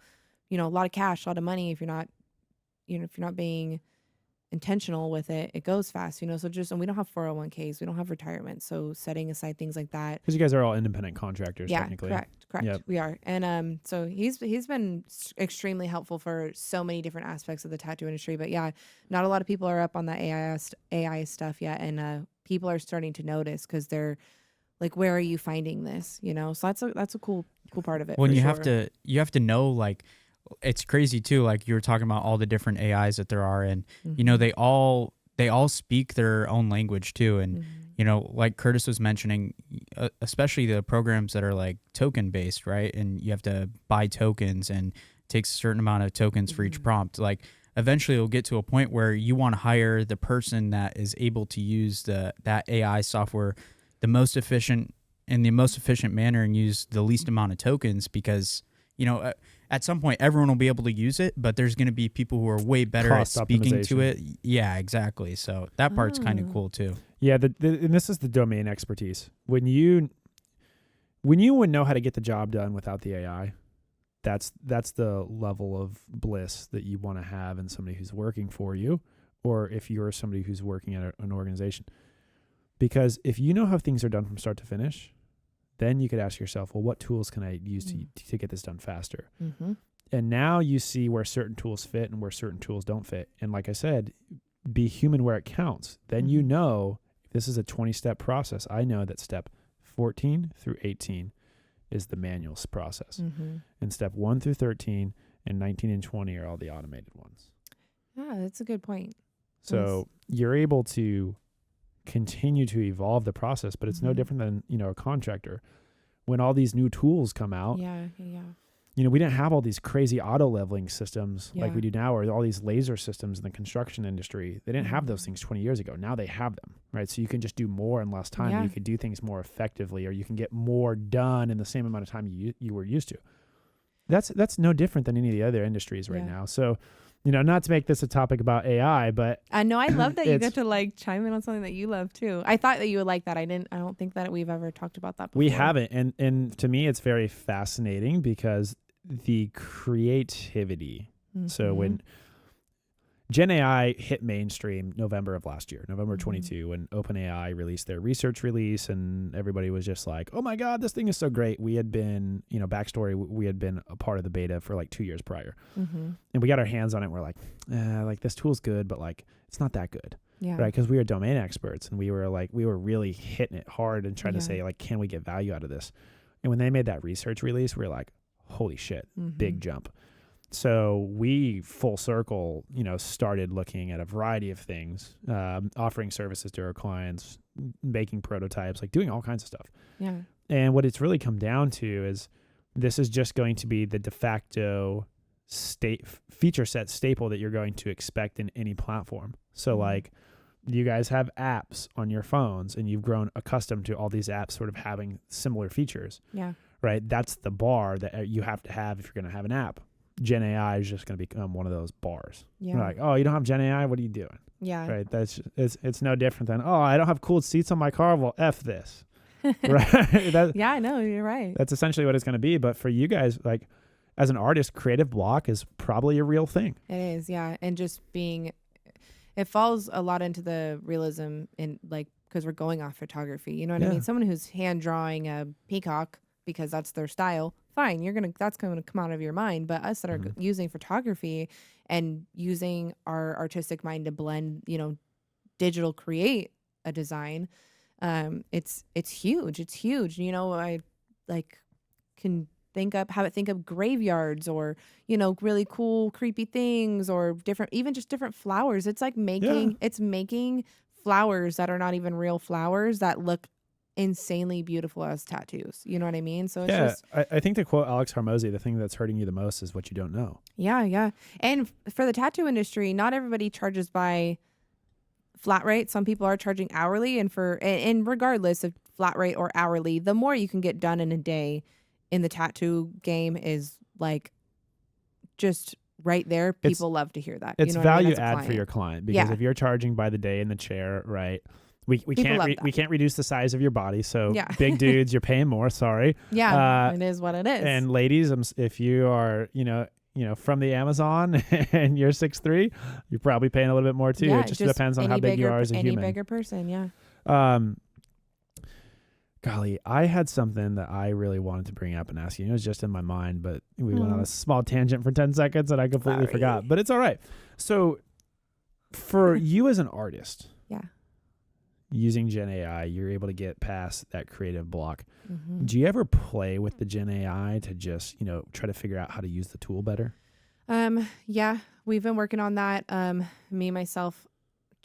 a lot of cash, a lot of money. If you're not being intentional with it, it goes fast, so and we don't have 401ks, we don't have retirement, so setting aside things like that, because you guys are all independent contractors. Technically. Correct. Yep. We are. And so he's been extremely helpful for so many different aspects of the tattoo industry. But yeah, not a lot of people are up on the AI stuff yet, and people are starting to notice because they're like, where are you finding this, so that's a cool part of it. Well, you have to know, like, it's crazy too. Like you were talking about all the different AIs that there are, and they all speak their own language too. And like Curtis was mentioning, especially the programs that are like token based, right? And you have to buy tokens, and it takes a certain amount of tokens for each prompt. Like eventually, it'll get to a point where you want to hire the person that is able to use that AI software the most efficient manner and use the least amount of tokens, because at some point everyone will be able to use it, but there's going to be people who are way better at speaking to it. Yeah, exactly. So that part's kind of cool too. Yeah, and this is the domain expertise. When you would know how to get the job done without the AI, that's the level of bliss that you want to have in somebody who's working for you, or if you're somebody who's working at an organization. Because if you know how things are done from start to finish, then you could ask yourself, well, what tools can I use to get this done faster? Mm-hmm. And now you see where certain tools fit and where certain tools don't fit. And like I said, be human where it counts. Then you know, if this is a 20-step process, I know that step 14 through 18 is the manual process. Mm-hmm. And step 1 through 13 and 19 and 20 are all the automated ones. Yeah, that's a good point. So you're able to continue to evolve the process, but it's no different than, a contractor. When all these new tools come out, we didn't have all these crazy auto leveling systems like we do now, or all these laser systems in the construction industry. They didn't have those things 20 years ago. Now they have them, right? So you can just do more in less time. And you can do things more effectively, or you can get more done in the same amount of time you were used to. That's no different than any of the other industries right now. So, not to make this a topic about AI, but I know I love that you get to like chime in on something that you love too. I thought that you would like that. I don't think that we've ever talked about that before. We haven't. And to me, it's very fascinating because the creativity. Mm-hmm. So when Gen AI hit mainstream November of last year, November 22, when OpenAI released their research release, and everybody was just like, oh my God, this thing is so great. We had been, backstory, we had been a part of the beta for like 2 years prior. Mm-hmm. And we got our hands on it. And we're like, this tool's good, but like, it's not that good. Yeah. Right. Because we were domain experts, and we were really hitting it hard and trying to say, like, can we get value out of this? And when they made that research release, we were like, holy shit, big jump. So we full circle, started looking at a variety of things, offering services to our clients, making prototypes, like doing all kinds of stuff. Yeah. And what it's really come down to is this is just going to be the de facto feature set staple that you're going to expect in any platform. So like you guys have apps on your phones, and you've grown accustomed to all these apps sort of having similar features. Yeah. Right. That's the bar that you have to have if you're going to have an app. Gen AI is just going to become one of those bars. Yeah. You're like, oh, you don't have Gen AI? What are you doing? Yeah. Right. It's no different than, oh, I don't have cooled seats on my car. Well, F this. Right. Yeah, I know. You're right. That's essentially what it's going to be. But for you guys, like as an artist, creative block is probably a real thing. It is. Yeah. And just it falls a lot into the realism in like, because we're going off photography. You know what I mean? Someone who's hand drawing a peacock because that's their style. Fine, that's going to come out of your mind. But us that are using photography and using our artistic mind to blend, digital create a design, it's huge. It's huge. I can have it think of graveyards or really cool creepy things or different flowers. It's like making flowers that are not even real flowers that look insanely beautiful as tattoos. You know what I mean? So it's just, I think to quote Alex Hormozy, the thing that's hurting you the most is what you don't know. Yeah. And for the tattoo industry, not everybody charges by flat rate. Some people are charging hourly, and regardless of flat rate or hourly, the more you can get done in a day in the tattoo game is like just right there, people love to hear that. It's you know value what I mean, add for your client, because if you're charging by the day in the chair, right? We can't reduce the size of your body. So big dudes, you're paying more. Sorry. Yeah, it is what it is. And ladies, if you are, from the Amazon and you're 6'3", you're probably paying a little bit more too. Yeah, it just depends on how big you are as a human. Any bigger person, Golly, I had something that I really wanted to bring up and ask you. It was just in my mind, but we went on a small tangent for 10 seconds and I completely forgot. But it's all right. So for you as an artist, using Gen AI, you're able to get past that creative block. Mm-hmm. Do you ever play with the Gen AI to just, try to figure out how to use the tool better? Yeah, we've been working on that. Me, myself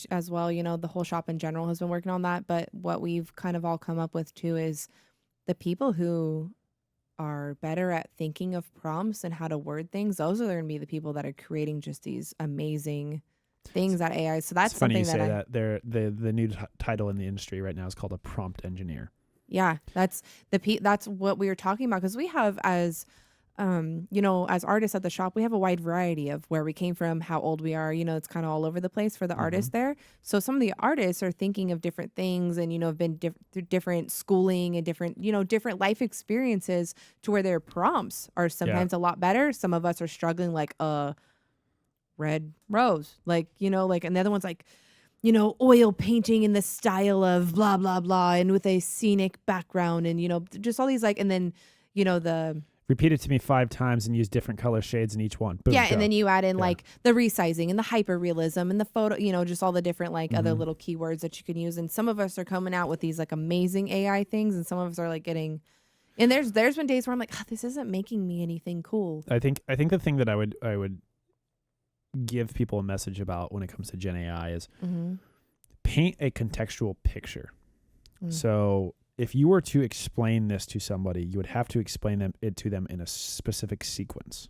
as well, the whole shop in general has been working on that. But what we've kind of all come up with too is the people who are better at thinking of prompts and how to word things. Those are going to be the people that are creating just these amazing things that AI. So that's funny something you say that. The new title in the industry right now is called a prompt engineer. Yeah, that's what we were talking about, because we have as artists at the shop, we have a wide variety of where we came from, how old we are. It's kind of all over the place for the artists there. So some of the artists are thinking of different things and have been through different schooling and different life experiences to where their prompts are sometimes a lot better. Some of us are struggling like red rose, and the other one's like, oil painting in the style of blah blah blah and with a scenic background, and just all these and then the repeat it to me 5 times and use different color shades in each one. Boom, go. And then you add in the resizing and the hyper realism and the photo, just all the different other little keywords that you can use. And some of us are coming out with these amazing AI things, and some of us are getting. And there's been days where I'm like, this isn't making me anything cool. I think the thing that I would give people a message about when it comes to Gen AI is paint a contextual picture. So if you were to explain this to somebody, you would have to explain it to them in a specific sequence.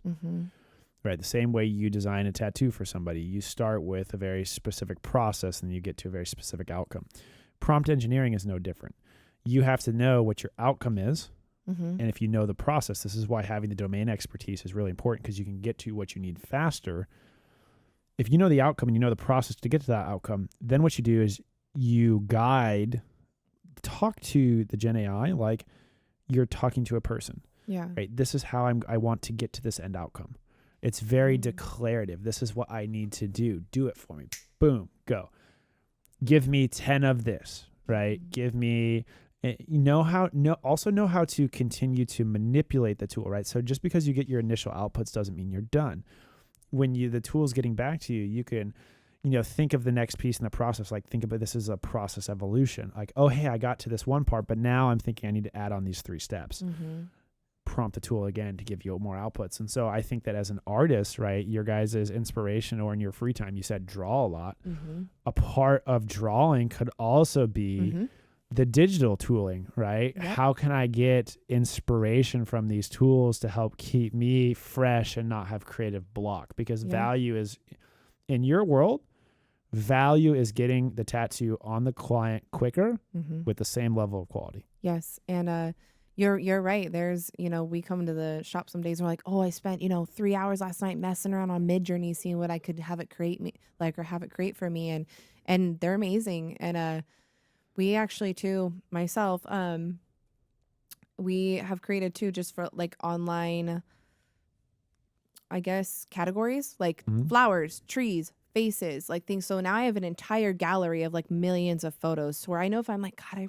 Right? The same way you design a tattoo for somebody, you start with a very specific process and you get to a very specific outcome. Prompt engineering is no different. You have to know what your outcome is. And if you know the process, this is why having the domain expertise is really important, because you can get to what you need faster. If you know the outcome and you know the process to get to that outcome, then what you do is you talk to the Gen AI like you're talking to a person. Yeah. Right. This is how I want to get to this end outcome. It's very declarative. This is what I need to do. Do it for me. Boom. Go. Give me 10 of this. Right. Give me. Also know how to continue to manipulate the tool. Right. So just because you get your initial outputs doesn't mean you're done. When the tool's getting back to you, you can, think of the next piece in the process. Think about this as a process evolution. Oh, hey, I got to this one part, but now I'm thinking I need to add on these 3 steps. Prompt the tool again to give you more outputs. And so I think that as an artist, right, your guys' inspiration, or in your free time, you said draw a lot. A part of drawing could also be the digital tooling, right? Yep. How can I get inspiration from these tools to help keep me fresh and not have creative block? Because value is, in your world, value is getting the tattoo on the client quicker with the same level of quality. Yes. And you're right. There's, we come to the shop some days and we're like, I spent, 3 hours last night messing around on Midjourney, seeing what I could have it create me, or have it create for me. And they're amazing. And, we actually too, myself, we have created too, just for online, I guess, categories, flowers, trees, faces, things. So now I have an entire gallery of millions of photos, where I know if I'm God, I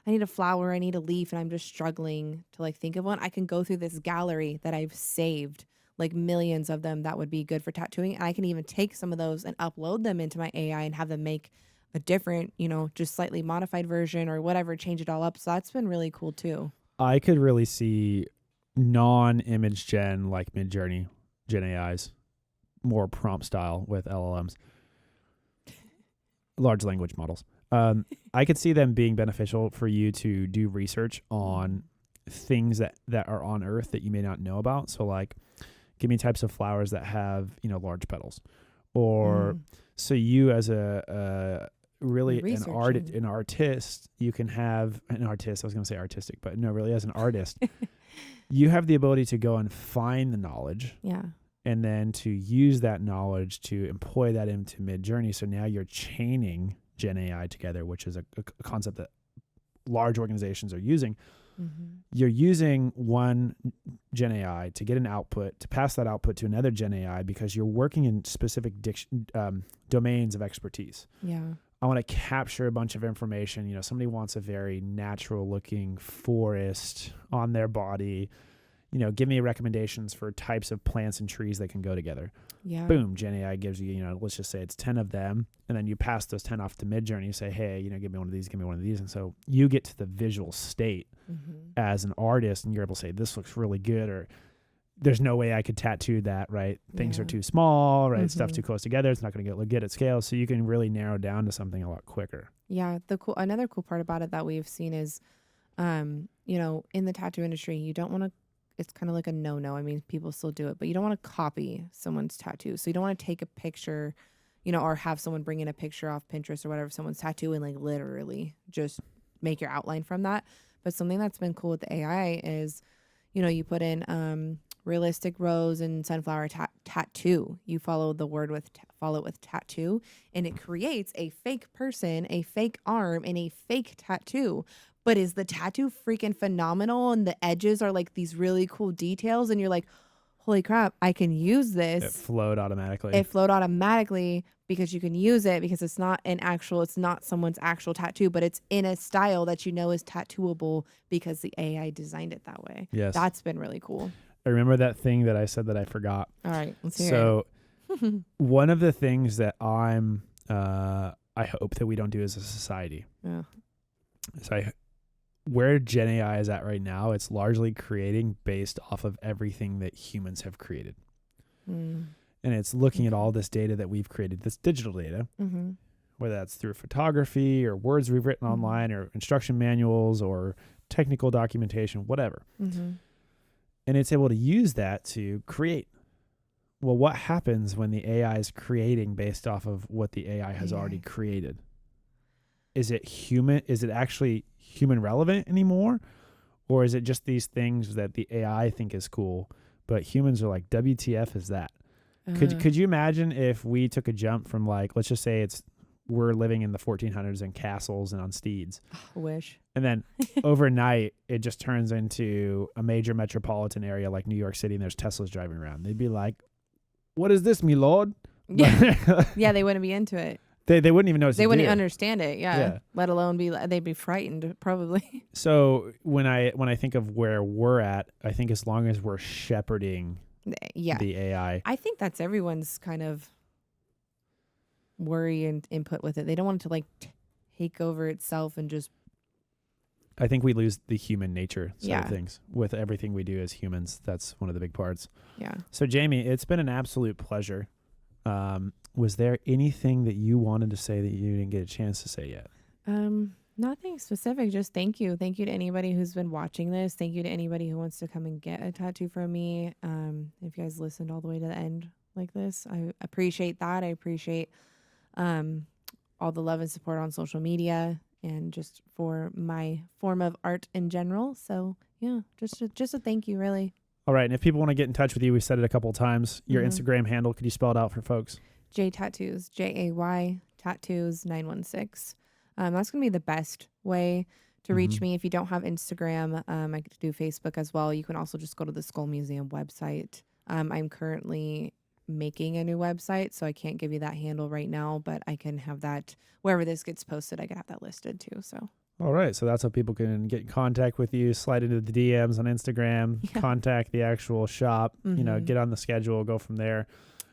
need a flower, I need a leaf, and I'm just struggling to think of one, I can go through this gallery that I've saved, millions of them that would be good for tattooing. And I can even take some of those and upload them into my AI and have them make a different, just slightly modified version or whatever, change it all up. So that's been really cool too. I could really see non-image gen like Midjourney, Gen AIs, more prompt style with LLMs, large language models. I could see them being beneficial for you to do research on things that are on Earth that you may not know about. So give me types of flowers that have, large petals, or so you as really an artist, you can have an artist. I was going to say artistic, but no, really as an artist, you have the ability to go and find the knowledge. Yeah. and then to use that knowledge to employ that into Midjourney. So now you're chaining Gen AI together, which is a concept that large organizations are using. You're using one Gen AI to get an output, to pass that output to another Gen AI, because you're working in specific domains of expertise. Yeah. I want to capture a bunch of information. You know, somebody wants a very natural looking forest on their body. You know, give me recommendations for types of plants and trees that can go together. Yeah. Boom. Gen AI gives you, you know, let's just say it's 10 of them. And then you pass those 10 off to Midjourney. You say, hey, you know, give me one of these, give me one of these. And so you get to the visual state as an artist, and you're able to say, this looks really good, or there's no way I could tattoo that, right? Things are too small, right? Stuff's too close together. It's not going to look good at scale. So you can really narrow down to something a lot quicker. Yeah. Another cool part about it that we've seen is, you know, in the tattoo industry, you don't want to, it's kind of like a no-no. I mean, people still do it, but you don't want to copy someone's tattoo. So you don't want to take a picture, you know, or have someone bring in a picture off Pinterest or whatever, someone's tattoo, and like literally just make your outline from that. But something that's been cool with the AI is, you know, you put in realistic rose and sunflower tattoo. You follow the word follow it with tattoo, and it creates a fake person, a fake arm, and a fake tattoo. But is the tattoo freaking phenomenal? And the edges are like these really cool details. And you're like, holy crap, I can use this. It flowed automatically. Because you can use it, because it's not someone's actual tattoo, but it's in a style that you know is tattooable because the AI designed it that way. Yes. That's been really cool. I remember that thing that I said that I forgot. All right, let's hear it. So one of the things that I hope that we don't do as a society. Yeah. So where Gen AI is at right now, it's largely creating based off of everything that humans have created. And it's looking at all this data that we've created, this digital data, whether that's through photography or words we've written online or instruction manuals or technical documentation, whatever. And it's able to use that to create. Well, what happens when the AI is creating based off of what the AI has already created? Is it human? Is it actually human relevant anymore? Or is it just these things that the AI think is cool, but humans are like, WTF is that? Could you imagine if we took a jump from, like, let's just say we're living in the 1400s in castles and on steeds. I wish. And then overnight, it just turns into a major metropolitan area like New York City, and there's Teslas driving around. They'd be like, what is this, me lord? Yeah, they wouldn't be into it. They wouldn't even know what to do. They wouldn't understand it, yeah. Let alone they'd be frightened, probably. So when I think of where we're at, I think as long as we're shepherding the AI. I think that's everyone's kind of worry and input with it. They don't want it to like take over itself and just. I think we lose the human nature side of things with everything we do as humans. That's one of the big parts. Yeah. So Jamie, it's been an absolute pleasure. Was there anything that you wanted to say that you didn't get a chance to say yet? Nothing specific. Just thank you. Thank you to anybody who's been watching this. Thank you to anybody who wants to come and get a tattoo from me. If you guys listened all the way to the end like this, I appreciate that. I appreciate all the love and support on social media and just for my form of art in general. So yeah, just a thank you, really. All right. And if people want to get in touch with you, we said it a couple of times. Your Instagram handle, could you spell it out for folks? J Tattoos, JAY Tattoos 916. That's going to be the best way to reach me. If you don't have Instagram, I could do Facebook as well. You can also just go to the Skull Museum website. I'm currently making a new website, so I can't give you that handle right now, but I can have that wherever this gets posted. I can have that listed too. So. All right. So that's how people can get in contact with you, slide into the DMs on Instagram, contact the actual shop, get on the schedule, go from there.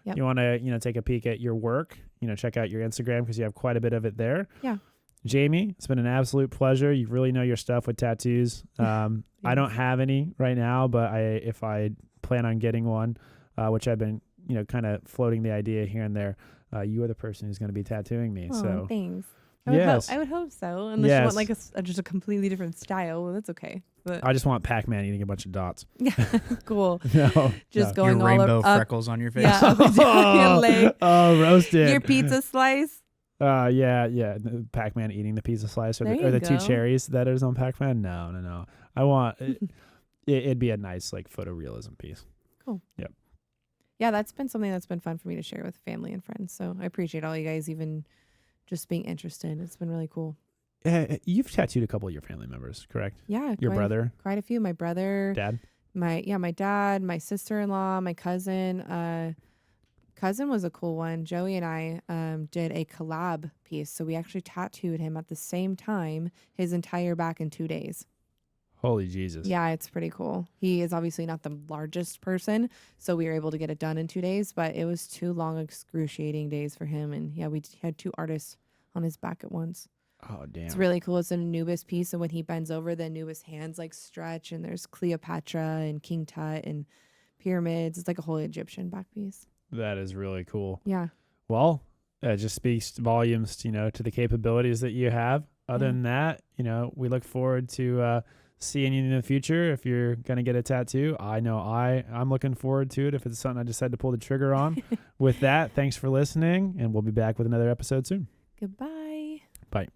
Yep. You want to, take a peek at your work, check out your Instagram because you have quite a bit of it there. Yeah. Jamie, it's been an absolute pleasure. You really know your stuff with tattoos. I don't have any right now, but if I plan on getting one, which I've been, kind of floating the idea here and there, you are the person who's going to be tattooing me. Oh, so thanks. I would hope so. Unless you want like just a completely different style, well, that's okay. But I just want Pac-Man eating a bunch of dots. Yeah, cool. Just going your all rainbow up, freckles on your face. Yeah, roasted. Your pizza slice. Yeah. Pac-Man eating the pizza slice or the two cherries that is on Pac-Man. No. I want it'd be a nice like photorealism piece. Cool. Yep. yeah, that's been something that's been fun for me to share with family and friends. So I appreciate all you guys even just being interested. It's been really cool. You've tattooed a couple of your family members, correct? Yeah. Your brother? Quite a few. My brother. Dad? My dad, my sister-in-law, my cousin. Cousin was a cool one. Joey and I did a collab piece. So we actually tattooed him at the same time, his entire back in 2 days. Holy Jesus. Yeah, it's pretty cool. He is obviously not the largest person, so we were able to get it done in 2 days, but it was 2 long, excruciating days for him. And yeah, we had 2 artists on his back at once. Oh, damn. It's really cool. It's an Anubis piece, and when he bends over, the Anubis hands like stretch, and there's Cleopatra and King Tut and pyramids. It's like a whole Egyptian back piece. That is really cool. Yeah. Well, it just speaks volumes, to the capabilities that you have. Other than that, we look forward to seeing you in the future. If you're going to get a tattoo, I know I'm looking forward to it if it's something I decide to pull the trigger on. With that, thanks for listening, and we'll be back with another episode soon. Goodbye. Bye.